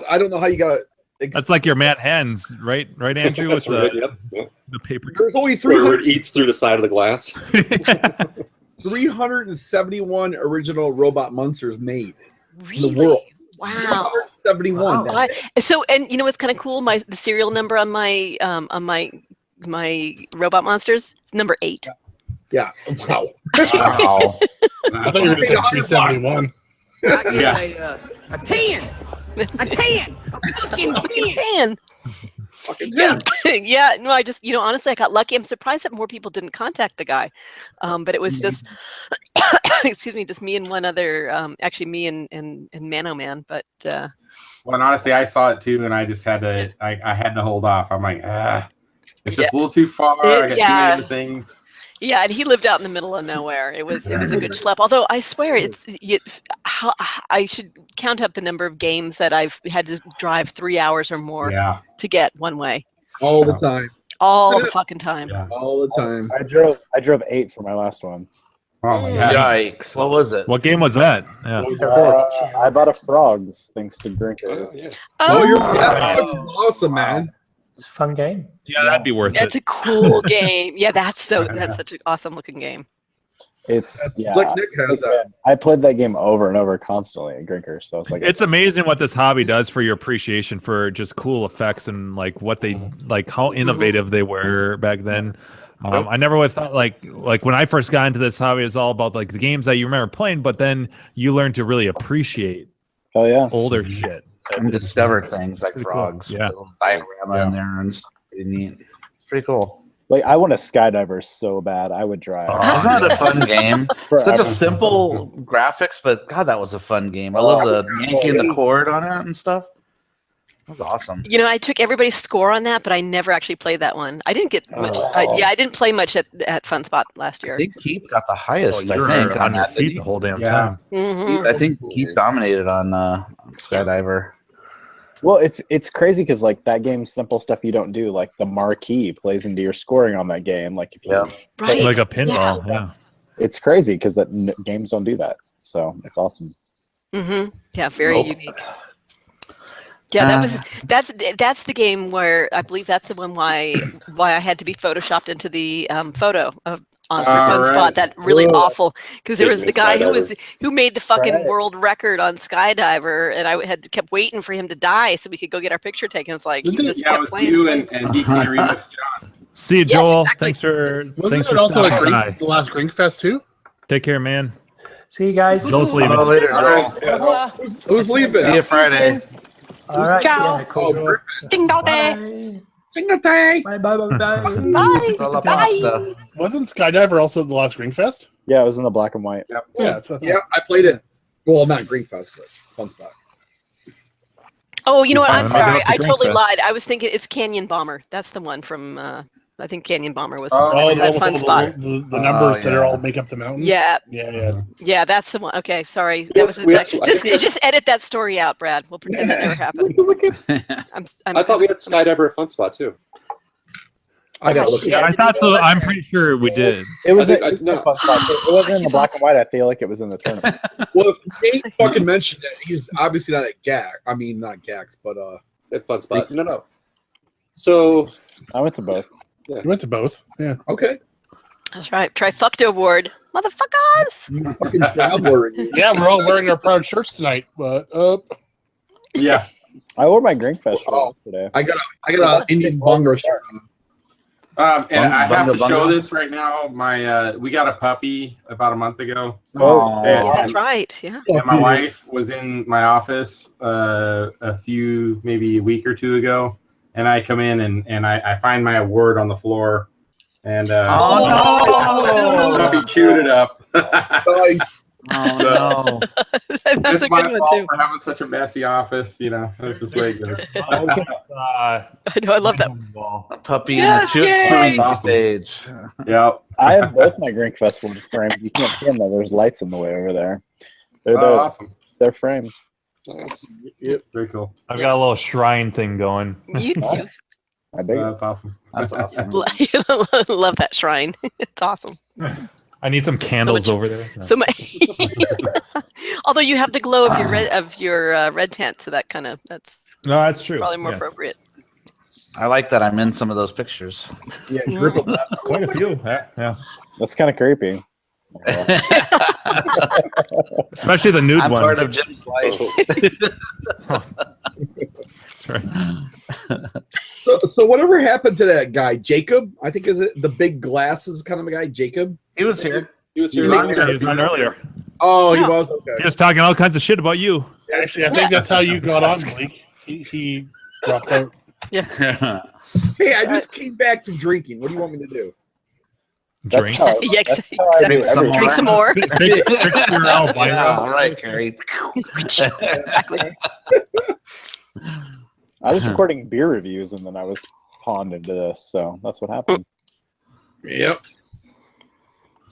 I don't know how you got it. That's like your Matt Hens, right, Andrew? That's with right. Yep. the paper. There's only Where it eats through the side of the glass. 371 original robot monsters made Really? in the world. Wow. 371. Wow. So, and you know what's kind of cool? The serial number on my robot monsters, it's number 8. Yeah. Wow. Wow. I thought you were going to say 371. I get a 10. A fucking 10. Fucking Yeah. Yeah. No, I just, honestly, I got lucky. I'm surprised that more people didn't contact the guy. But it was just, excuse me, just me and one other, actually me and Mano Man. But, well, and honestly, I saw it too, and I just had to, I had to hold off. I'm like, it's just a little too far. I got too many other things. Yeah, and he lived out in the middle of nowhere. It was a good schlep. Although I swear I should count up the number of games that I've had to drive 3 hours or more to get one way. All the time. All the fucking time. Yeah. All the time. I drove 8 for my last one. Oh my God. Yikes! What was it? What game was that? Yeah. I bought a Frogs thanks to Grinkers. That's awesome, man. It's a fun game. Yeah, that'd be worth That's it. a cool game. Yeah, that's such an awesome looking game. It's Like Nick has that. I played that game over and over constantly at Grinkers, so it's like It's amazing what this hobby does for your appreciation for just cool effects and like what they like how innovative they were back then. I never would have thought like when I first got into this hobby, it was all about like the games that you remember playing, but then you learn to really appreciate older shit. And discover things like Frogs cool. Yeah. with a little diorama in there and stuff. Pretty neat. It's pretty cool. Like I want a skydiver so bad. I would drive. Wasn't that a fun game? Such a simple graphics, but God, that was a fun game. I love the yanking the cord on it and stuff. That was awesome. I took everybody's score on that, but I never actually played that one. I didn't get much. I didn't play much at Fun Spot last year. I think Keith got the highest. You're I think on your that. feet the whole damn time. Mm-hmm. I think Keith dominated on Skydiver. Well, it's crazy because like that game's simple stuff you don't do, like the marquee plays into your scoring on that game. Like if you Right. Like a pinball. Yeah. it's crazy because games don't do that. So it's awesome. Yeah, very unique. Yeah, that's the game where I believe that's the one why I had to be photoshopped into the photo of on for Fun Spot. That really awful because there was the guy who made the fucking world record on Skydiver, and I kept waiting for him to die so we could go get our picture taken. It's like he just kept playing. You and DK Remix John. See you, Joel. Exactly. Thanks for also stopping by. the last Grinkfest too? Take care, man. See you guys. Joel's leaving. Later, Joel. Who's leaving? See you Friday. All right. Ciao. Yeah, cool. Ding dong day. Bye. Bye. Bye. Hasta la pasta. Wasn't Skydiver also the last Grinkfest? Yeah, it was in the black and white. Yeah, that's what I thought. Yeah, I played it. Well, not Greenfest, but Fun Spot. Oh, you know what? I'm I'll go sorry. up to I totally Grinkfest. lied. I was thinking it's Canyon Bomber. That's the one from. I think Canyon Bomber was Oh, that the, Fun the, Spot. the numbers that are all make up the mountain. Yeah. Yeah. That's the one. Okay, sorry. That was just edit that story out, Brad. We'll pretend that never happened. I thought we had Skydiver at Fun Spot too. I gotta look. Yeah, I thought so. I'm pretty sure we did. It was I think a fun spot. It wasn't in the black and white. I feel like it was in the tournament. Well, if Nate fucking mentioned that, he's obviously not at GAC. I mean, not GAX, but at Fun Spot. No. So I went to both. You went to both. Yeah. Okay. That's right. Trifecta award, motherfuckers. Fucking dabbler. Yeah, we're all wearing our proud shirts tonight, but Yeah. I wore my Grinkfest shirt today. I got a Indian Bongo shirt. And I have to Bunga. show this right now. We got a puppy about a month ago. Oh, That's right. Yeah. And my wife was in my office maybe a week or two ago, and I come in and I find my award on the floor, and puppy chewed it up. Nice. Oh no! That's a good one too. For having such a messy office, that's just the way it goes. I know. I love that. Puppy in the chewing stage. Yeah. I have both my Grinkfest ones framed. You can't see them though. There's lights in the way over there. They're Awesome. They're frames. nice. Yep. Very cool. I've got a little shrine thing going. You do. I dig it. That's awesome. That's awesome. Love that shrine. It's awesome. I need some candles much- over there. So my, although you have the glow of your red tent, so that's No, that's true. probably more Yeah. appropriate. I like that I'm in some of those pictures. Yeah, grip of that. Quite a few. Yeah. That's kind of creepy. Especially the nude I'm ones. part of Jim's life. That's right. So whatever happened to that guy, Jacob? I think is it the big glasses kind of a guy, Jacob? He was here. He was here. He was on earlier. Oh, Yeah. he was okay. He was talking all kinds of shit about you. Actually, I think that's how you got on, Blake. He dropped out. Hey, I just came back from drinking. What do you want me to do? Drink. How, Yeah, that's how I do Some everything. Drink some more. Yeah, all right, Carrie. Exactly. I was recording beer reviews and then I was pawned into this, so that's what happened. Yep.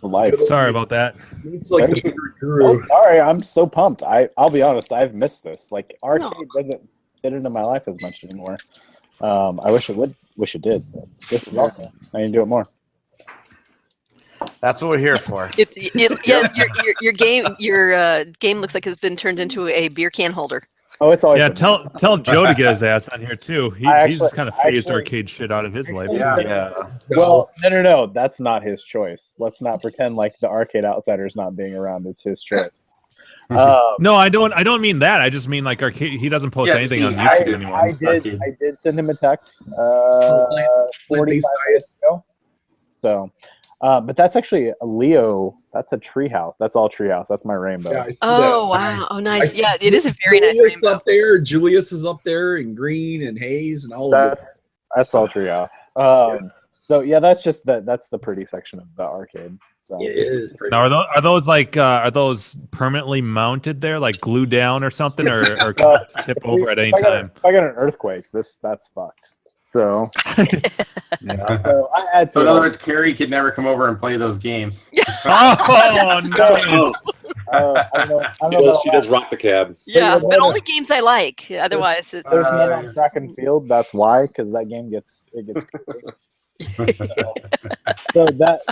For life. Sorry about that. It's like the bigger guru. Oh, sorry, I'm so pumped. I'll be honest, I've missed this. Like arcade doesn't fit into my life as much anymore. I wish it would. Wish it did. But this is awesome. I need to do it more. That's what we're here for. Your game looks like it's been turned into a beer can holder. Oh, it's always Yeah, tell Joe to get his ass on here too. He's kind of phased actually- arcade shit out of his life. Yeah. Well, no. That's not his choice. Let's not pretend like the arcade outsiders not being around is his choice. No, I don't mean that. I just mean like arcade. He doesn't post anything on YouTube anymore. I did send him a text 45 minutes ago. So, but that's actually a Leo. That's a treehouse. That's all treehouse. That's my rainbow. Yeah, I see Oh that. wow! Oh nice. Yeah, it is a very nice Julius rainbow. up there. Julius is up there, and Green and Hayes and all of it. That's all treehouse. So yeah, that's just that's the pretty section of the arcade. So It is pretty. Now, are those permanently mounted there, like glued down or something, or can it tip over at any if I got- time? If I get an earthquake, that's fucked. So, so I had to. So in other words, Carrie could never come over and play those games. Oh no! I don't She know. she does rock the cab. Yeah, But but only games I like. Otherwise, it's There's none on track and field. That's why, because that game gets crazy. So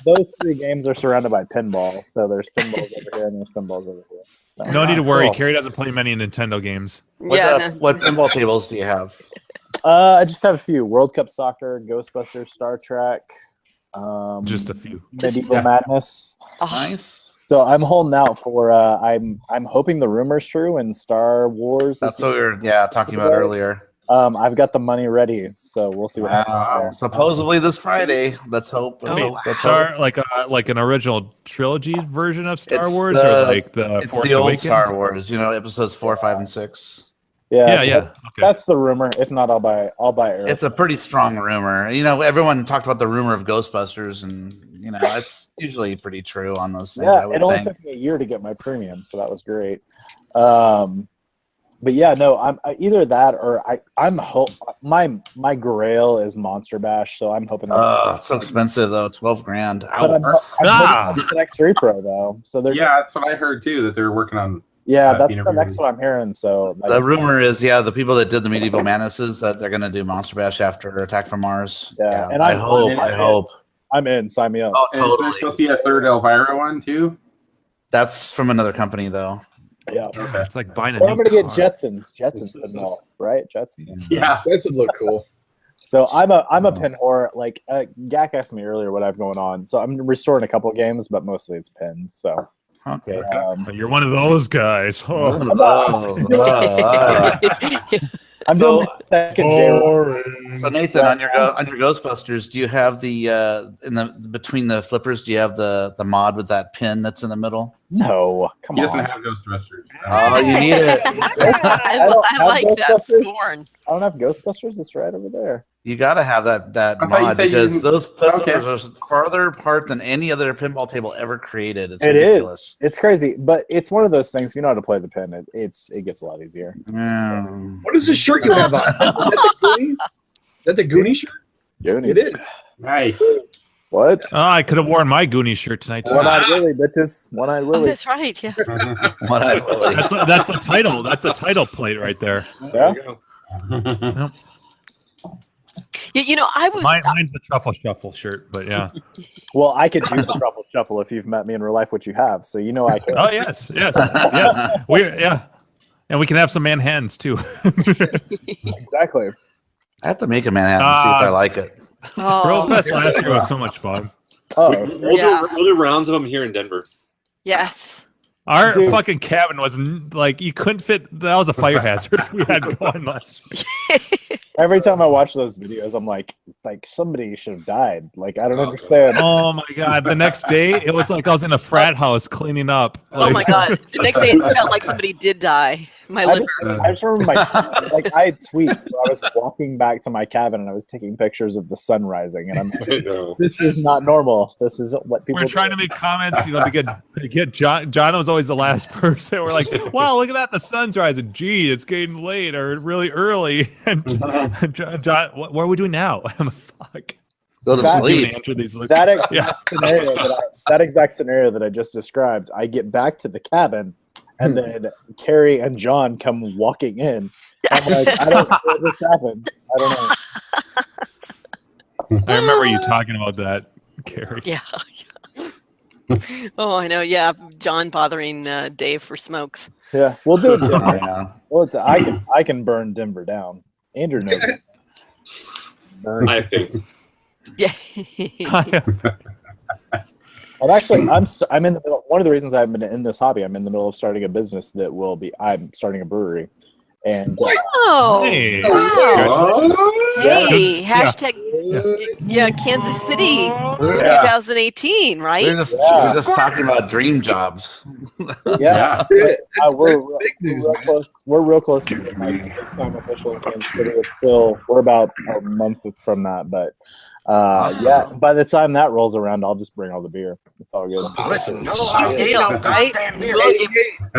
those 3 games are surrounded by pinball. So there's pinballs over here and there's pinballs over here. So, No need to worry. Cool. Carrie doesn't play many Nintendo games. What pinball tables do you have? I just have a few: World Cup Soccer, Ghostbusters, Star Trek. Just a few. Medieval Madness. Nice. So I'm holding out for. I'm hoping the rumor's true and Star Wars. That's what we were talking about earlier. I've got the money ready, so we'll see what happens. Wow. there. Supposedly this Friday. Let's hope. Let's hope. Let's Star hope. like an original trilogy version of Star It's Wars, the- or like the It's Force the old Awakens? Star Wars. You know, episodes 4, 5, and 6. Yeah, Yeah. Okay. That's the rumor. If not, I'll buy Arrow. It's a pretty strong rumor. You know, everyone talked about the rumor of Ghostbusters, and you know, it's usually pretty true on those things. I Yeah, would it only think. took me a year to get my premium, so that was great. But yeah, no, I'm either that or my grail is Monster Bash, so I'm hoping that's It's so expensive though, $12,000. But I'm hoping it's the next repro though. So they're Yeah, that's what I heard too. That they're working on. that's being the next one I'm hearing. So The rumor is, the people that did the Medieval Madnesses, that they're going to do Monster Bash after Attack from Mars. Yeah, and I hope. I'm in. Sign me up. Oh, And is there totally. supposed to be a third Elvira one too? That's from another company, though. Yeah, It's like buying a Well, new I'm gonna get car. Jetsons. Jetsons pinball, right? Jetsons. Yeah, This would look cool. So I'm a pin whore. Like Gak asked me earlier what I have going on. So I'm restoring a couple of games, but mostly it's pins. So Okay. You're one of those guys. Oh. I'm So- doing my second day. So Nathan, on your Ghostbusters, do you have the between the flippers? Do you have the mod with that pin that's in the middle? No, come he on. doesn't have Ghostbusters. Oh, you need it. I like that Ghostbusters. scorn. I don't have Ghostbusters. It's right over there. You got to have that I thought you mod said you because didn't- those flippers Okay. are farther apart than any other pinball table ever created. It's It ridiculous. is. It's crazy, but it's one of those things. If you know how to play the pin, it gets a lot easier. What is this shirt you have on? Is that the Goonie? Is that the Goonie shirt? Goonies. It is. Nice. What? Oh, I could have worn my Goonie shirt tonight too. One-eyed Willie, bitches. One-eyed Oh, Willie. that's right. Yeah. One-eyed Willie. That's a title. That's a title plate right there. Yeah. You know, I was. Mine's the Truffle Shuffle shirt, but yeah. Well, I could do the truffle shuffle if you've met me in real life, which you have. So you know I can. Oh yes. And we can have some Manhattans too. Exactly. I have to make a Manhattan and see if I like it. World Fest last year was so much fun. Oh, We'll do rounds of them here in Denver. Yes. Our Dude. fucking cabin was like you couldn't fit. That was a fire hazard we had going last year. every time I watch those videos, I'm like somebody should have died. Like I don't understand. Oh my god! The next day, it was like I was in a frat house cleaning up. Oh my God. The next day, it felt like somebody did die. My I liver. just remember I had tweets where I was walking back to my cabin and I was taking pictures of the sun rising, and I'm like, this is not normal. This isn't what people. We're trying to make comments, to get John. John was always the last person. We're like, "Wow, look at that! The sun's rising. Gee, it's getting late or really early." And John, what are we doing now? I'm like, fuck. Go to sleep. That exact scenario that I just described. I get back to the cabin, and then Carrie and John come walking in. I'm like, I don't know what just happened. I don't know. I remember you talking about that, Carrie. Yeah. Oh, I know. Yeah, John bothering Dave for smokes. Yeah, we'll do it. Denver. Yeah. Well, I can burn Denver down. Andrew knows. it. Burn. I have faith. Yeah. And actually, I'm in the middle. One of the reasons I've been in this hobby, I'm in the middle of starting a business that will be. I'm starting a brewery, and Oh. Hey. Wow. Hey, Yeah. hashtag Kansas City 2018, right? We're just talking about dream jobs. yeah, Yeah. we're Big news, real man. close. We're real close to getting my first-time official in Kansas City. It's still we're about a month from that, but yeah. By the time that rolls around, I'll just bring all the beer. It's all good. Deal, right? Hey,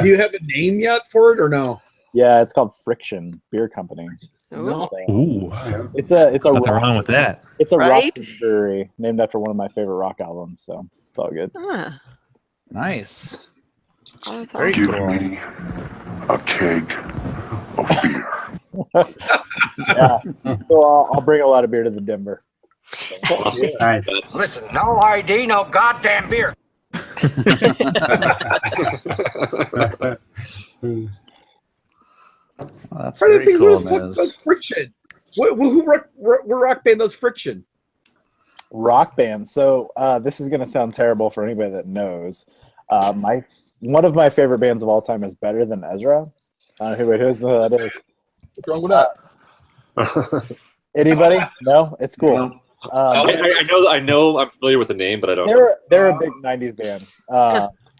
do you have a name yet for it or no? Yeah, it's called Friction Beer Company. Ooh. Ooh, It's a nothing rock, wrong with that. it's a Right? rock brewery named after one of my favorite rock albums. So it's all good. Ah. Nice. Oh, that's Very Give cool. me a keg of beer. Yeah. So I'll bring a lot of beer to the Denver. Awesome. Nice. Listen, no ID, no goddamn beer. Well, that's Trying to very think cool, who the fuck Nez. does Friction. What rock band does Friction? Rock band. So this is gonna sound terrible for anybody that knows. One of my favorite bands of all time is Better Than Ezra. Who knows who that is? What's wrong with that? Anybody? No, it's cool. No. I know. I'm familiar with the name, but I don't know. They're a big '90s band.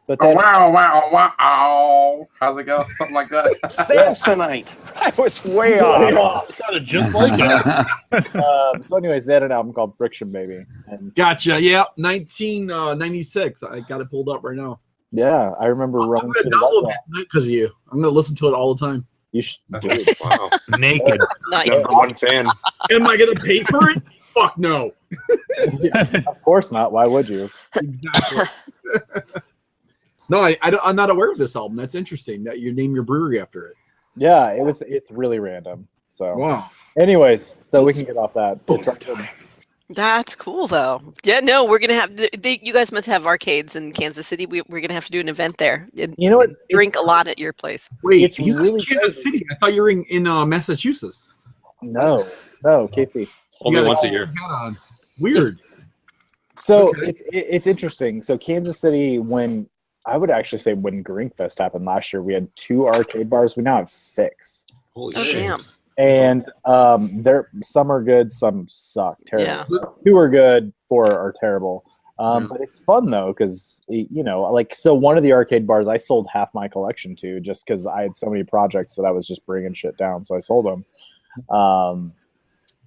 But then, Wow. How's it go? Something like that. Samsonite. I was way off. It sounded just like it. so anyways, they had an album called Friction Baby. And Gotcha. Yeah, 1996. I got it pulled up right now. yeah, I remember I'm running gonna through the download White that tonight because of you. I'm gonna listen to it all the time. You should. Wow. Naked. Nice. Number one fan. Am I gonna pay for it? Fuck no. Of course not. Why would you? Exactly. No, I'm not aware of this album. That's interesting that you name your brewery after it. Yeah, it's really random. So Wow. anyways, so we can get off that. It's That's cool, though. Yeah, no, we're gonna have. You guys must have arcades in Kansas City. We're gonna have to do an event there. You know what? Drink a lot at your place. Wait, It's he's really in Kansas City. I thought you were in Massachusetts. no, Casey. Only You got once a it year. on. Weird. So Okay. it's interesting. So Kansas City, when I would actually say when Grinkfest happened last year, we had 2 arcade bars. We now have 6, Holy Oh, shit. damn. and some are good, some suck terrible. Yeah. 2 are good, 4 are terrible. But it's fun though, because so one of the arcade bars I sold half my collection to, just because I had so many projects that I was just bringing shit down, so I sold them.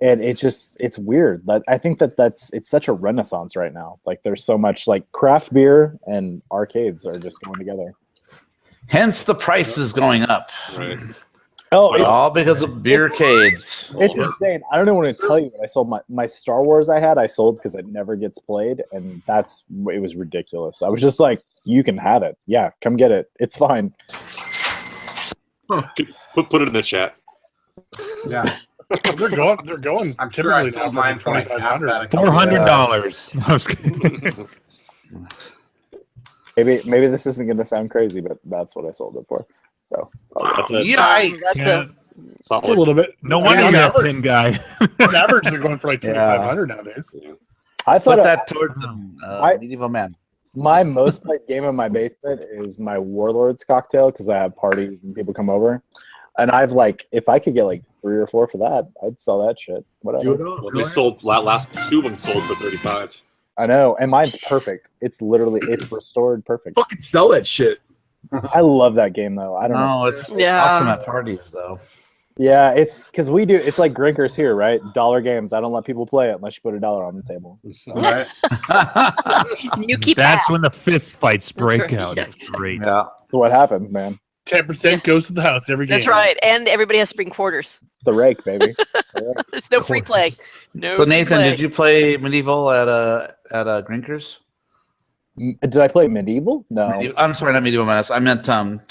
And it's weird. I think it's such a renaissance right now. Like there's so much like craft beer and arcades are just going together. Hence the price is going up. Right. Oh, All because of beercades. it's insane. I don't know what to tell you. When I sold my Star Wars I sold because it never gets played, and it was ridiculous. I was just like, you can have it. Yeah, come get it. It's fine. Put it in the chat. Yeah. They're going. I'm sure I typically now sold for mine for like half that. a couple $400. I was kidding. Maybe this isn't going to sound crazy, but that's what I sold it for. So That's a, Yikes. That's Yeah. a little bit. No wonder on you're a average, pin guy. on average, they're going for like 2,500 nowadays. I thought Put that towards medieval man. my most played game in my basement is my Warlords cocktail because I have parties and people come over. And I've if I could get 3 or 4 for that, I'd sell that shit. Whatever. well, we sold last 2 of them sold for 35. I know, and mine's perfect. It's restored perfect. Fucking sell that shit. I love that game though. I don't know. No, it's Yeah. awesome at parties though. Yeah, it's because we do. It's like Grinkers here, right? Dollar games. I don't let people play it unless you put $1 on the table. Right. You keep That's that. when the fist fights break That's right. out. It's great. Yeah. So what happens, man? 10% goes to the house every game. That's right. And everybody has to bring quarters. The rake, baby. There's no free play. No. So free Nathan, play. did you play medieval at Grinkers? Did I play medieval? No. I'm sorry, not medieval madness. I meant Monster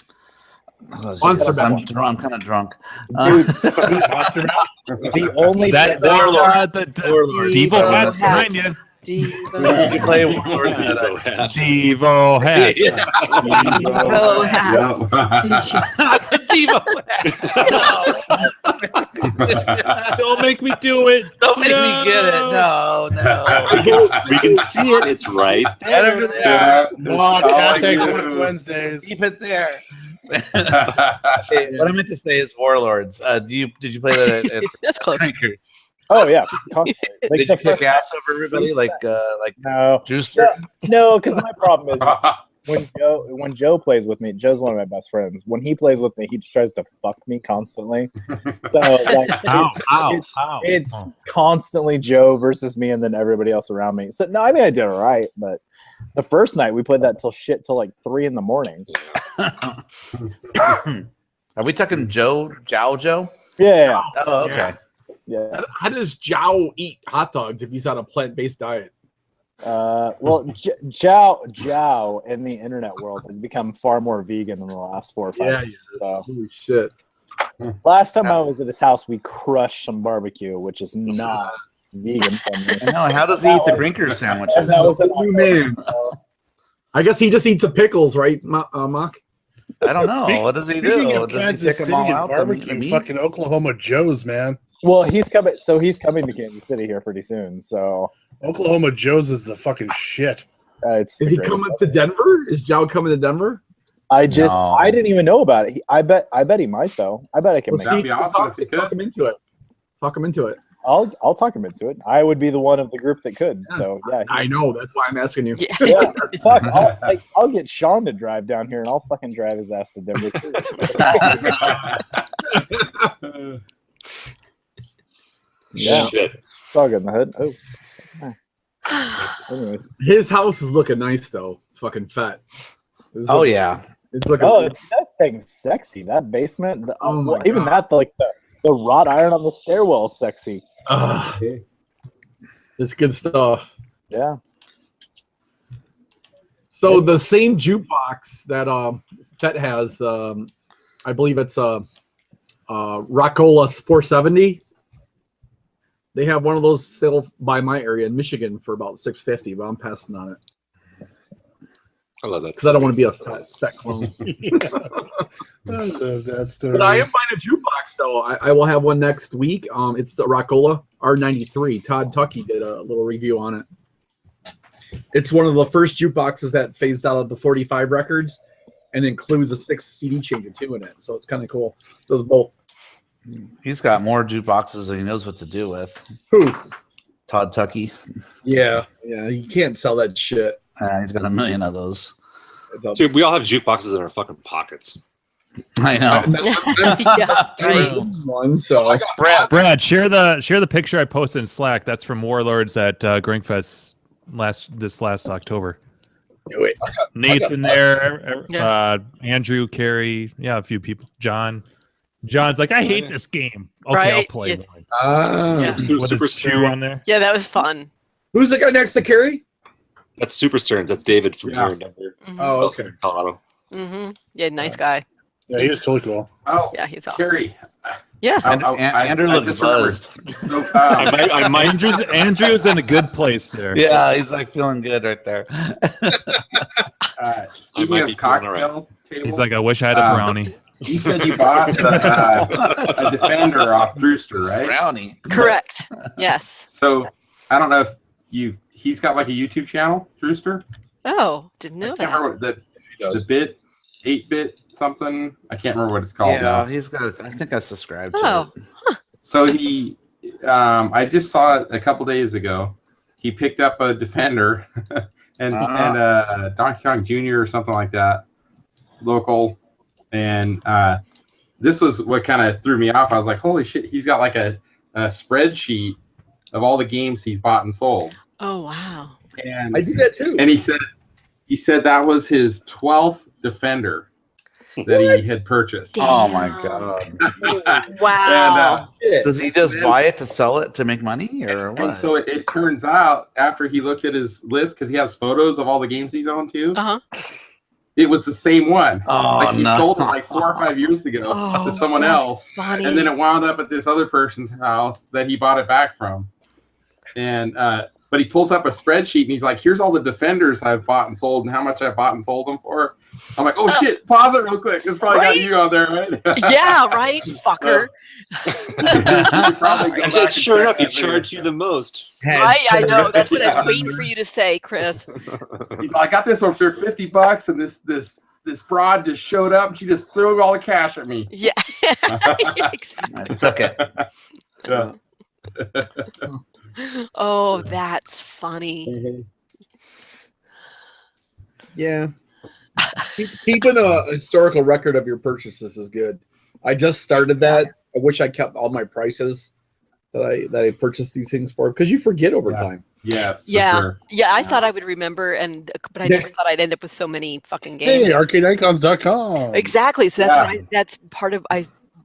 I'm Mash. drunk. I'm kind of drunk. Dude, Monster Mash? the only That Warlord. Devo Warlord. hat's behind you. Did you play Warlord at Devo hat. Yeah. Devo hat. Don't make me do it. Don't make me get it. No. We can see it. It's right Over there. Yeah. Oh, All Cat I Day do. Wednesdays. Keep it there. Hey, what I meant to say is Warlords. Did you play that at That's close. Grinkers? Oh yeah. Like Did the you kick first- ass over everybody like No. Juicer? No, because my problem is when Joe plays with me, Joe's one of my best friends. When he plays with me, he just tries to fuck me constantly. So it's constantly Joe versus me, and then everybody else around me. So no, I mean I did all right, but the first night we played that till 3 in the morning. Are we talking Joe? Yeah. Oh, okay. Yeah. How does Jow eat hot dogs if he's on a plant-based diet? Well, Jiao in the internet world has become far more vegan in the last 4 or 5 years. So. Holy shit. Last time I was at his house, we crushed some barbecue, which is not vegan friendly. I know. How does he eat the Grinker sandwiches? That was an New name. I guess he just eats the pickles, right, Mock? I don't know. What does he do? Does he Kansas pick them City all and out? barbecue, fucking Oklahoma Joe's, man. Well, he's coming. So he's coming to Kansas City here pretty soon. So Oklahoma Joe's is the fucking shit. Is he coming to Denver? Is Joe coming to Denver? I didn't even know about it. I bet he might though. I bet I can. That'd be awesome if you could. Talk him into it. Talk him into it. I'll talk him into it. I would be the one of the group that could. So yeah, I know. That's why I'm asking you. Yeah, fuck. I'll get Sean to drive down here, and I'll fucking drive his ass to Denver. Yeah, Shit. it's all good in the hood. Oh, anyways, His house is looking nice though. Fucking fat. Oh yeah. It's looking. oh, that thing's sexy. That basement. Oh my even God. that, the wrought iron on the stairwell is sexy. It's good stuff. Yeah. So the same jukebox that Fet has, I believe it's Rockola 470. They have one of those sale by my area in Michigan for about $650, but I'm passing on it I love that. because I don't want to be a fat clone. I love that story. But I am buying a jukebox though. I will have one next week. It's the Rockola R93. Todd Tuckey did a little review on it. It's one of the first jukeboxes that phased out of the 45 records and includes a 6 CD changer too in it. So it's kind of cool. Does both. He's got more jukeboxes than he knows what to do with. Who? Todd Tuckey. Yeah. You can't sell that shit. He's got a million of those. Dude, we all have jukeboxes in our fucking pockets. I know. One, so Brad, share the picture I posted in Slack. That's from Warlords at Grinkfest this last October. Do it. Nate's in there. Andrew, Carrie, a few people. John's like, I hate this game. Okay, Right? I'll play. Yeah. With his shoe on there. Yeah, that was fun. Who's the guy next to Carrie? That's Super Stearns. That's David from here in Denver. Oh, okay. Colorado. Mm-hmm. Yeah, nice guy. Yeah, he was totally cool. Oh, Yeah, he's awesome. Carrie. Yeah. Andrew looks just remembered. buzzed. So, I might. Andrew's in a good place there. Yeah, he's like feeling good right there. Speaking might of be feeling cocktail tables, He's like, I wish I had a brownie. you said you bought a Defender off Drewster, right? Brownie. Correct. Yes. So I don't know if he's got like a YouTube channel, Drewster. Oh, didn't know I can't that. remember the bit, 8-bit something. I can't remember what it's called Yeah, now. he's got. I think I subscribed to Oh. it. So he, I just saw it a couple days ago. He picked up a Defender and Donkey Kong Jr. or something like that, local. And this was what kind of threw me off. I was like, holy shit, he's got like a spreadsheet of all the games he's bought and sold. Oh, wow. And I do that too. And he said that was his 12th Defender that he had purchased. Oh my god! Wow. Does he just buy it to sell it to make money, or what? And so it turns out after he looked at his list, because he has photos of all the games he's owned too. It was the same one. Oh, like he no. sold it like 4 or 5 years ago to someone else, funny. and then it wound up at this other person's house that he bought it back from. And but he pulls up a spreadsheet and he's like, "Here's all the Defenders I've bought and sold, and how much I bought and sold them for." I'm like, "Oh shit! Pause it real quick. It's probably got you on there, right?" Yeah, right, fucker. And so sure enough, he charged you the most. Right, I know. That's what I was waiting for you to say, Chris. He's like, "I got this one for $50, and this broad just showed up and she just threw all the cash at me." Yeah. I took it. Yeah. Oh, that's funny. Yeah. Keeping a historical record of your purchases is good. I just started that. I wish I kept all my prices that I purchased these things for, because you forget over time. Yes. Yeah. Sure. Yeah, I thought I would remember, but I never thought I'd end up with so many fucking games. Hey, arcadeicons.com. Exactly. So that's part of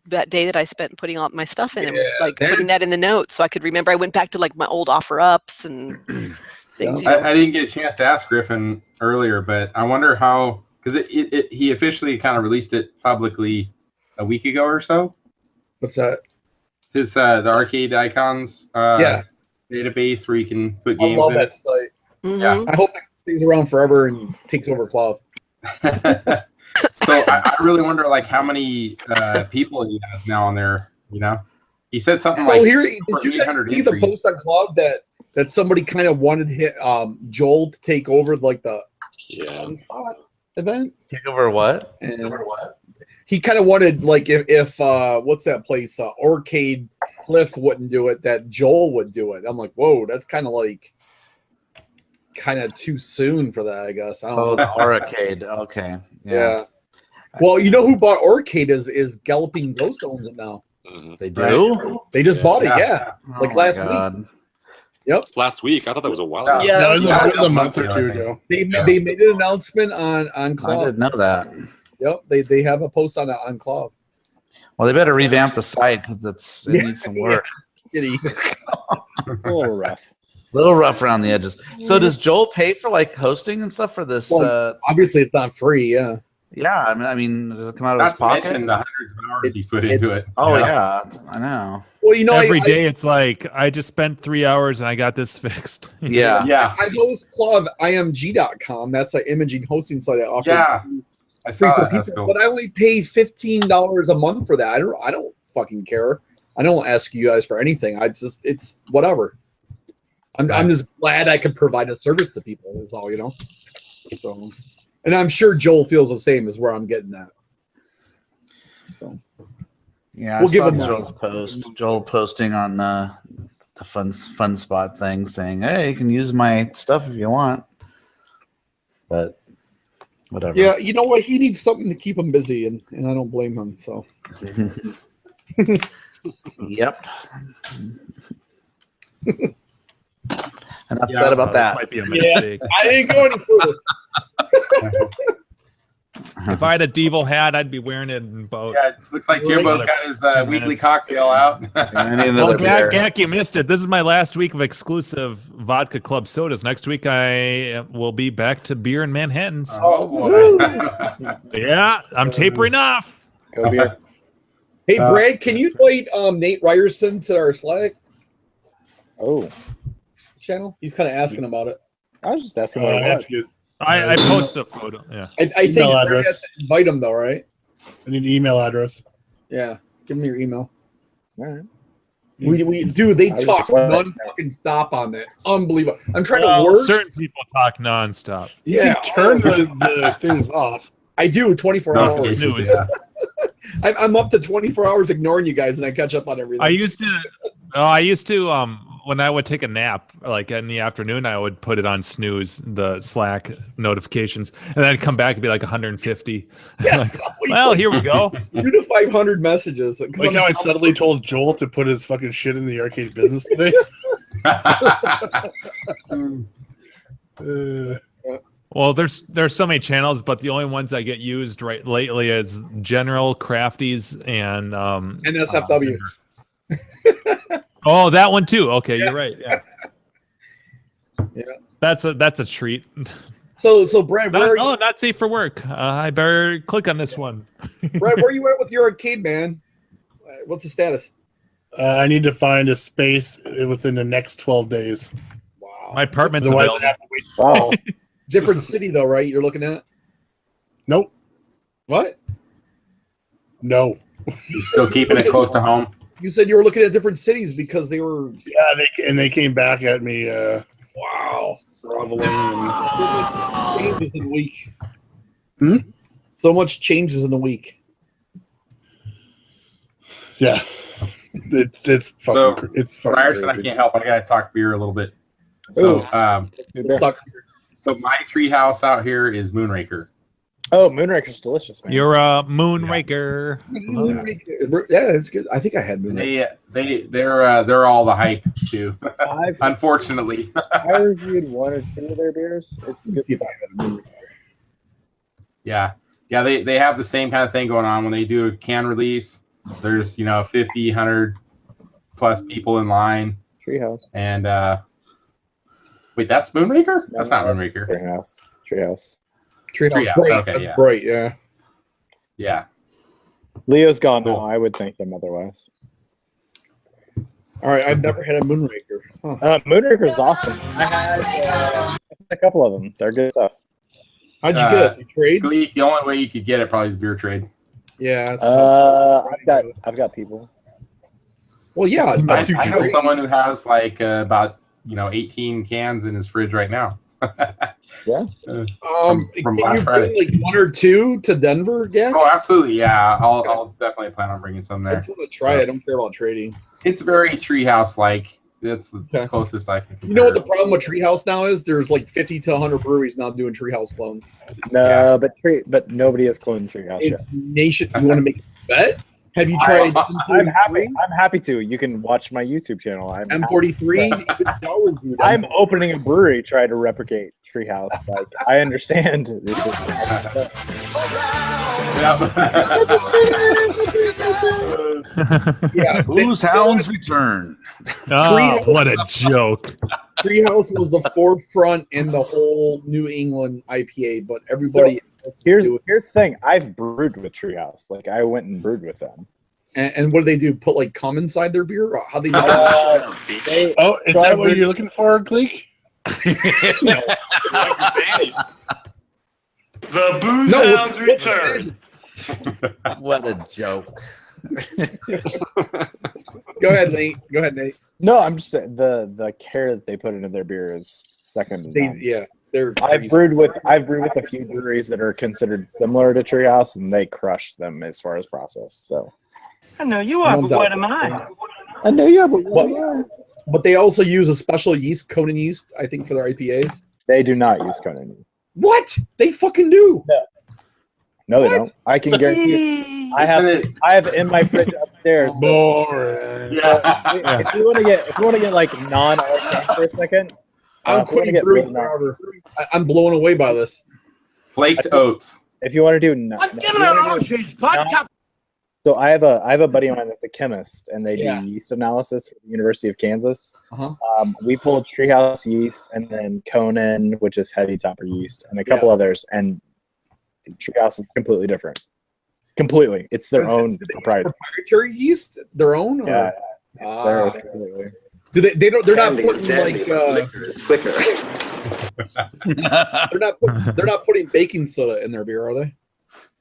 that day that I spent putting all my stuff in. It was like putting that in the notes so I could remember. I went back to like my old offer ups and things. I didn't get a chance to ask Griffin earlier, but I wonder how, because he officially kind of released it publicly a week ago or so. What's that? His the arcade icons database where you can put I games love in that it. site. Yeah. I hope it stays around forever and takes over Cloud. So I really wonder like how many people he has now on there. You know, he said something So like here, did you guys 800 see the entries. post on Cloud that somebody kind of wanted Joel to take over like the spot event? Take over what? And he kind of wanted like if what's that place? Arcade Cliff wouldn't do it, that Joel would do it. I'm like, whoa, that's kind of too soon for that, I guess. I don't know. The Arcade. Okay. Yeah. Well, you know who bought Arcade is Galloping Ghost owns it now. They do? They just bought it, yeah. Like last week. Yep. Last week. I thought that was a while ago. Yeah, it was a month or two ago. They made an announcement on Claw. I didn't know that. Yep, they have a post on Claw. Well, they better revamp the site because it needs some work. A little rough. A little rough around the edges. So does Joel pay for like hosting and stuff for this? Well, obviously, it's not free. Yeah. Yeah, I mean, does it come out of Not his to pocket? mention the hundreds of hours he's put into it. Oh yeah, I know. Well, you know, every day it's like I just spent 3 hours and I got this fixed. Yeah. I host Claw img.com. That's an imaging hosting site I offer. Yeah. I saw for that. That's people, cool. but I only pay $15 a month for that. I don't fucking care. I don't ask you guys for anything. It's whatever. I'm just glad I can provide a service to people. Is all, you know. So, and I'm sure Joel feels the same as where I'm getting at. So, Yeah, we'll I give saw him Joel's post. Joel posting on the fun spot thing saying, "Hey, you can use my stuff if you want," but whatever. yeah, you know what? He needs something to keep him busy, and I don't blame him. So, Yep. Enough said about that. Might be a mistake. I didn't go any further. If I had a Devo hat, I'd be wearing it in about. Yeah, it looks like Jimbo's got his 10 weekly minutes. cocktail out. Well, Gak, you missed it. This is my last week of exclusive Vodka Club sodas. Next week, I will be back to beer in Manhattans. Oh, boy. Yeah, I'm tapering off. Go beer. Hey, Brad, can you invite Nate Ryerson to our Slack channel? He's kind of asking about it. I was just asking what it was. I post a photo. Yeah. I think Email Brad address. has to invite him though, right? I need an email address. Yeah, give me your email. All right. We dude, they I was talk just wondering. non-fucking stop on that. Unbelievable. I'm trying Well, to work. certain people talk nonstop. You Yeah, can turn the things off. I do 24 No, hours. snooze. I'm up to 24 hours ignoring you guys, and I catch up on everything. I used to when I would take a nap, like in the afternoon, I would put it on snooze, the Slack notifications, and then I'd come back and be like 150. Yeah, Like, it's always well, like here we go. 2 to 500 messages. 'Cause Like I'm- how I suddenly told Joel to put his fucking shit in the arcade business today. Well, there's so many channels, but the only ones that get used right lately is General Crafties and NSFW. Oh, that one too. Okay, you're right. Yeah. Yeah. That's a treat. So Brad, where are you? Not safe for work. I better click on this one. Brad, where are you at with your arcade, man? What's the status? I need to find a space within the next 12 days. Wow. My apartment's Otherwise, I'd available. have to wait for fall. Different city though, right? You're looking at? Nope. What? No. You're still keeping it close to home. You said you were looking at different cities because they were. Yeah, they came back at me. Wow. Groveling and... Changes in a week. Hmm? So much changes in a week. Yeah. It's fucking it's fucking Ryerson, I crazy. can't help. I gotta talk beer a little bit. So, my tree house out here is Moonraker. Oh, Moonraker's delicious, man. You're a Moonraker. Yeah, it's good. I think I had Moonraker. They're all the hype too. Unfortunately. I reviewed 1 or 2 of their beers. It's good. Yeah. They have the same kind of thing going on when they do a can release. There's 50, 100 plus people in line. Treehouse. And Wait, that's Moonraker? That's not Moonraker. Treehouse. Treehouse, Bright. okay, That's yeah. Bright, yeah. Yeah. Leo's gone now. I would think him otherwise. All right, I've never had a Moonraker. Huh. Moonraker's awesome. I had a couple of them. They're good stuff. How'd you get it? Trade? Gleek, the only way you could get it probably is beer trade. Yeah. I've got people. Well, yeah. I know someone who has like about 18 cans in his fridge right now. Yeah. From can Black you Friday. bring like 1 or 2 to Denver again? Oh, absolutely. Yeah, I'll definitely plan on bringing some I there. just want to try it. I don't care about trading. It's very treehouse like. That's the closest I can compare. You know what the problem with Treehouse now is? There's like 50 to 100 breweries now doing Treehouse clones. No, but nobody has cloned Treehouse yet. It's nation. You want to make a bet? Have you tried? I'm happy to. You can watch my YouTube channel. I'm M43. I'm opening a brewery trying to replicate Treehouse. Like I understand. This is Yeah. Whose hounds return? Oh, what a joke. Treehouse was the forefront in the whole New England IPA, but everybody else here's do it. the thing. I've brewed with Treehouse. Like I went and brewed with them. And what do they do? Put like cum inside their beer? Or how they? Is that what you're looking for, Gleek? The booze hounds return. What a joke. Go ahead, Nate. No, I'm just saying the care that they put into their beer is second to none. They're I've brewed with a few breweries that are considered similar to Treehouse, and they crushed them as far as process. So I know you are, but what am I? I know you are, but what am I? But they also use a special yeast, Conan yeast, I think, for their IPAs. They do not use Conan yeast. What? They fucking do. No, they don't. I can guarantee you. I have in my fridge upstairs. Boring. Yeah. If you want to get like non-alcoholic for a second, I'm quitting brewing forever. I'm blown away by this. Flaked oats. If you want to do so I have a buddy of mine that's a chemist, and they do yeast analysis for the University of Kansas. We pulled Treehouse yeast, and then Conan, which is heavy topper yeast, and a couple others, and Treehouse is completely different. Completely, it's their own proprietary yeast. Their own. Yeah, theirs completely. Do they don't? They're not putting like. Quicker. They're not putting baking soda in their beer, are they?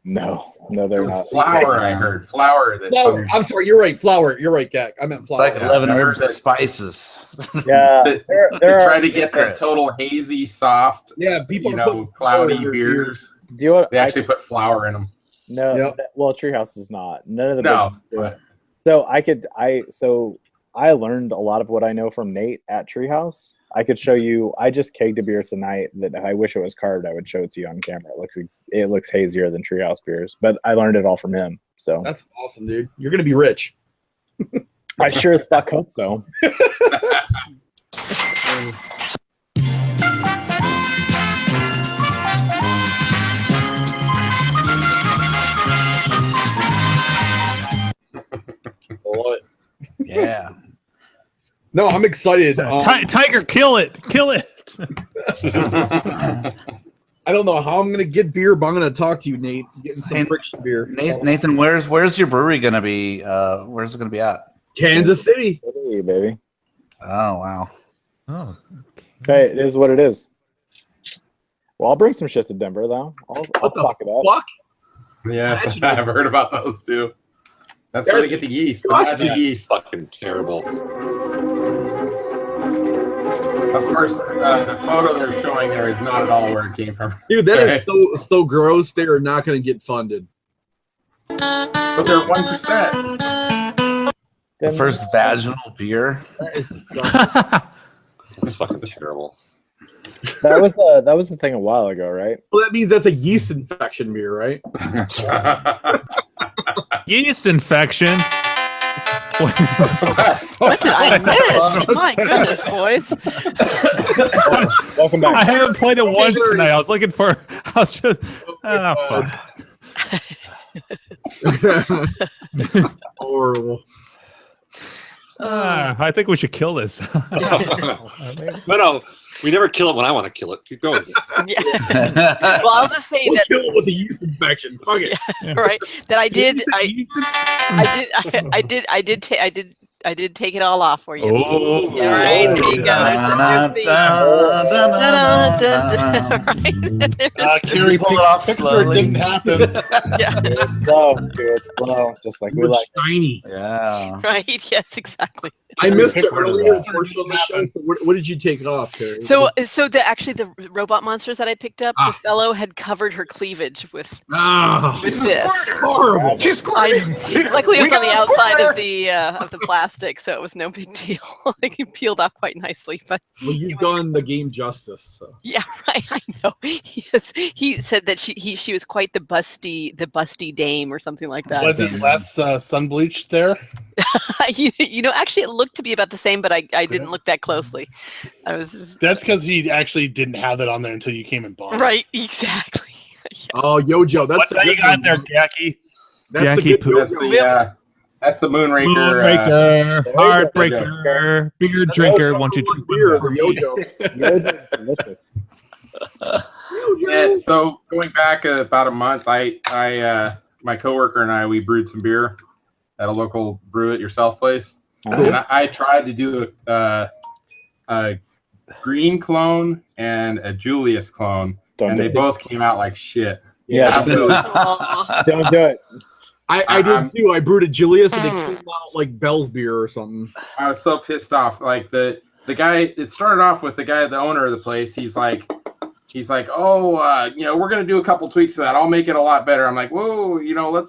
No, they're not. Flour, I heard. Flour. No, I'm sorry. You're right. Flour. You're right, Gak. I meant flour. It's like 11 herbs and spices. Yeah. to try to get that total hazy, soft, people cloudy beers. Do you want? They actually put flour in them. No. Well, Treehouse does not. None of the. No. Do it. So I learned a lot of what I know from Nate at Treehouse. I could show you. I just kegged a beer tonight that I wish it was carved. I would show it to you on camera. It looks hazier than Treehouse beers, but I learned it all from him. So that's awesome, dude. You're gonna be rich. I sure as fuck hope so. Yeah. No, I'm excited. Tiger, kill it. Kill it. I don't know how I'm gonna get beer, but I'm gonna talk to you, Nate. Getting some friction beer. Nathan, where's your brewery gonna be? Where's it gonna be at? Kansas City. Baby. Oh wow. Oh. Hey, it is what it is. Well, I'll bring some shit to Denver though. I'll stock it up. Fuck? Yes, I've heard about those too. That's where they get the yeast. The magic yeast. Fucking terrible. Of course, the photo they're showing there is not at all where it came from. Dude, that is so gross. They are not going to get funded. But they're 1%. The first vaginal beer. That's fucking terrible. That was the thing a while ago, right? Well, that means that's a yeast infection beer, right? Yeast infection. What did I miss? My goodness, boys. Welcome back. I haven't played it once tonight. I was looking for. I was just. Fuck. Horrible. I think we should kill this. No, we never kill it when I want to kill it. Keep going. Yeah. Well, I'll just say that kill it with a yeast infection. Fuck it. Yeah, right. That I did take it all off for you. Oh, yeah, right. There you go. Carrie, pull it off Pixar slowly. didn't happen. Yeah. It's slow, just like we It's like. shiny. Yeah. Right. Yes. Exactly. I missed it Pixar earlier didn't portion of the show. So what did you take off, Terry? So the robot monsters that I picked up, the fellow had covered her cleavage with this. Horrible. She's Luckily, it was on the outside of the plastic, so it was no big deal. Like it peeled off quite nicely. But Well, you've done the game justice. So. yeah, right. I know. He said that she was quite the busty dame or something like that. Was it less sun bleached there? Actually, it looked to be about the same, but I didn't look that closely. I was just... That's because he actually didn't have it on there until you came and bought it. Right, exactly. Oh, Yojo, that's What's that you got there, Jackie? That's Jackie the good Poo. Yojo. That's the Moonraker. Moonraker, Heartbreaker, Bigger Drinker. Won't you drink beer, for the me? Yojo. Yeah, so going back about a month, I my coworker and we brewed some beer at a local brew it yourself place. And I tried to do a green clone and a Julius clone, and they both came out like shit. Yeah, absolutely. don't do it. I did too. I brewed a Julius and it came out like Bell's beer or something. I was so pissed off. Like the guy, it started off with the owner of the place. He's like, oh, we're gonna do a couple tweaks to that. I'll make it a lot better. I'm like, whoa,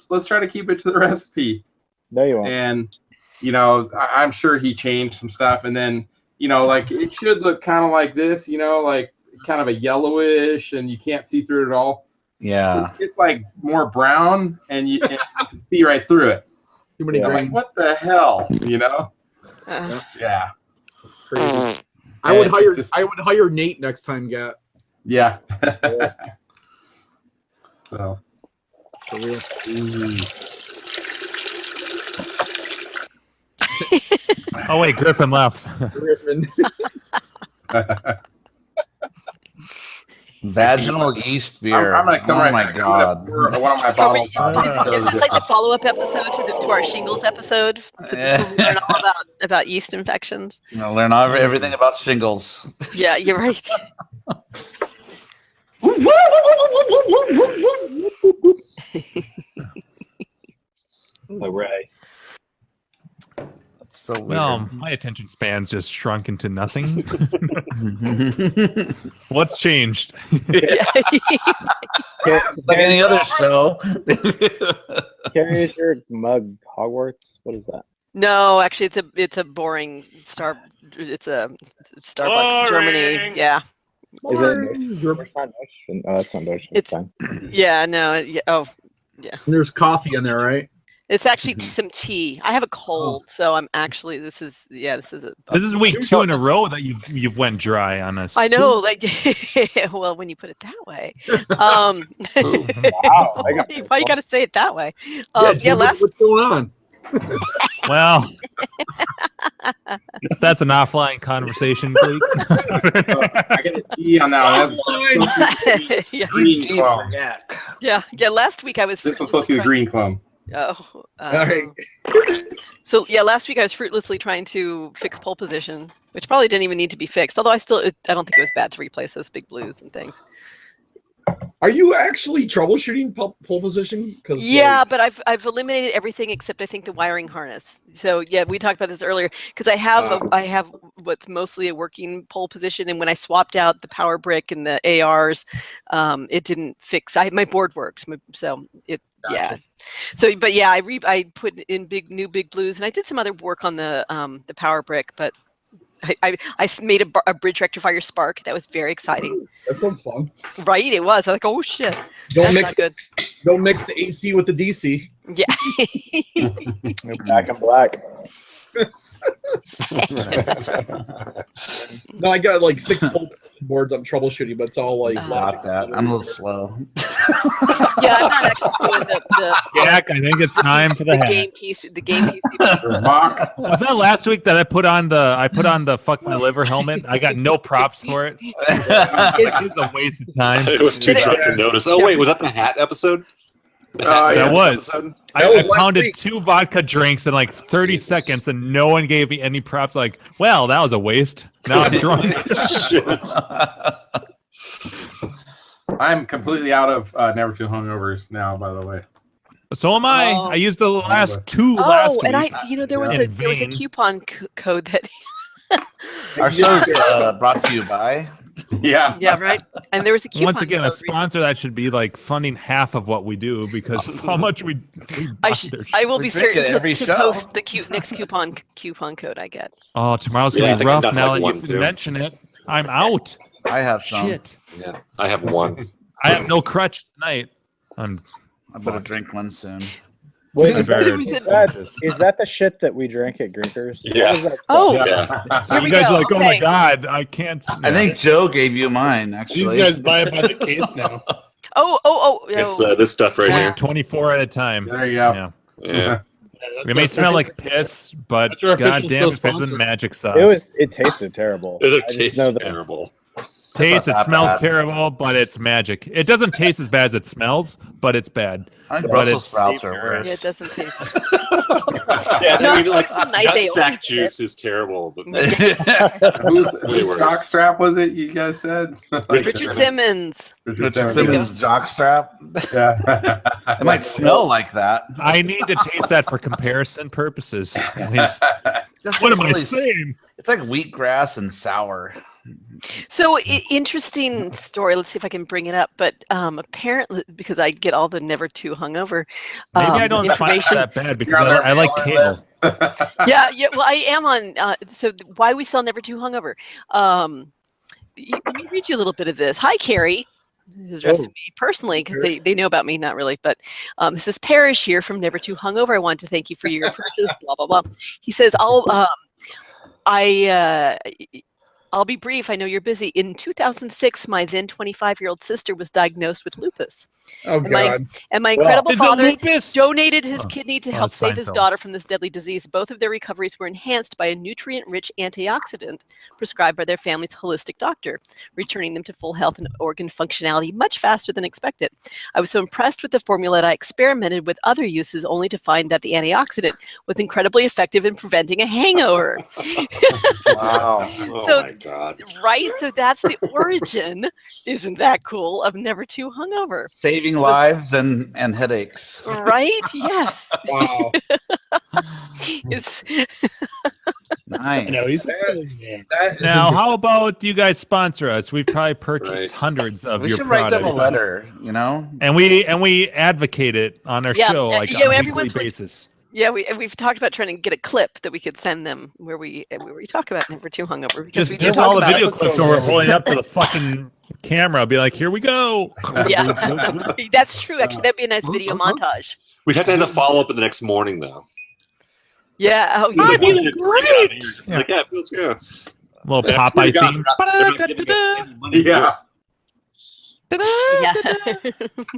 let's try to keep it to the recipe. There you are. And I'm sure he changed some stuff. And then like it should look kind of like this, like kind of a yellowish, and you can't see through it at all. Yeah. It's like more brown, and you can see right through it. Too many I'm like, what the hell, Yeah. Crazy. I would hire Nate next time, Gat. Yeah. So. For real. Oh wait, Griffin left. Griffin. Vaginal yeast beer. I'm gonna come oh right my back. god. One of my bottles. Is this like the follow-up episode to our shingles episode? So this will learn all about yeast infections. Learn everything about shingles. Yeah, you're right. Hooray. So weird. Well, my attention span's just shrunk into nothing. What's changed? Like any other show. Carrie, is your mug Hogwarts? What is that? No, actually, it's a boring It's a Starbucks Germany. Yeah. Is it? It's not Deutsch. Oh, that's not Deutsch. It's fine. Yeah. No. Yeah. Oh. Yeah. And there's coffee in there, right? It's actually some tea. I have a cold, so I'm actually. This is week 2 in a row that you've went dry on us. I know, like, well, when you put it that way. Wow. Why you got to say it that way? What's going on? Well, that's an offline conversation, Blake. I get a tea on that. Green clone. Yeah. Last week I was. This was supposed to be the green clone. Oh. All right. So yeah, last week I was fruitlessly trying to fix pole position, which probably didn't even need to be fixed. Although I don't think it was bad to replace those big blues and things. Are you actually troubleshooting pole position? Yeah, but I've eliminated everything except I think the wiring harness. So yeah, we talked about this earlier because I have what's mostly a working pole position, and when I swapped out the power brick and the ARs, it didn't fix. My board works, so it. Gotcha. Yeah. So, but yeah, I put in new big blues, and I did some other work on the power brick, but I made a bridge rectifier spark. That was very exciting. That sounds fun. Right, it was. I was like, oh shit, that's not good. Don't mix the AC with the DC. Yeah. Back in black. No, I got like 6 boards I'm troubleshooting, but it's all like. Stop that. I'm a little slow. Yeah, I'm not actually doing the Jack, I think it's time for the hat. game piece. The game piece. Was that last week that I put on the fuck my liver helmet? I got no props for it. It's a waste of time. It was too drunk to notice. Oh wait, was that the hat episode? That was. I last pounded week. 2 vodka drinks in like 30 seconds, and no one gave me any props. Like, well, that was a waste. Now I'm drunk. I'm completely out of Never Too Hungovers now, by the way. So am I. Oh. I used the last 2 last and week. there was In a vain. coupon code that. Our show's brought to you by. Yeah. Yeah, right. And there was a coupon. Once again, a code sponsor that should be like funding half of what we do because of how much we buy their I will be We drink certain it every to show. post the next coupon code I get. Oh, tomorrow's Yeah, I gonna be think I've rough done now like that one, you too. mention it. I'm out. I have some. Shit. Yeah, I have one. I have no crutch tonight. I better drink one soon. Wait, I is that, better- is that the shit that we drink at Grinkers? What Yeah. was that Oh. stuff? Yeah. Here we You guys go. are like, oh my Okay. god, I can't. I think Joe gave you mine, These actually. guys buy it by the case now. Oh. It's this stuff right here. 24 at a time. There you go. Yeah. Yeah. It may smell like piss, but That's our official goddamn, show if it's a sponsor. magic sauce. It tasted terrible. It I just tastes know that. terrible. Taste, it not that smells bad. terrible, but it's magic. It doesn't taste as bad as it smells, but it's bad. I think But Brussels it's sprouts are safer. worse. Yeah, it doesn't taste. Yeah, No, I mean, like it's a nice ale. nutsack juice is terrible, but Whose Way worse. jockstrap was it you guys said? Richard Simmons. Richard Simmons jockstrap. Yeah. It might smell like that. I need to taste that for comparison purposes. Please. Just What am I really- saying? It's like wheatgrass and sour. So interesting story. Let's see if I can bring it up. But apparently, because I get all the never too hungover Maybe I don't find it information. that bad because You're on their I like mailing kale. list. Yeah. Well, I am on. So why we sell never too hungover? Let me read you a little bit of this. Hi, Carrie. This is addressed to me personally because they know about me, not really. But this is Parrish here from Never Too Hungover. I want to thank you for your purchase. Blah blah blah. He says, I'll be brief. I know you're busy. In 2006, my then 25-year-old sister was diagnosed with lupus. Oh, And my- God. And my incredible Is it father lupus? donated his Oh. kidney to Oh, help it's save his Seinfeld. daughter from this deadly disease. Both of their recoveries were enhanced by a nutrient-rich antioxidant prescribed by their family's holistic doctor, returning them to full health and organ functionality much faster than expected. I was so impressed with the formula that I experimented with other uses only to find that the antioxidant was incredibly effective in preventing a hangover. Wow. oh So- my god. Right? So that's the origin, isn't that cool, of Never Too Hungover. Saving lives and headaches. Right? Yes. Wow. It's Nice. I know he's Now, how about you guys sponsor us? We've probably purchased Right. hundreds of We your should write products. them a letter, you know? And we advocate it on our Yeah, show yeah, like yeah, on a weekly everyone's like- basis. yeah, we've talked about trying to get a clip that we could send them where we talk about Never Too Hungover because we Just talk all the about video it. clips where we're holding up to the fucking camera. Be like, here we go. Yeah, that's true. Actually, that'd be a nice video montage. We'd have to have the follow up in the next morning though. Yeah. Oh, Like, yeah. feeling great. Like, yeah, it feels good. Little Yeah, Popeye God, theme. they're not giving us any money to do Yeah. Yeah.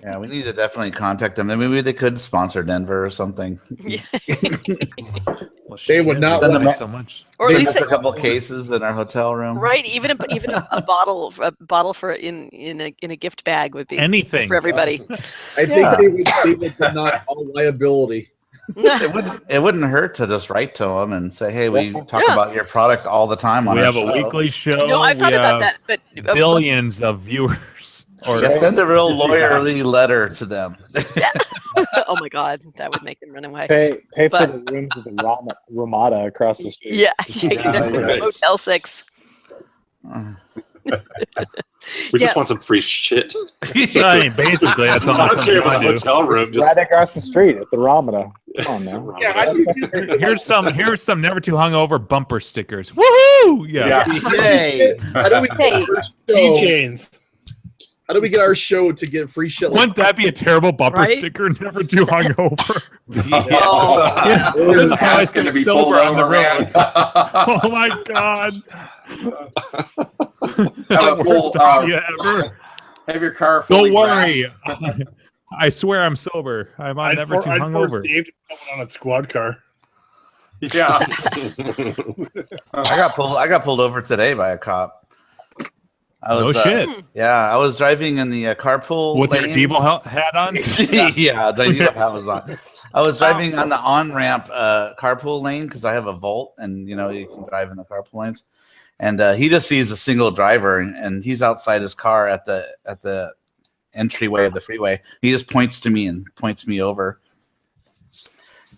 Yeah, we need to definitely contact them. And maybe they could sponsor Denver or something. Well, They would not Send want them so much. Or at Send least us a couple cases in our hotel room. right. Even a bottle for in a gift bag would be Anything. for everybody. I Yeah. think they would deny all liability. It wouldn't hurt to just write to them and say, "Hey, we talk Yeah. about your product all the time on We our have show." a weekly show. No, I've thought we about have that, but billions of viewers. Or Yeah, send a real lawyerly letter to them. oh my God, that would make them run away. Pay for But- the rooms at the Ramada across the street. Yeah, right. Motel 6. We just Yeah. want some free shit. I mean, basically, that's all I don't care about the do. hotel room. Just Right across the street at the Ramada. Come on now. Yeah, how do you Here's some never too hungover bumper stickers. Woohoo! Yeah. Yay! How do we Hey. get our show? keychains? How do we get our show to get free shit? Wouldn't that be a terrible bumper Right? sticker? Never too hungover. Oh, Yeah, this is how I It's gonna stay be sober pulled on the over, road. man. Oh my god! Have a Worst full, idea ever. Have your car. Don't fully worry. wrapped. I swear I'm sober. I'm never too I'd force hungover. Dave to come on a squad car. Yeah. I got pulled over today by a cop. I was, shit. Yeah, I was driving in the carpool With your lane. Devo hat on? Yeah, the Devo hat was on. I was driving on the on-ramp carpool lane because I have a Volt, and you can drive in the carpool lanes. And he just sees a single driver, and he's outside his car at the entryway of the freeway. He just points to me and points me over.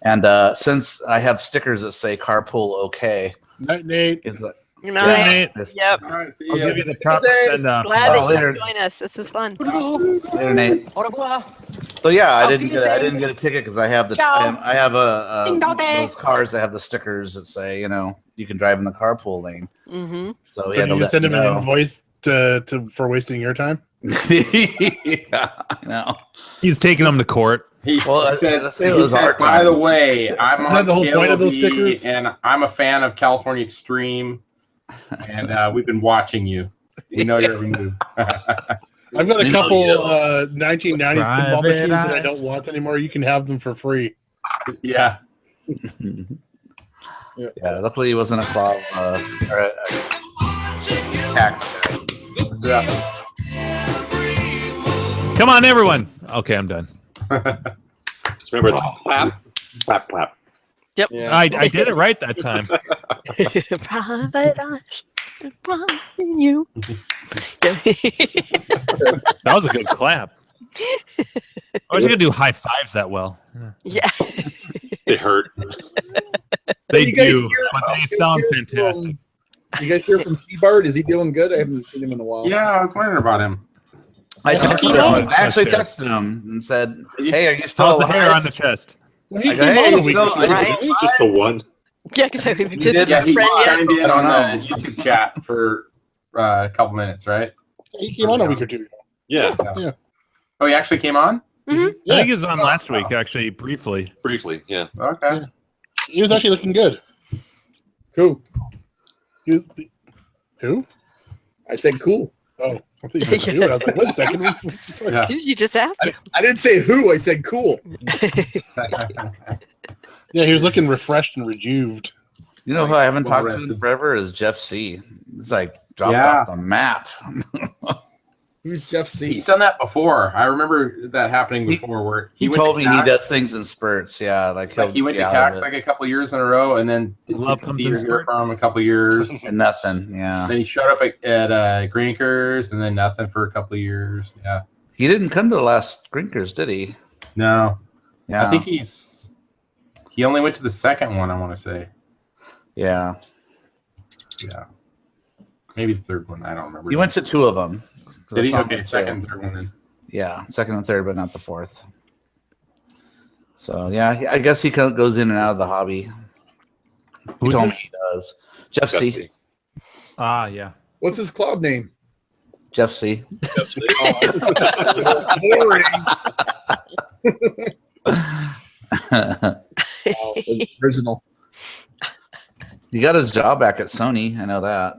And since I have stickers that say "Carpool OK," Night, Nate. is like, Good night. this- Yep. All right, see I'll ya. give you the proper send up. Glad that you later. could join us. This was fun. Later, Nate. Au revoir. So yeah, I Auf didn't get a ticket because I have the Ciao. I have Ding dong ding. those cars that have the stickers that say you can drive in the carpool lane. Mm-hmm. So So he had did to you let send me him an know. invoice for wasting your time? Yeah, I know. He's taking them to court. He Well, said, let's say it was our by time. the way, I'm Is that on the whole point of those KLV, stickers? and I'm a fan of California Extreme, and we've been watching you. We know your every move. I've got a couple 1990s pinball Private machines that I eyes. don't want anymore. You can have them for free. Yeah. Yeah, luckily he wasn't a claw or a tax guy. Yeah. Come on, everyone. Okay, I'm done. Just remember, it's clap, clap, clap. Yep. I did it right that time. Private eyes. In you. That was a good clap. I was gonna do high fives that well. Yeah. They hurt. They You guys do, hear- but they sound fantastic. You guys hear from Seabart? Is he doing good? I haven't seen him in a while. Yeah, I was wondering about him. I texted Yeah. him. I actually Sure. texted him and said, "Hey, are you still How's the alive?" hair on the chest? Well, he I go, came "Hey, on a you week still- ago. are you Right? still Just the one. Yeah, because I haven't You did Yeah, that he friend yet. chimed in I don't on know. the YouTube chat for a couple minutes, right? He came on a week or two ago. Yeah, Oh, he actually came on? I think he was on last week, actually, briefly. briefly. Yeah. Okay. Yeah. He was actually looking good. Cool. Who? I said cool. Oh, I think you said who. I was like, wait a second. Yeah. Did you just ask? I didn't say who. I said cool. Yeah, he was looking refreshed and rejuved. You know who I haven't Well talked to in rested. forever is Jeff C. It's like dropped Yeah. off the map. Who's Jeff C? He's done that before. I remember that happening He- before where He went told to me he CAX, does things in spurts. Yeah, like he went to be out of CAX it. like a couple years in a row, and then Love didn't comes see in or hear spurts. from him a couple years. and nothing. Yeah, Then he showed up at Grinkers, and then nothing for a couple of years. Yeah. he didn't come to the last Grinkers, did he? No. Yeah, I think he only went to the second one, I want to say. yeah. Yeah. Maybe the third one. I don't remember. He went to two of them. Did he? I saw Okay, him second, too. third one then. Yeah, second and third, but not the fourth. So yeah, I guess he goes in and out of the hobby. He Who's told me this? he does. Jeff C. Betsy. Ah, yeah. What's his cloud name? Jeff C. Boring. Original. He got his job back at Sony. I know that.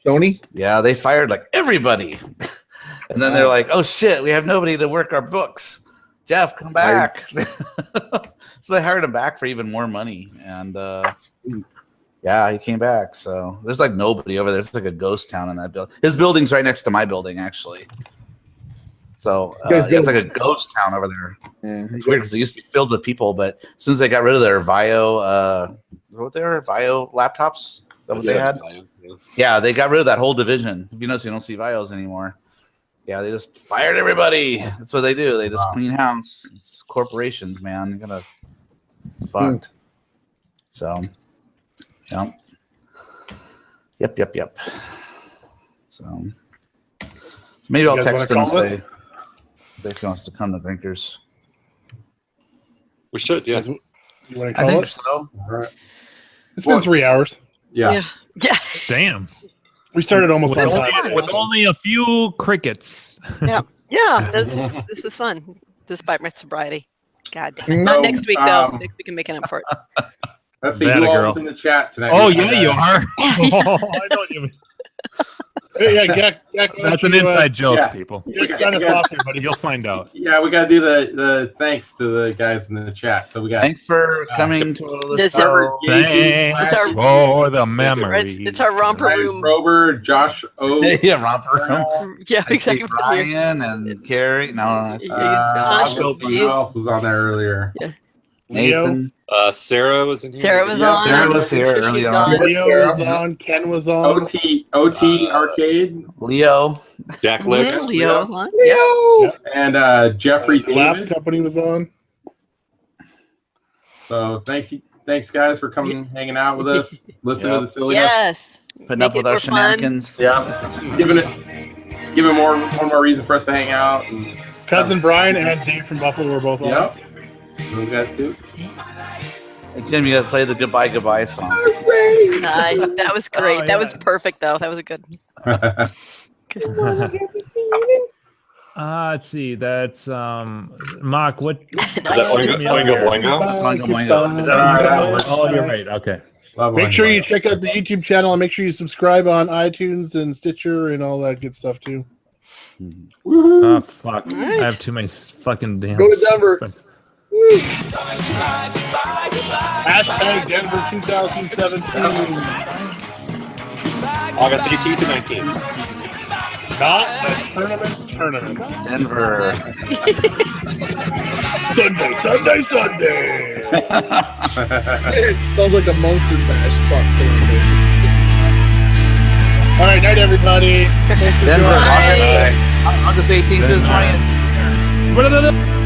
Sony? Yeah, they fired like everybody. And then they're like, oh shit, we have nobody to work our books. Jeff, come back. So they hired him back for even more money. And yeah, he came back. So there's like nobody over there. It's like a ghost town in that building. His building's right next to my building, actually. So You guys yeah, it's go- like a ghost town over there. Yeah, It's weird because it used to be filled with people, but as soon as they got rid of their Vio, what they were, Vio laptops, is that what they had? Yeah, they got rid of that whole division. If you notice, you don't see Vios anymore. Yeah, they just fired everybody. That's what they do. They just clean house. It's corporations, man. It's fucked. So, yeah. Yep. So maybe I'll You guys text him wanna and call say us? if he wants to come to Drinkers. We should, yeah. You want to I call think it? so. All right. It's been 3 hours. Yeah. Yeah. Damn. We started almost With on only, time. with only a few crickets. Yeah. Yeah. This was fun, despite my sobriety. God damn it. No, Not next week, though. um, Next week I'm making up for it. Let's see That who a all girl. is in the chat tonight. Oh, We yeah, got, you are. Oh, I know what you mean. Yeah, Gek, That's an inside joke, yeah. people. Sign us off here, buddy. You'll find out. Yeah, we got to do the thanks to the guys in the chat. So we got Thanks for coming to the That's show. Thanks for the memories. It's our romper Ryan room. Rober, Josh O. Yeah, romper room. Yeah, I see exactly. Brian and Carrie. No, that's Josh, who else was on there earlier? Yeah. Nathan. Sarah was in here. Sarah was on. Sarah was here She's early gone. on. Leo was on. Ken was on. OT Arcade. Leo. Jack Lick. Leo was on. Leo. And Jeffrey Lap David. Company was on. So thanks guys for coming, hanging out with us, listening to the silliness. Yes. Putting up with our shenanigans. Yeah, giving one more reason for us to hang out. And, Cousin Brian and Dave from Buffalo were both on. Yep. Those guys too. Hey, Jim, you gotta play the goodbye song. Nice. That was great. That was perfect, though. That was a good. Let's see. That's Mark. What? Is that Oingo Boingo? Oingo Boingo. Oh, you're right. Okay. Make sure you check out the YouTube channel and make sure you subscribe on iTunes and Stitcher and all that good stuff too. Oh fuck! I have too many fucking damn. Go to Denver. Hashtag Denver 2017. August 18th to 19th. Not a tournament. Denver. Sunday. It sounds like a Monster Bash truck. All right, night everybody. Denver, August 18th to the 20th.